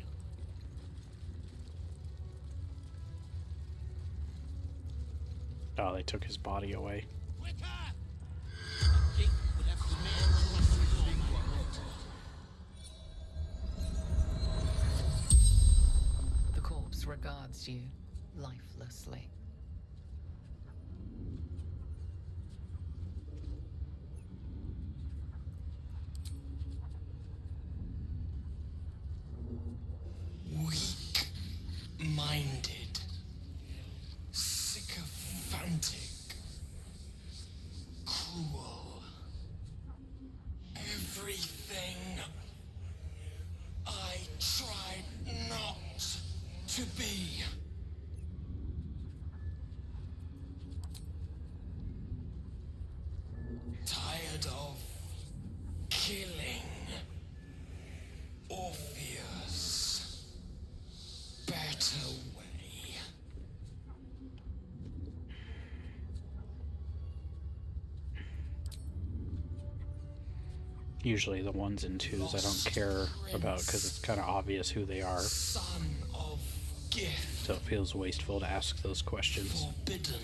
Oh, they took his body away. The corpse regards you lifelessly. Weak-minded, sycophantic, cruel. Everything I tried not to be. Tired of killing Orpheus. Better way. Usually the ones and twos I don't care about because it's kind of obvious who they are. Son of gift. So it feels wasteful to ask those questions. Forbidden.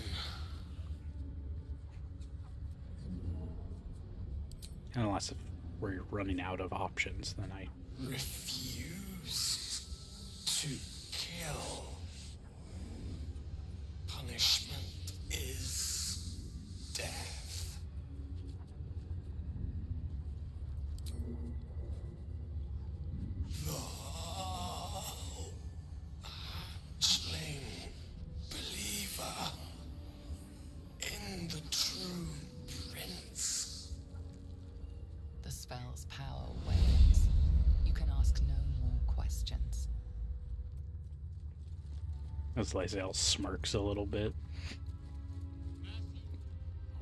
Unless if we're running out of options, then I... Refuse to kill. Punishment is death. The hatchling believer in the true prince. The spell's power wanes. You can ask no more questions. As Lae'zel smirks a little bit.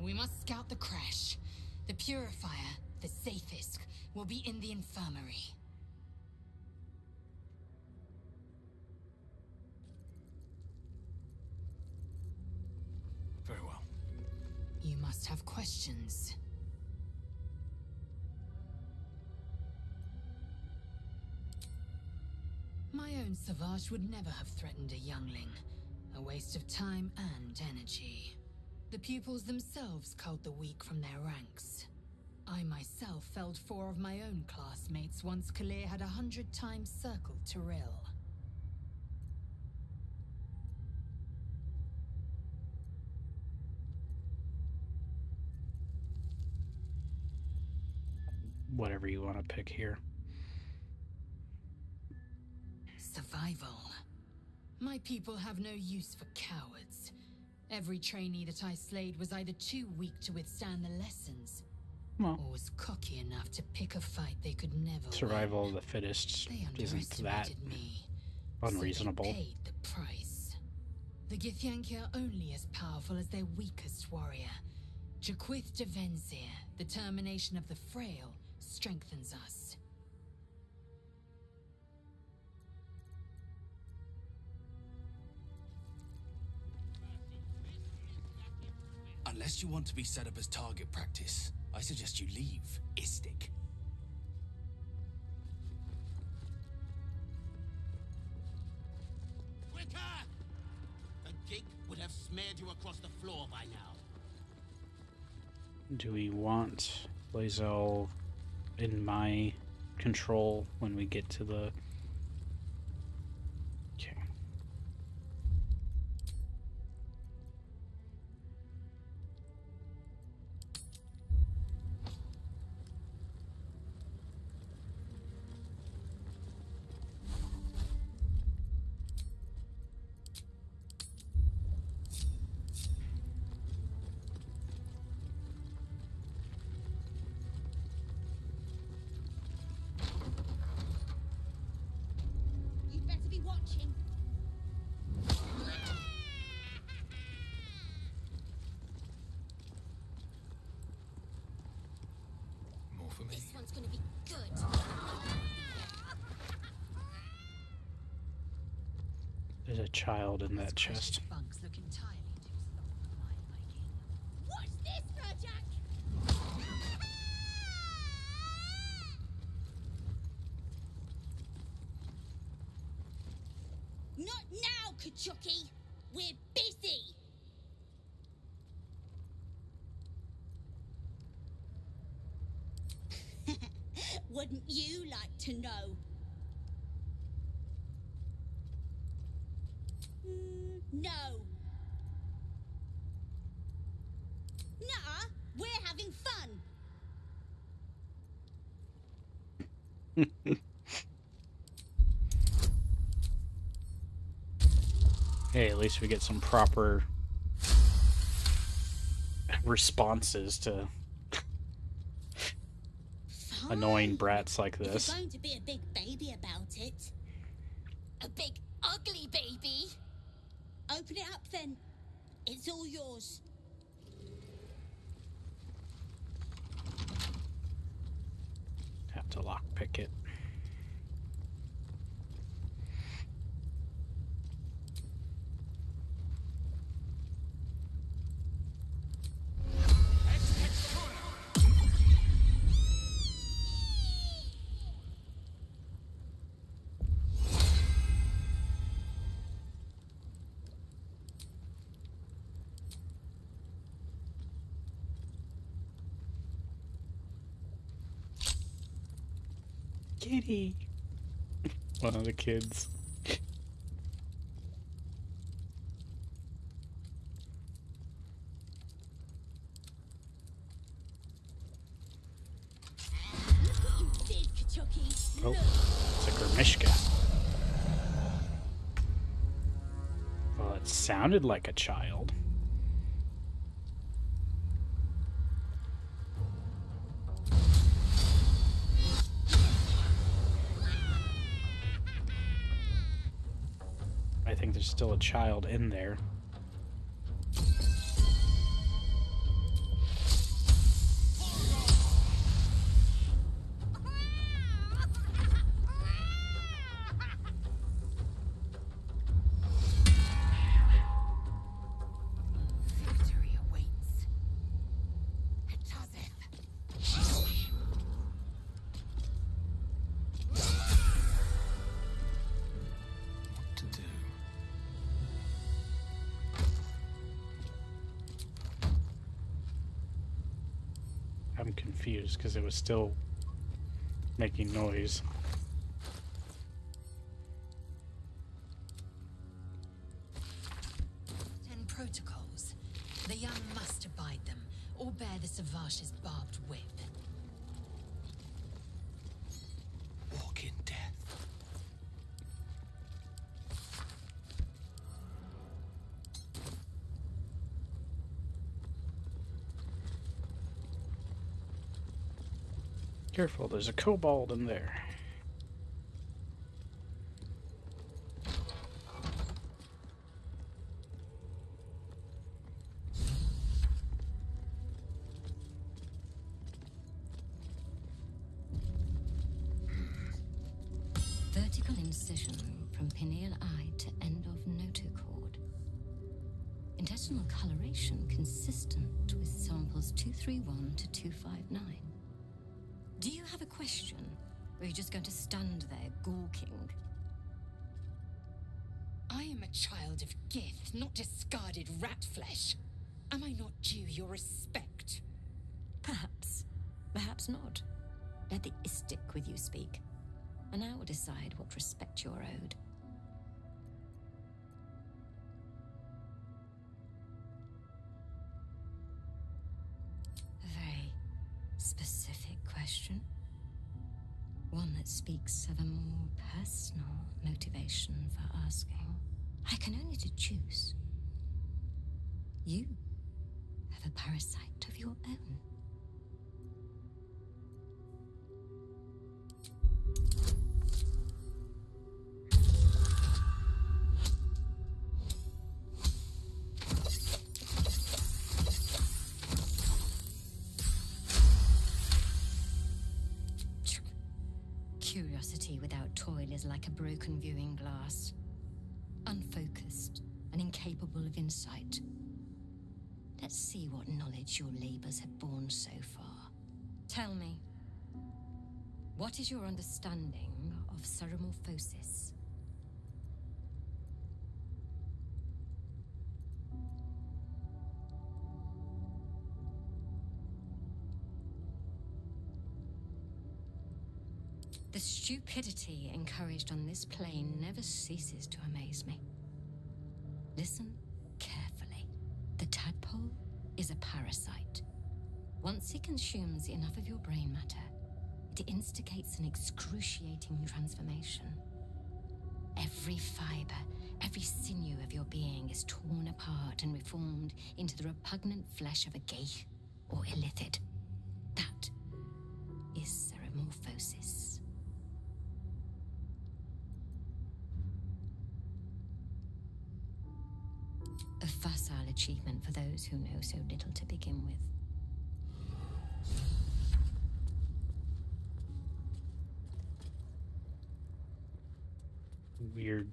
We must scout the crash. The purifier, the safest, will be in the infirmary. Very well. You must have questions. My own Savage would never have threatened a youngling. A waste of time and energy. The pupils themselves culled the weak from their ranks. I myself felled 4 of my own classmates once Kalir had 100 times circled Tyrell. Whatever you want to pick here. Survival. My people have no use for cowards. Every trainee that I slayed was either too weak to withstand the lessons, or was cocky enough to pick a fight they could never Survival win. of the fittest They isn't that underestimated me, unreasonable. so they paid the price. The Githyanki are only as powerful as their weakest warrior. Jaquith de Venzir, the termination of the frail, strengthens us. Unless you want to be set up as target practice, I suggest you leave, Istik. Quicker! A gig would have smeared you across the floor by now. Do we want Lae'zel in my control when we get to the... Okay. gonna be good. There's a child in that chest. Bunks look entirely too soft for my liking. What's this, Jack? Not now, Kachuki! We're busy! Wouldn't you like to know? No. Nuh-uh, we're having fun. Hey, at least we get some proper responses to annoying brats like If this. you're going to be a big baby about it. A big ugly baby? Open it up then. It's all yours. Have to lockpick it. Kitty. One of the kids. Oh, it's a Grimishka. Well, it sounded like a child. I think there's still a child in there. Victory awaits. What to do? I'm confused because it was still making noise. Ten protocols. The young must abide them, or bear the Savash's barbed whip. Walk in death. Careful, there's a kobold in there. Vertical incision from pineal eye to end of notochord. Intestinal coloration consistent with samples 231 to 259. Do you have a question? Or are you just going to stand there gawking? I am a child of Gith, not discarded rat flesh. Am I not due your respect? Perhaps. Perhaps not. Let the Istik with you speak, and I will decide what respect you're owed. A very specific question. One that speaks of a more personal motivation for asking. I can only deduce. You have a parasite of your own. is like a broken viewing glass, unfocused and incapable of insight. Let's see what knowledge your labors have borne so far. Tell me, what is your understanding of ceramorphosis? The stupidity encouraged on this plane never ceases to amaze me. Listen carefully. The tadpole is a parasite. Once it consumes enough of your brain matter, it instigates an excruciating transformation. Every fiber, every sinew of your being is torn apart and reformed into the repugnant flesh of a geich or illithid. That is ceramorphosis. A facile achievement for those who know so little to begin with. Weird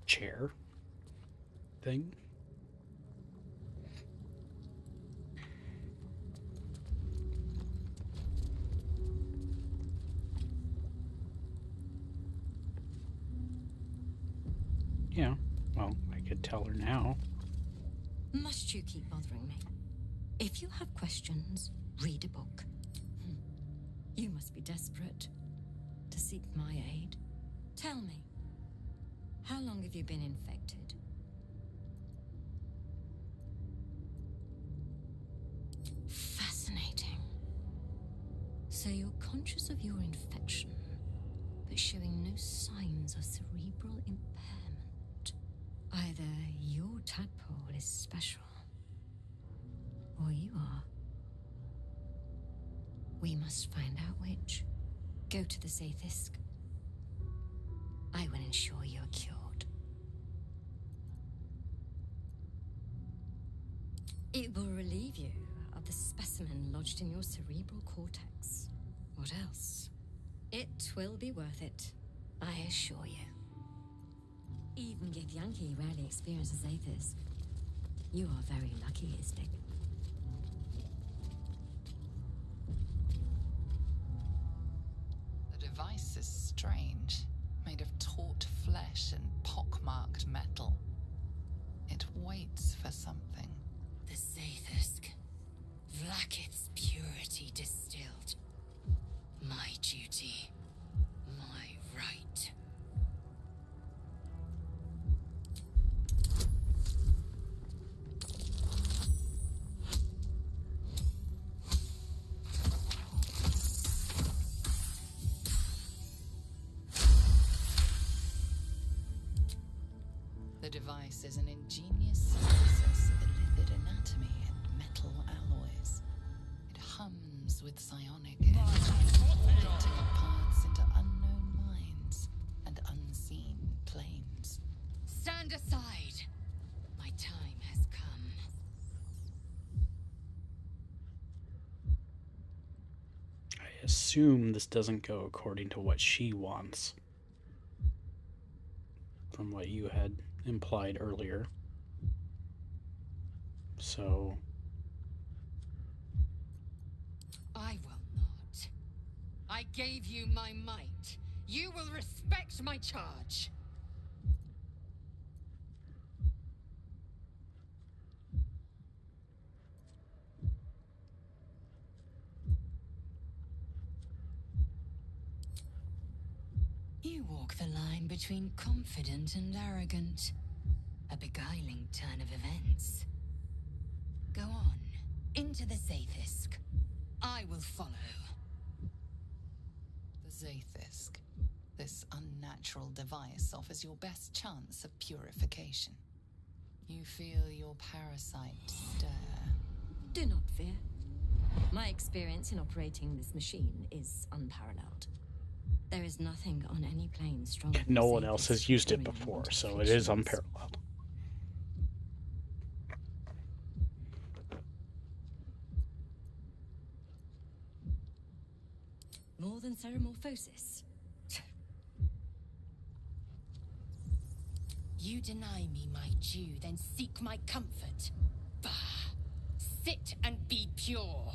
chair thing. Yeah, well, I could tell her now. Must you keep bothering me? If you have questions, read a book. You must be desperate to seek my aid. Tell me, how long have you been infected? Fascinating. So you're conscious of your infection, but showing no signs of cerebral impairment. Either your tadpole is special, or you are. We must find out which. Go to the Zaithisk. I will ensure you're cured. It will relieve you of the specimen lodged in your cerebral cortex. What else? It will be worth it, I assure you. Even Githyanki rarely experiences Aethys. You are very lucky, Istik. The device is strange, made of taut flesh and pockmarked metal. It waits for something. The Zaithisk. Vlaakith's purity distilled. My duty. My right. The device is an ingenious synthesis of illithid anatomy and metal alloys. It hums with psionic energy, lifting up paths into unknown minds and unseen planes. Stand aside. My time has come. I assume this doesn't go according to what she wants, from what you had implied earlier. So I will not. I gave you my might. You will respect my charge. You walk the line between confident and arrogant. A beguiling turn of events. Go on, into the Zaithisk. I will follow. The Zaithisk. This unnatural device offers your best chance of purification. You feel your parasite stir. Do not fear. My experience in operating this machine is unparalleled. There is nothing on any plane stronger than no one else has used it before, so it is unparalleled. More than ceramorphosis. You deny me my due, then seek my comfort. Bah! Sit and be pure.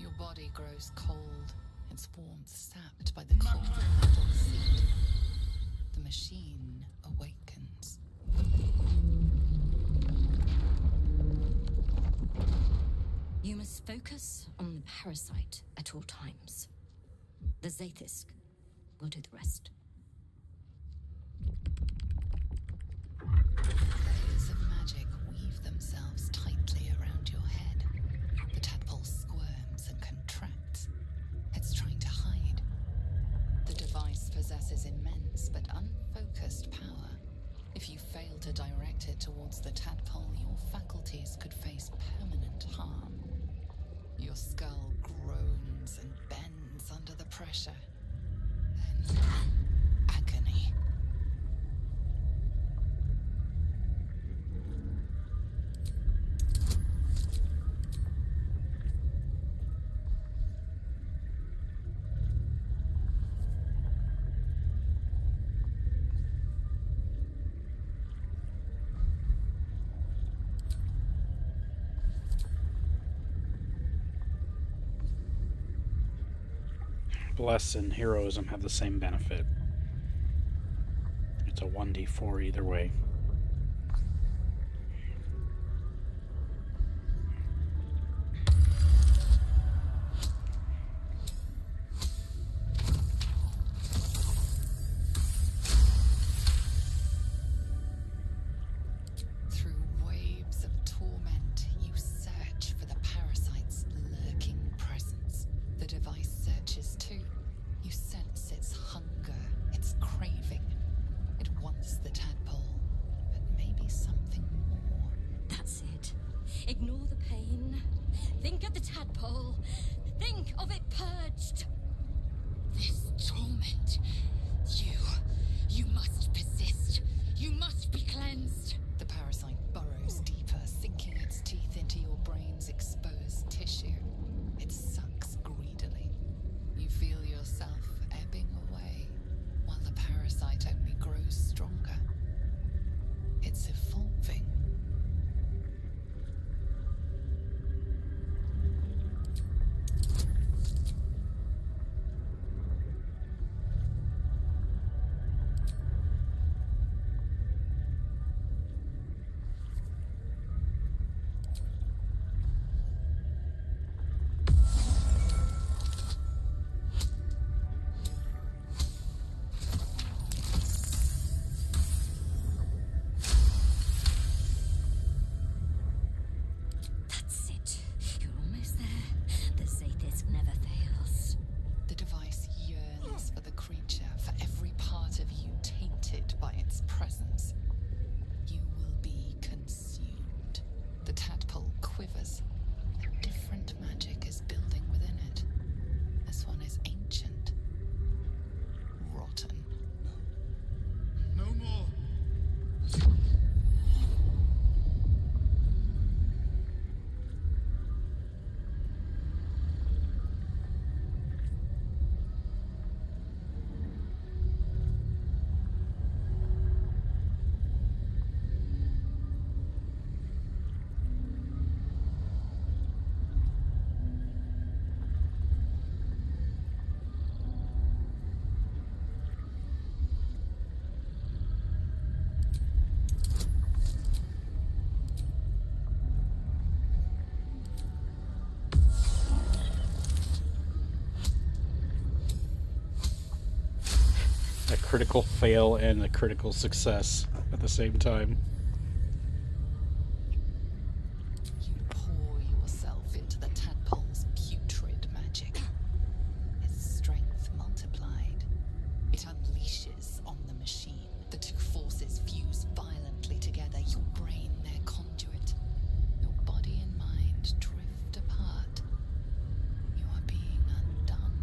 Your body grows cold, its warmth sapped by the cold metal seed. The machine awakens. You must focus on the parasite at all times. The Zaithisk will do the rest. Layers of magic weave themselves tightly around your head. The tadpole squirms and contracts. It's trying to hide. The device possesses immense but unfocused power. If you fail to direct it towards the tadpole, your faculties could face permanent harm. Your skull groans and bends under the pressure. Then agony. Bless and heroism have the same benefit. It's a 1d4 either way. Through waves of torment, you search for the parasite's lurking presence. The device searches too. You sense its hunger, its craving. It wants the tadpole, but maybe something more. That's it. Ignore the pain. Think of the tadpole. Think of it purged. This torment. You must persist. You must be cleansed. The parasite burrows deeper, sinking its teeth into your brain's exposed tissue. It sucks greedily. You feel yourself ebbing away, while the parasite only grows stronger. It's evolving. That's it. You're almost there. The Zaithisk never fails. The device yearns for the creature, for every part of you tainted by its presence. You will be consumed. The tadpole quivers. A different magic is building within it. This one is ancient. Rotten. No more. A critical fail and a critical success at the same time. You pour yourself into the tadpole's putrid magic. Its strength multiplied. It unleashes on the machine. The two forces fuse violently together. Your brain, their conduit. Your body and mind drift apart. You are being undone.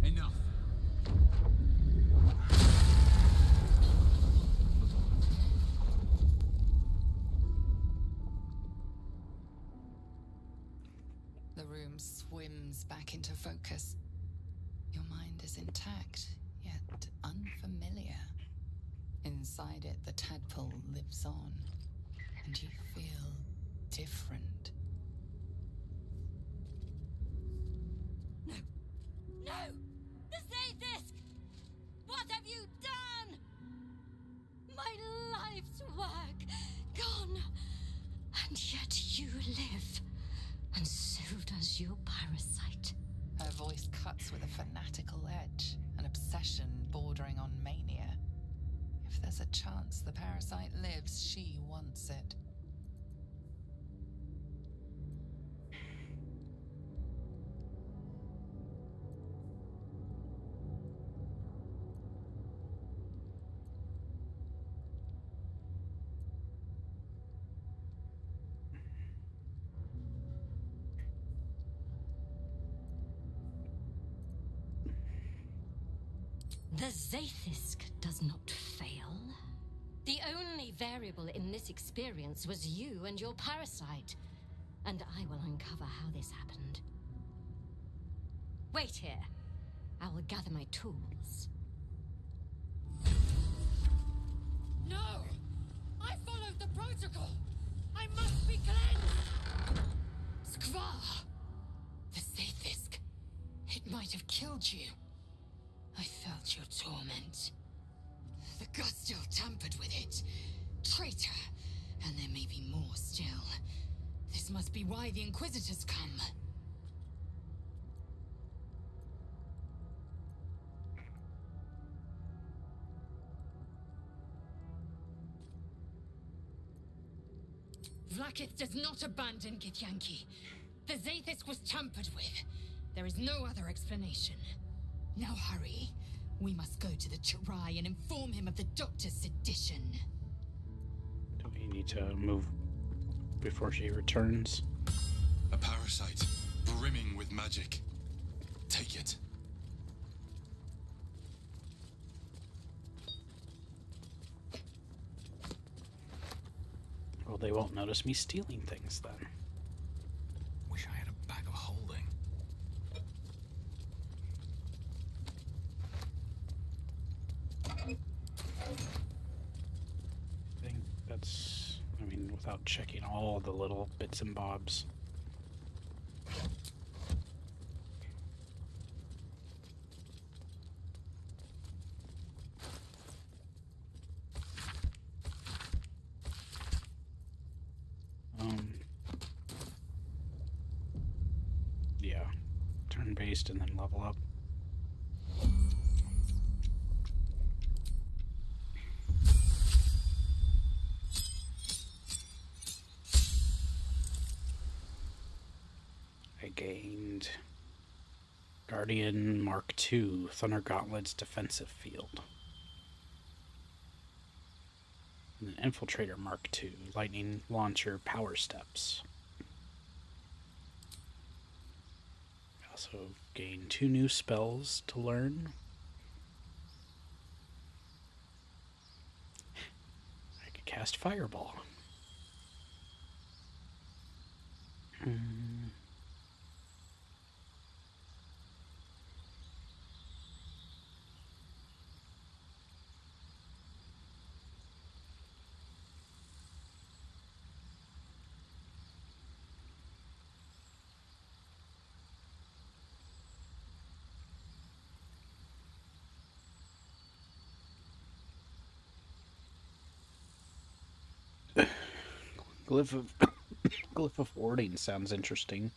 Enough. swims back into focus. Your mind is intact, yet unfamiliar. Inside it, the tadpole lives on, and you feel different. No! The Zaithisk! What have you done? My life's work gone. And yet you live, and so does your parasite. Her voice cuts with a fanatical edge, an obsession bordering on mania. If there's a chance the parasite lives, she wants it. The Zaithisk does not fail. The only variable in this experience was you and your parasite. And I will uncover how this happened. Wait here. I will gather my tools. No! I followed the protocol! I must be cleansed! Skvar! The Zaithisk. It might have killed you. I felt your torment. The Gustil tampered with it. Traitor! And there may be more still. This must be why the Inquisitors come. Vlaakith does not abandon Githyanki. The Zaithisk was tampered with. There is no other explanation. Now hurry. We must go to the Chirai and inform him of the Doctor's sedition. Do we need to move before she returns? A parasite, brimming with magic. Take it. Well, they won't notice me stealing things then. Wish I had a bag of holding. I think that's, I mean, without checking all the little bits and bobs. Yeah, turn-based and then level up. I gained Guardian Mark II, Thunder Gauntlet's defensive field. And an Infiltrator Mark II, Lightning Launcher Power Steps. I also gained 2 new spells to learn. I could cast Fireball. Glyph of Warding sounds interesting.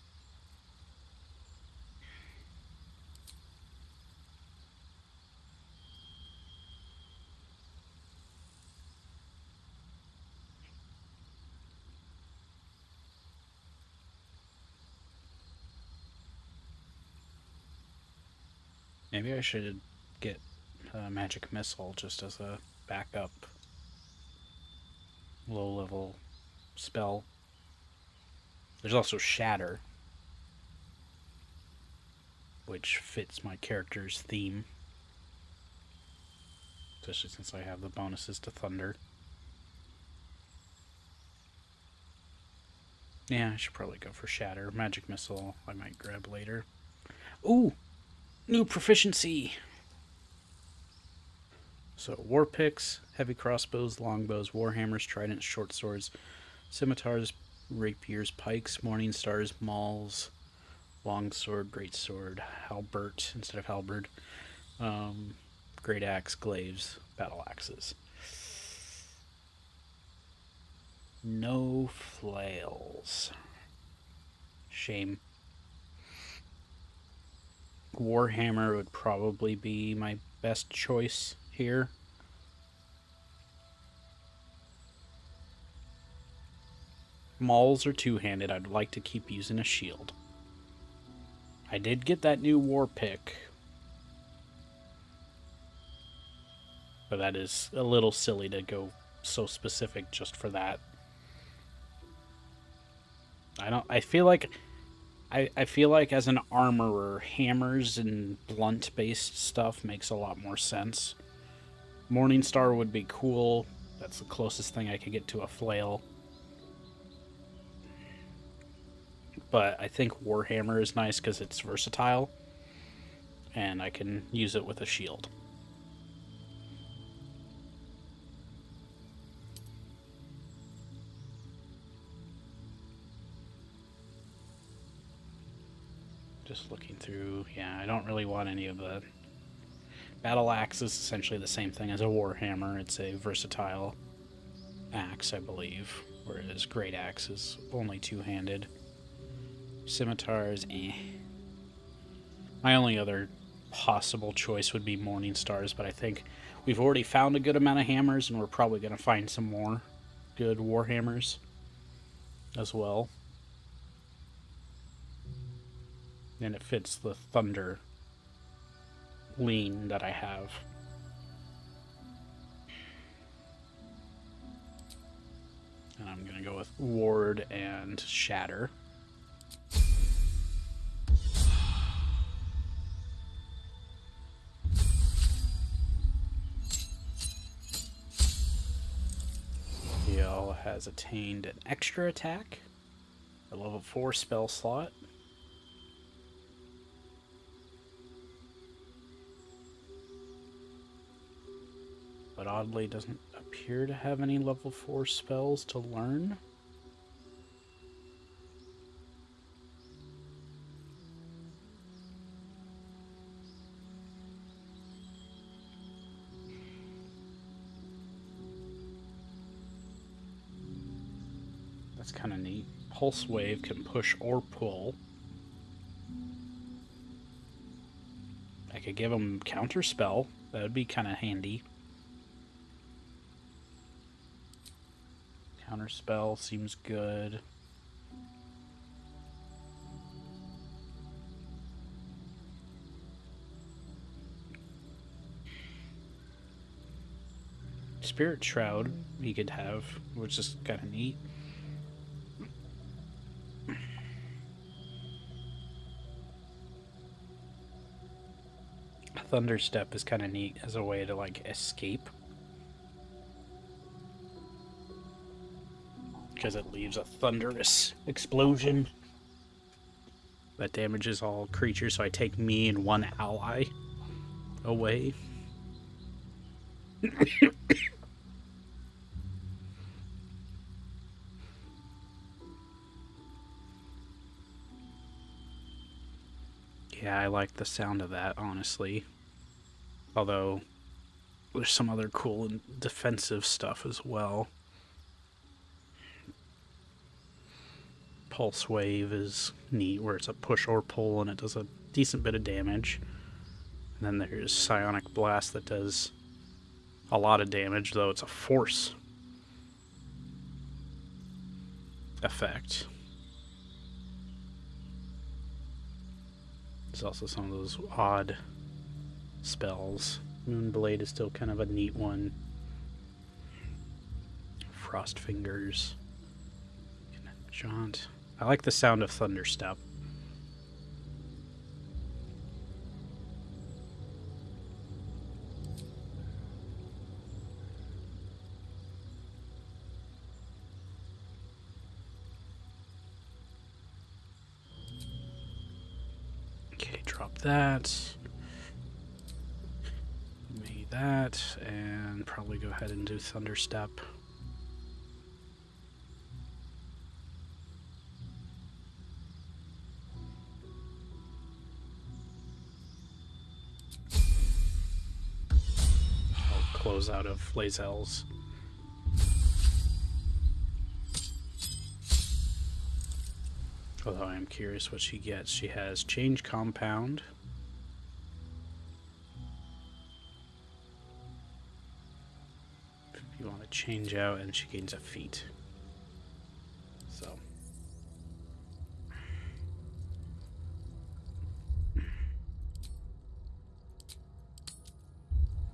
Maybe I should get a Magic Missile just as a backup low-level spell. There's also Shatter, which fits my character's theme, especially since I have the bonuses to Thunder. Yeah, I should probably go for Shatter. Magic Missile I might grab later. Ooh! New proficiency! So, war picks, heavy crossbows, longbows, warhammers, tridents, short swords, scimitars, rapiers, pikes, morning stars, mauls, longsword, greatsword, halbert instead of halberd, great axe, glaives, battle axes. No flails. Shame. Warhammer would probably be my best choice here. Mauls are two-handed. I'd like to keep using a shield. I did get that new war pick, but that is a little silly to go so specific just for that. I feel like as an armorer, hammers and blunt-based stuff makes a lot more sense. Morningstar would be cool. That's the closest thing I could get to a flail. But I think Warhammer is nice because it's versatile, and I can use it with a shield. Just looking through, yeah, I don't really want any of the... Battle axe is essentially the same thing as a warhammer. It's a versatile axe, I believe, whereas great axe is only two-handed. Scimitars, eh. My only other possible choice would be morning stars, but I think we've already found a good amount of hammers, and we're probably going to find some more good warhammers as well. And it fits the thunder lean that I have. And I'm going to go with Ward and Shatter. Heal has attained an extra attack, a level 4 spell slot. But oddly doesn't appear to have any level 4 spells to learn. That's kind of neat. Pulse Wave can push or pull. I could give him Counter Spell. That would be kind of handy. Counter Spell seems good. Spirit Shroud he could have, which is kind of neat. Thunder Step is kind of neat as a way to like escape, because it leaves a thunderous explosion that damages all creatures, so I take me and one ally away. Yeah, I like the sound of that, honestly. Although, there's some other cool and defensive stuff as well. Pulse Wave is neat, where it's a push or pull and it does a decent bit of damage. And then there's Psionic Blast that does a lot of damage, though it's a force effect. There's also some of those odd spells. Moonblade is still kind of a neat one. Frost Fingers. Jaunt. I like the sound of Thunderstep. drop that. Me that, and probably go ahead and do Thunderstep. I'll close out of Lazelle's. Although I am curious what she gets. She has Change Compound. If you want to change out, and she gains a feat. So.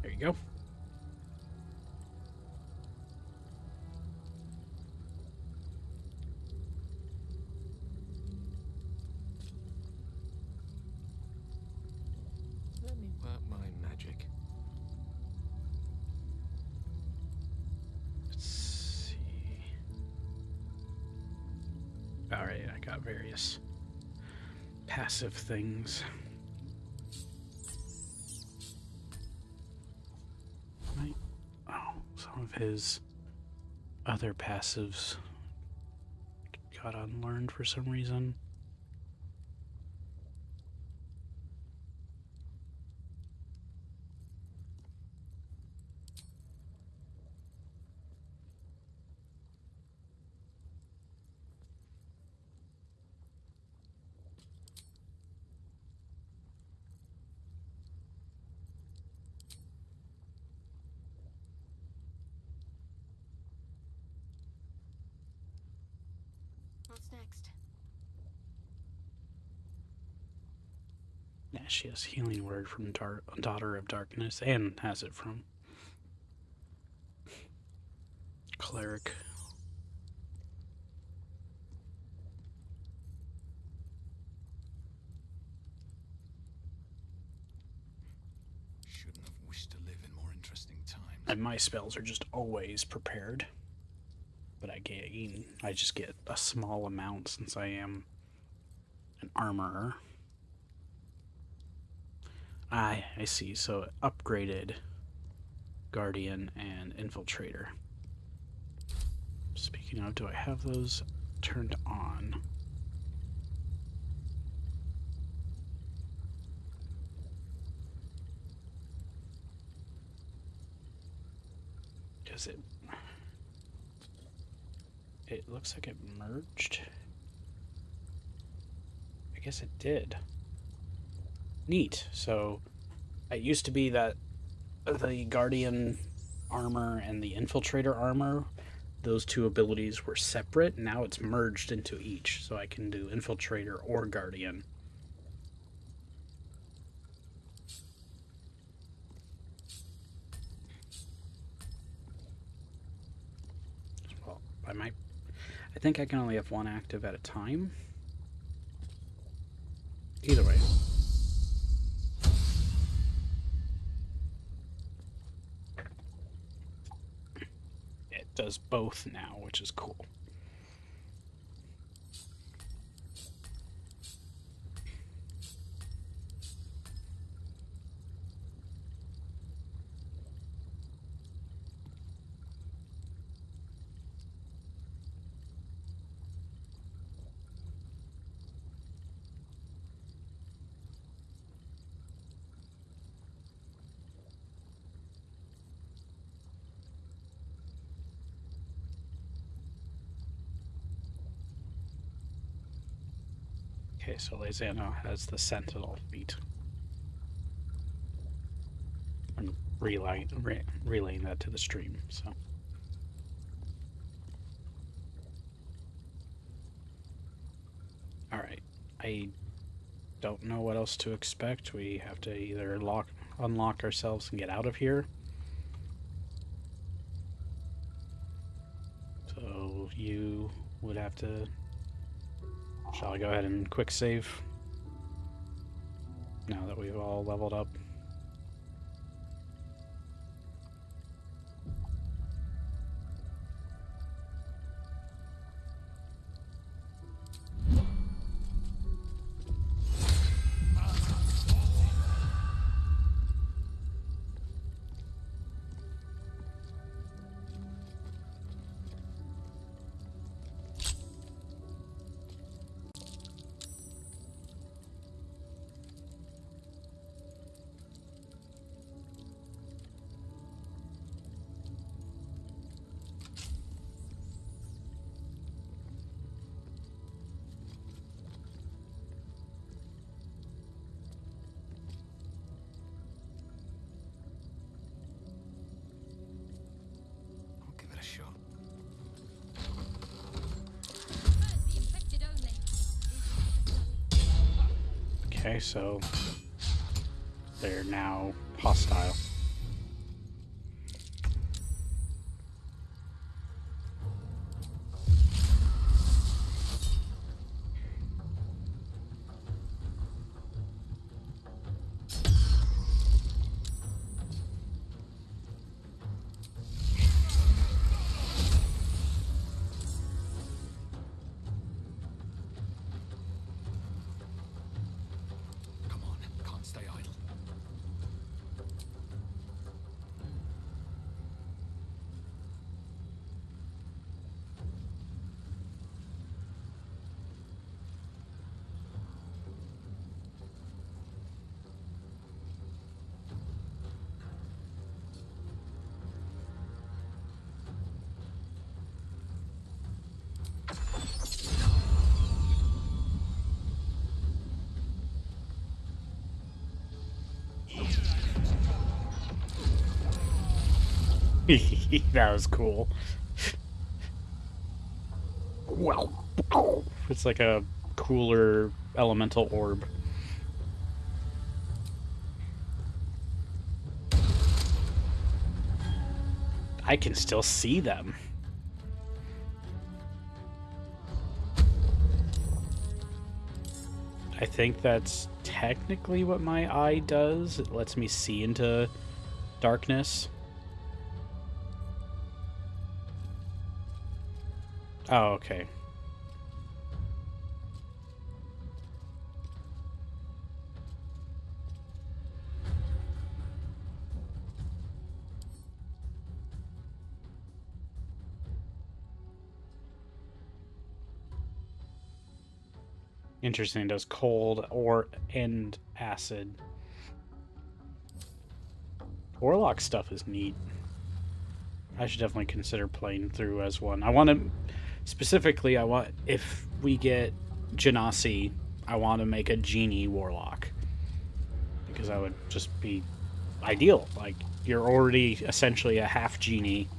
There you go. Let me work my magic. Let's see. Alright, I got various passive things. Some of his other passives got unlearned for some reason. What's next? Yeah, she has Healing Word from Daughter of Darkness, and has it from Cleric. Shouldn't have wished to live in more interesting times. And my spells are just always prepared. But I just get a small amount since I am an armorer. I see. So upgraded Guardian and Infiltrator. Speaking of, do I have those turned on? Because it looks like it merged. I guess it did. Neat. So it used to be that the Guardian armor and the Infiltrator armor, those two abilities were separate. Now it's merged into each. So I can do Infiltrator or Guardian. Well, I think I can only have one active at a time. Either way. It does both now, which is cool. Okay, so Lezano has the Sentinel feat. I'm relaying that to the stream, so. Alright, I don't know what else to expect. We have to either unlock ourselves and get out of here. So you would have to... Shall I go ahead and quick save? Now that we've all leveled up. Okay, so they're now hostile. Come on, can't stay idle. That was cool. Well, it's like a cooler elemental orb. I can still see them. I think that's technically what my eye does. It lets me see into darkness. Oh, okay. Interesting. It does cold or and acid. Warlock stuff is neat. I should definitely consider playing through as one. I want to specifically. I want if we get Genasi, I want to make a genie warlock because that would just be ideal. Like you're already essentially a half genie.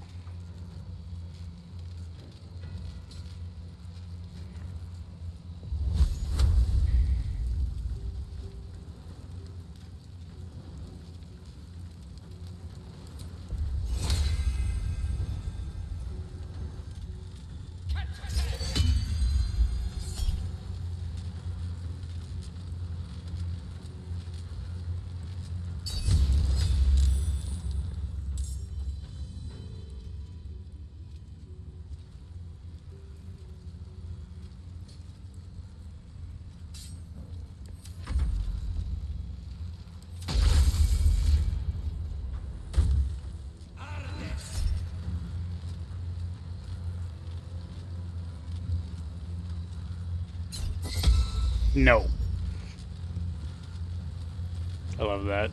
No. I love that.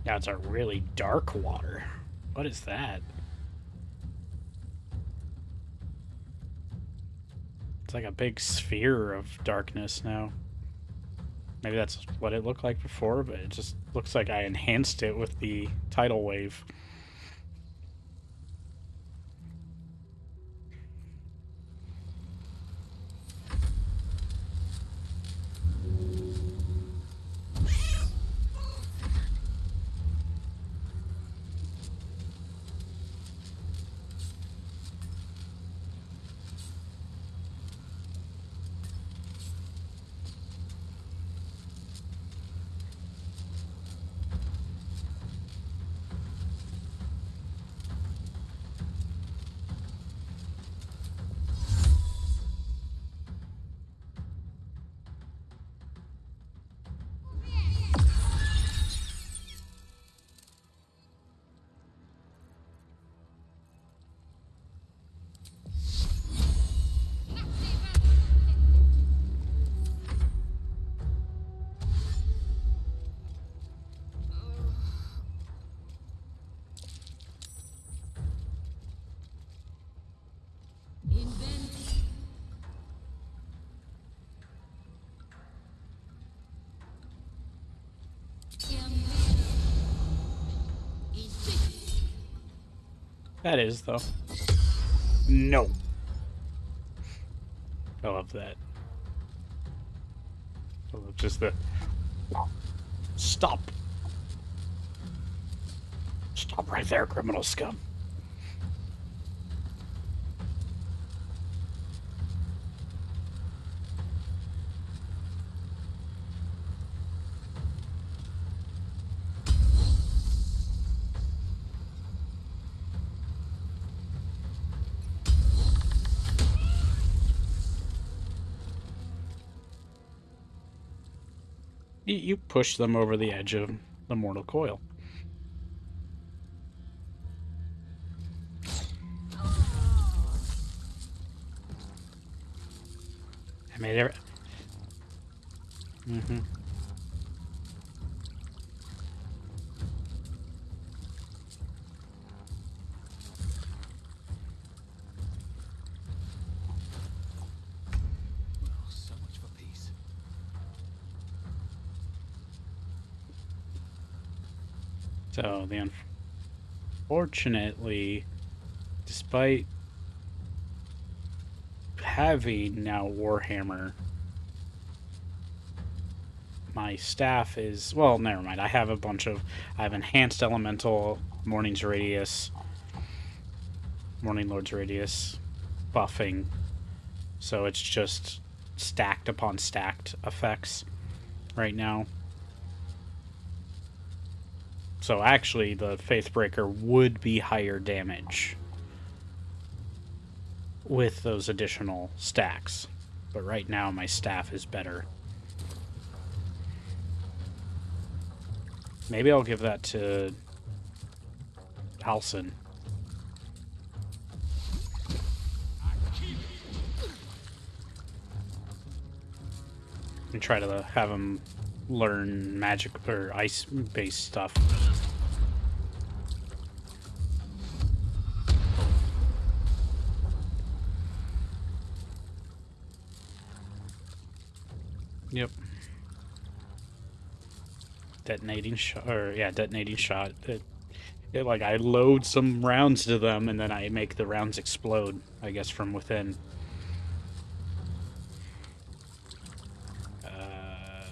Now it's a really dark water. What is that? It's like a big sphere of darkness now. Maybe that's what it looked like before, but it just looks like I enhanced it with the tidal wave. That is, though. No. I love that. I love just the... Stop. Stop right there, criminal scum. You push them over the edge of the mortal coil. I made it. Mm-hmm. So much for peace. So, unfortunately, despite having now Warhammer, my staff is, well, never mind. I have enhanced elemental, Morning Lord's Radius, buffing, so it's just stacked upon stacked effects right now. So actually, the Faithbreaker would be higher damage with those additional stacks. But right now, my staff is better. Maybe I'll give that to Halson. And try to have him learn magic or ice-based stuff. Yep. Detonating shot. Like, I load some rounds to them, and then I make the rounds explode, I guess, from within.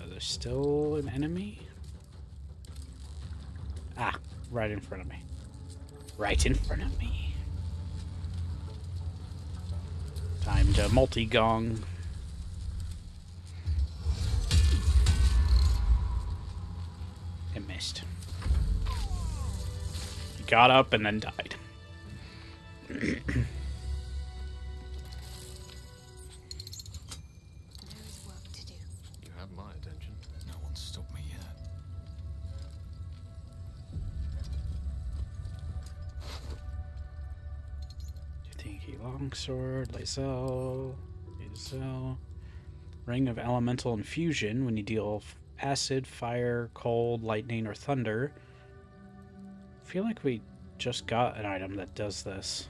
There's still an enemy? Ah, right in front of me. Right in front of me. Time to multi-gong. It missed. He got up and then died. You have my attention. No one's stopped me yet. Tinky Longsword, Lae'zel, Ring of Elemental Infusion. When you deal acid, fire, cold, lightning, or thunder. I feel like we just got an item that does this.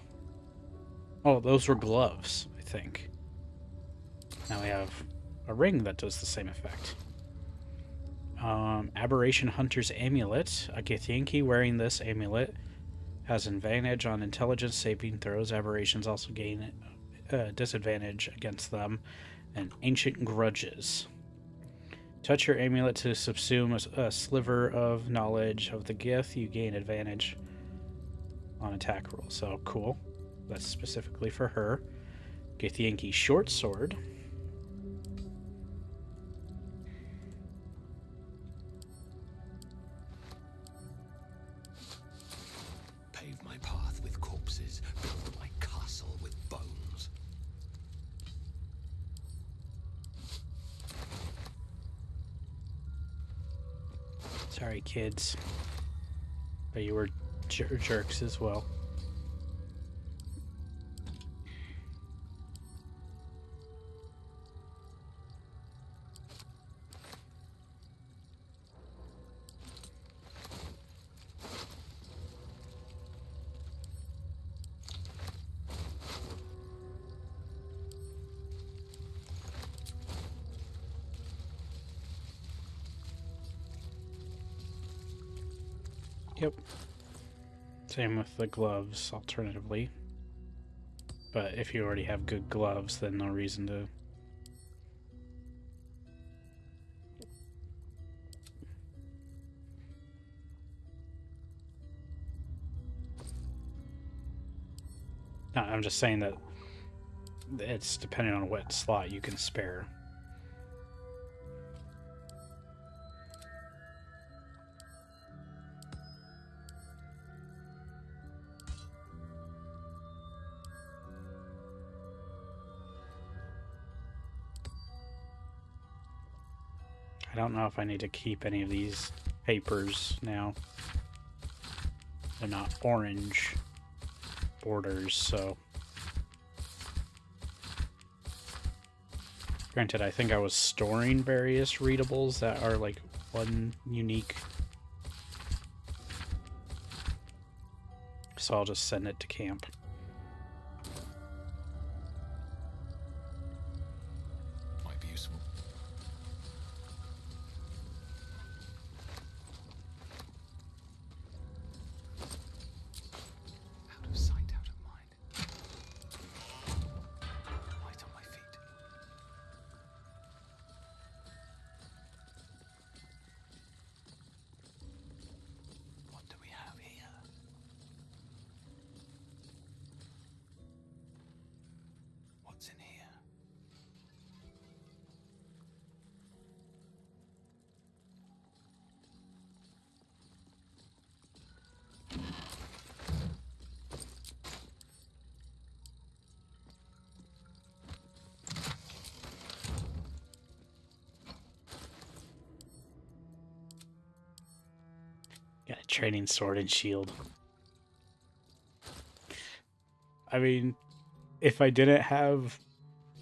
Oh, those were gloves, I think. Now we have a ring that does the same effect. Aberration Hunter's Amulet. A Githyanki wearing this amulet has advantage on intelligence saving throws. Aberrations also gain disadvantage against them. And Ancient Grudges. Touch your amulet to subsume a sliver of knowledge of the Gith. You gain advantage on attack rolls. So, cool. That's specifically for her. Githyanki Short Sword. Pave my path with corpses, build my castle with bones. Sorry, kids. But you were jerks as well. Yep. Same with the gloves, alternatively. But if you already have good gloves, then no reason to... No, I'm just saying that it's depending on what slot you can spare. I don't know if I need to keep any of these papers now. They're not orange borders, so... Granted, I think I was storing various readables that are like one unique. So I'll just send it to camp. Might be useful. Out of sight, out of mind. Light on my feet. What do we have here? What's in here? Got a training sword and shield. I mean, if I didn't have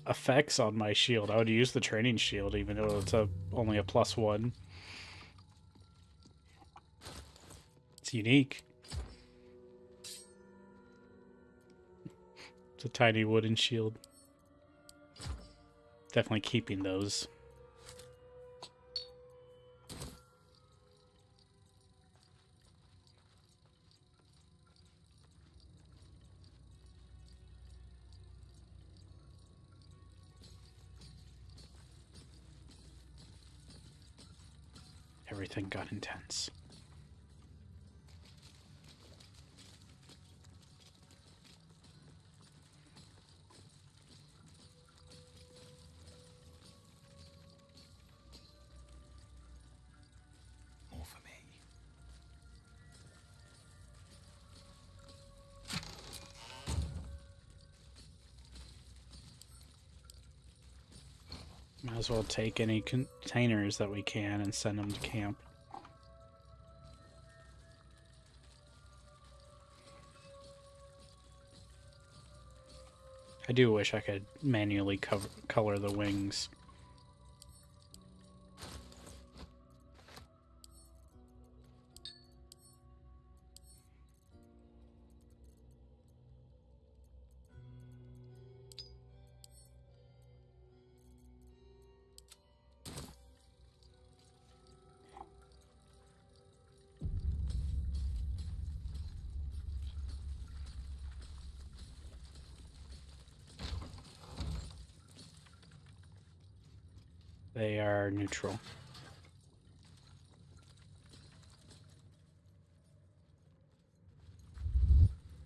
effects on my shield, I would use the training shield, even though it's only a +1. It's unique. It's a tiny wooden shield. Definitely keeping those. Everything got intense. More for me. Might as well take any containers that we can and send them to camp. I do wish I could manually color the wings. They are neutral.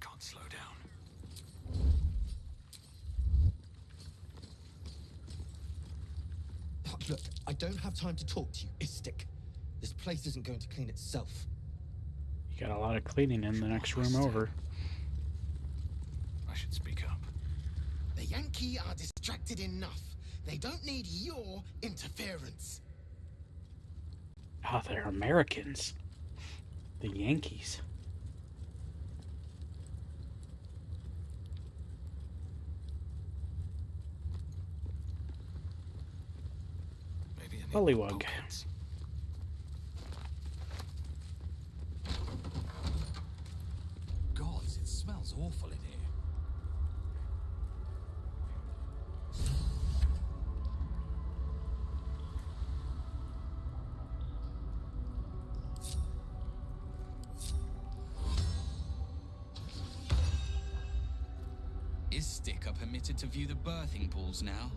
Can't slow down. Look, I don't have time to talk to you, Istik. This place isn't going to clean itself. You got a lot of cleaning in the next room over. I should speak up. The Yankee are distracted enough. They don't need your interference. Oh, they're Americans. The Yankees. Maybe Bullywug. Gods, it smells awful in here. Istik are permitted to view the birthing pools now.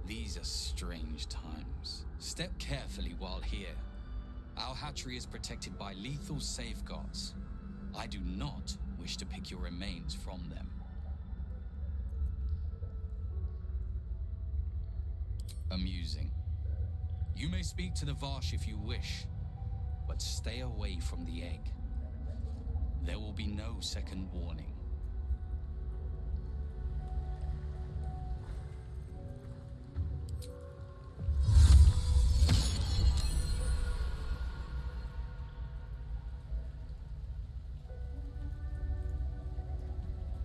These are strange times. Step carefully while here. Our hatchery is protected by lethal safeguards. I do not wish to pick your remains from them. Amusing. You may speak to the Varsh if you wish, but stay away from the egg. There will be no second warning.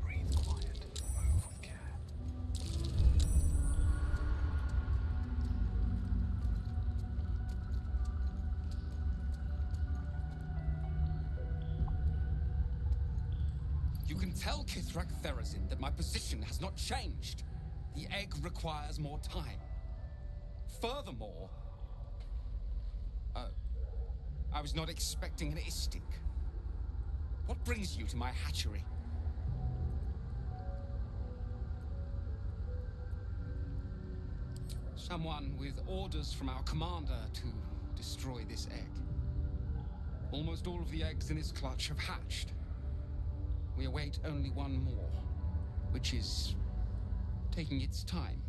Breathe quiet. Move with care. You can tell Kithrak Therazin that my position has not changed. The egg requires more time. Furthermore, I was not expecting an Istik. What brings you to my hatchery? Someone with orders from our commander to destroy this egg. Almost all of the eggs in this clutch have hatched. We await only one more, which is taking its time.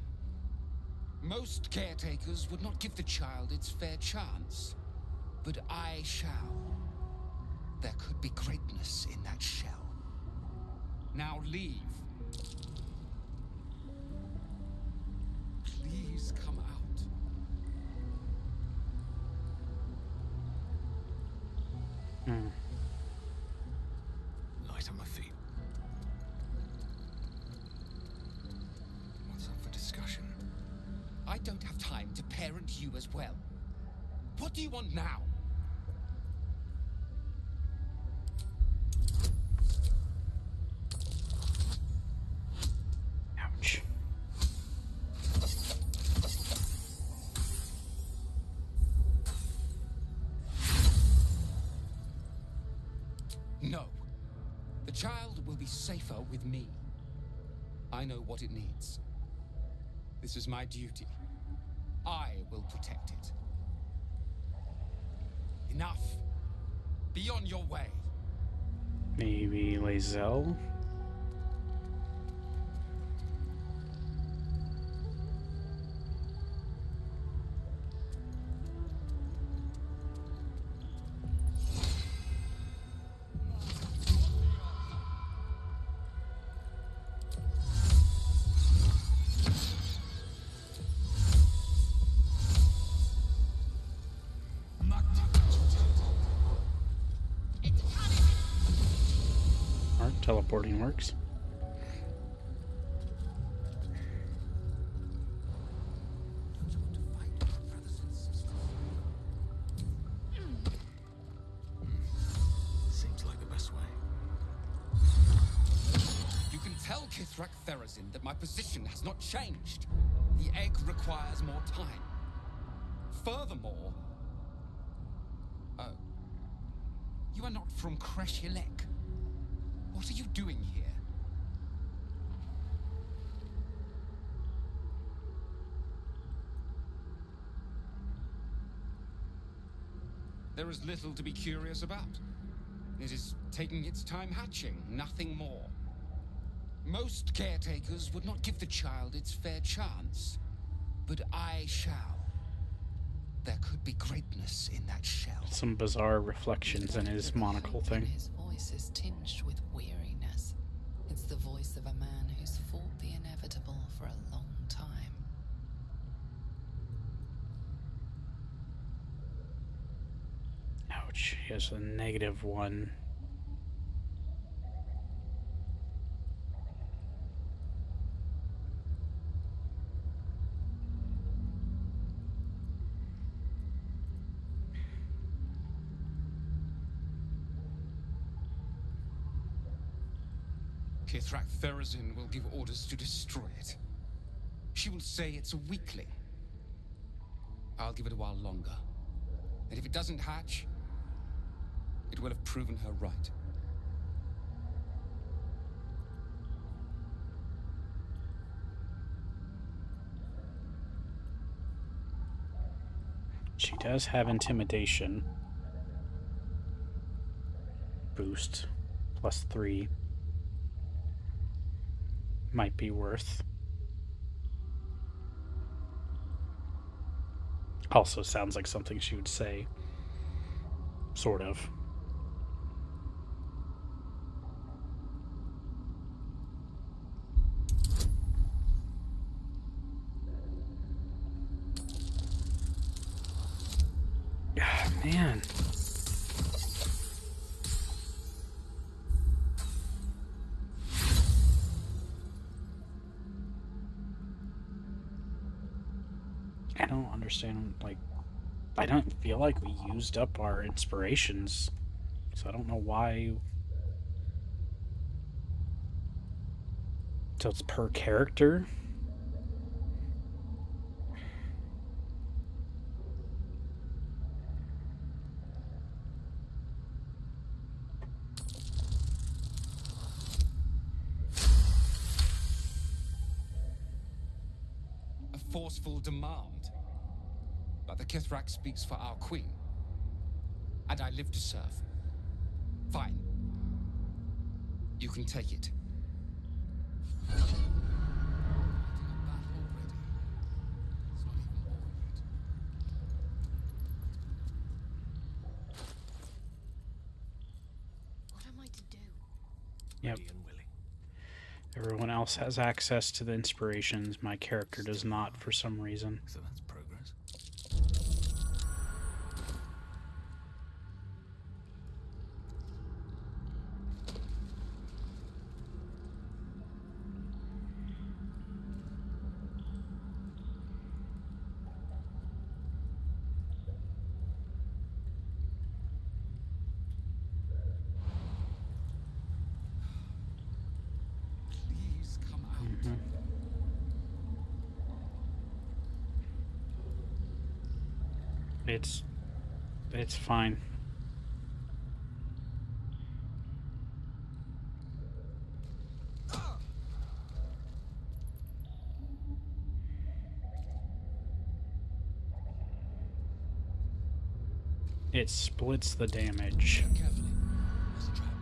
Most caretakers would not give the child its fair chance, but I shall. There could be greatness in that shell. Now leave. Please come out. Light on my feet. What's up for discussion? I don't have time to parent you as well. What do you want now? Ouch. No. The child will be safer with me. I know what it needs. This is my duty. I will protect it. Enough. Be on your way. Maybe Lae'zel? Alright, teleporting works. Seems like the best way. You can tell Kithrak Therazin that my position has not changed. The egg requires more time. Furthermore... you are not from Kreshilek. What are you doing here? There is little to be curious about. It is taking its time hatching, nothing more. Most caretakers would not give the child its fair chance, but I shall. There could be greatness in that shell. Some bizarre reflections in his monocle thing. His voice is tinged with weariness. It's the voice of a man who's fought the inevitable for a long time. Ouch, he has a -1. Kithrak Therazin will give orders to destroy it. She will say it's a weakling. I'll give it a while longer. And if it doesn't hatch, it will have proven her right. She does have intimidation. Boost. +3. Might be worth. Also sounds like something she would say. Sort of. Ah, man. I don't understand, like, I don't feel like we used up our inspirations, so I don't know why. So it's per character? A forceful demand. But the Kithrak speaks for our queen. And I live to serve. Fine. You can take it. What am I to do? Yep. Everyone else has access to the inspirations. My character does not for some reason. So that's progress. Please come out. It's fine. It splits the damage. Carefully. There's a trap.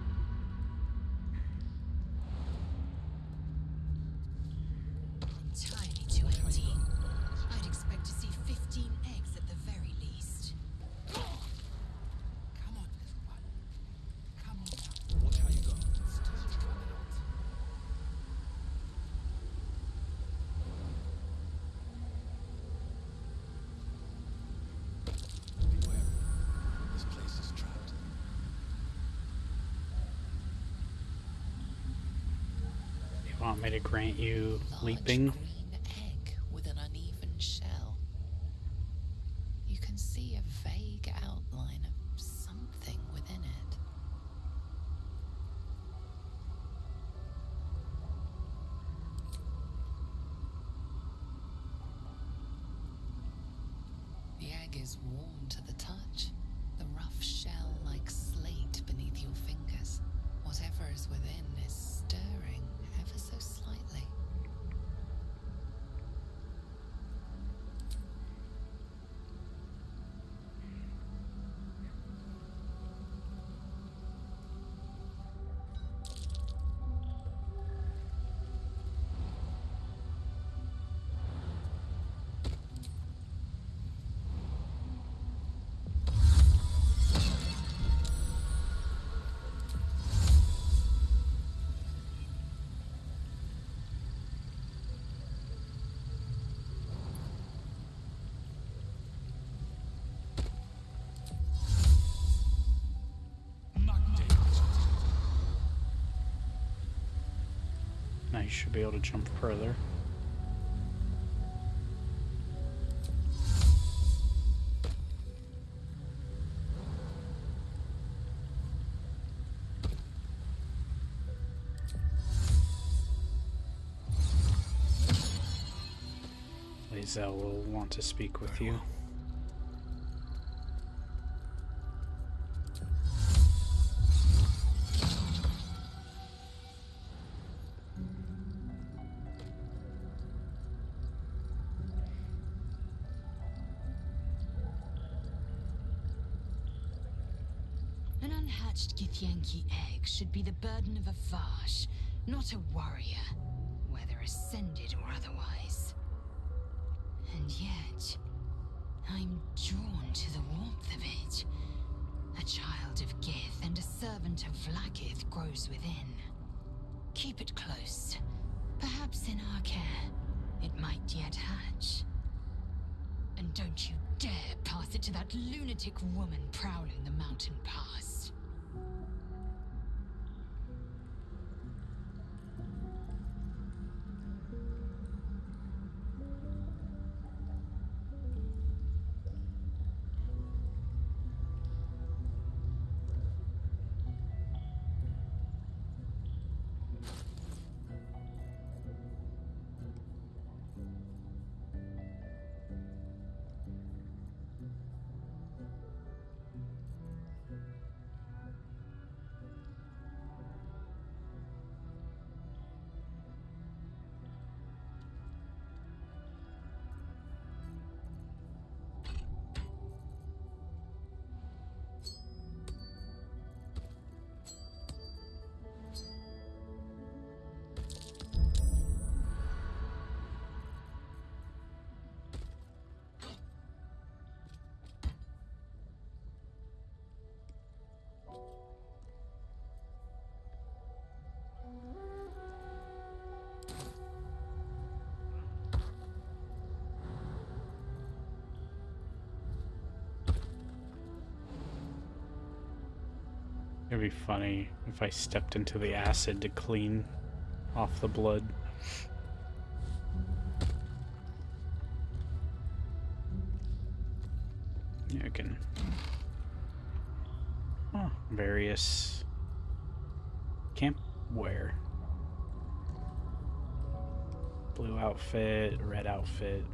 Entirely too empty. I'd expect to see 15 eggs at the very least. Come on, little one. Come on now. Watch how you go. Still coming out. Be wary. This place is trapped. You want me to grant you Large leaping? green egg with an uneven shell. You can see a vague outline of something within it. The egg is warm to the touch, the rough shell like slate beneath your fingers. Whatever is within is stirring ever so slightly. Now you should be able to jump further. Lae'zel will want to speak with you. unhatched Githyanki egg should be the burden of a Vash, not a warrior, whether ascended or otherwise. And yet, I'm drawn to the warmth of it. A child of Gith and a servant of Vlaakith grows within. Keep it close. Perhaps in our care, it might yet hatch. And don't you dare pass it to that lunatic woman prowling the mountain pass. It'd be funny if I stepped into the acid to clean off the blood. Yeah, I can... Oh, various camp wear. Blue outfit, red outfit.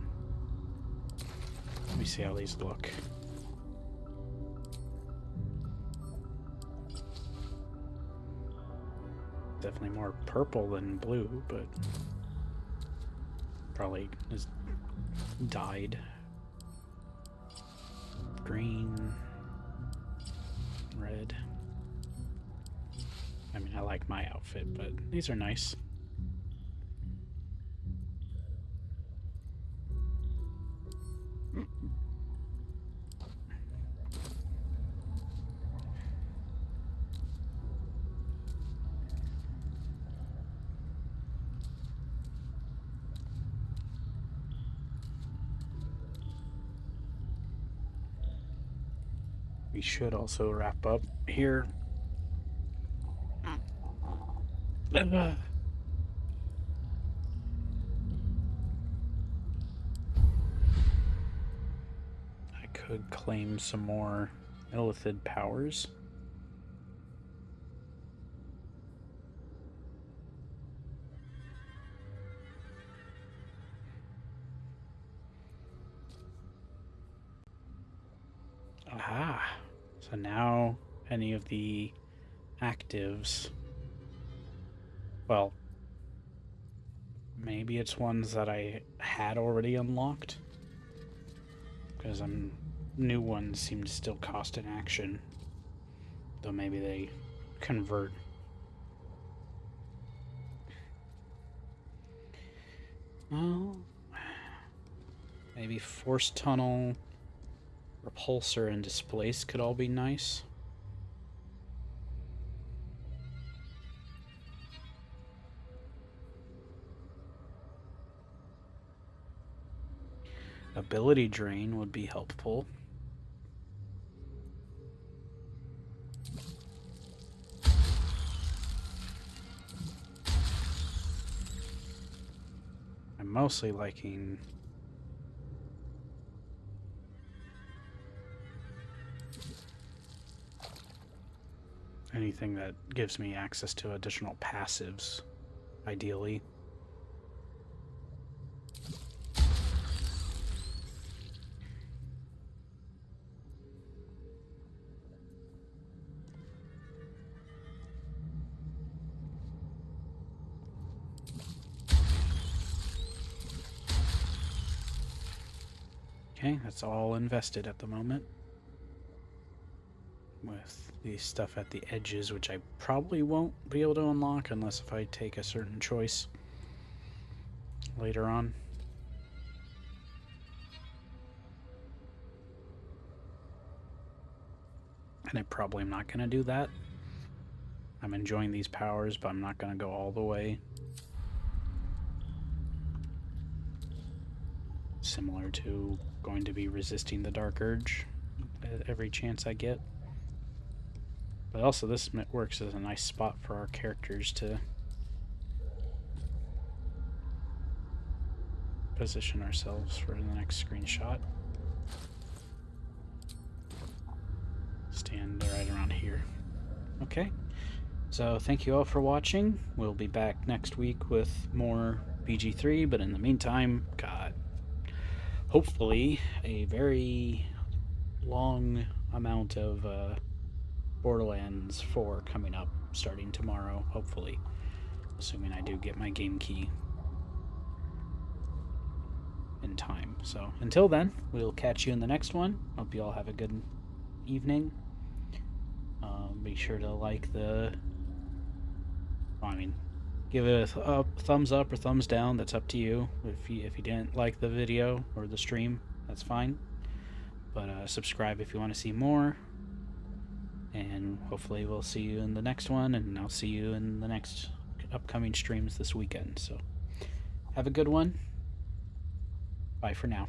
Let me see how these look. Definitely more purple than blue, but probably is dyed. Green, red. I mean, I like my outfit, but these are nice. We should also wrap up here. I could claim some more Illithid powers. Aha! So now any of the actives, well, maybe it's ones that I had already unlocked, because new ones seem to still cost an action, though maybe they convert. Well, maybe Force Tunnel, Repulsor, and Displace could all be nice. Ability Drain would be helpful. I'm mostly liking anything that gives me access to additional passives, ideally. Okay, that's all invested at the moment. with the stuff at the edges, which I probably won't be able to unlock unless if I take a certain choice later on. And I probably am not going to do that. I'm enjoying these powers, but I'm not going to go all the way. Similar to going to be resisting the Dark Urge every chance I get. But also this works as a nice spot for our characters to position ourselves for the next screenshot. Stand right around here. Okay, so thank you all for watching. We'll be back next week with more BG3, but in the meantime, God, hopefully a very long amount of Borderlands 4 coming up starting tomorrow, hopefully, assuming I do get my game key in time. So until then, we'll catch you in the next one. Hope you all have a good evening. Be sure to like the, give it a thumbs up or thumbs down. That's up to you. If you didn't like the video or the stream, that's fine. But subscribe if you want to see more. And hopefully we'll see you in the next one, and I'll see you in the next upcoming streams this weekend. So have a good one. Bye for now.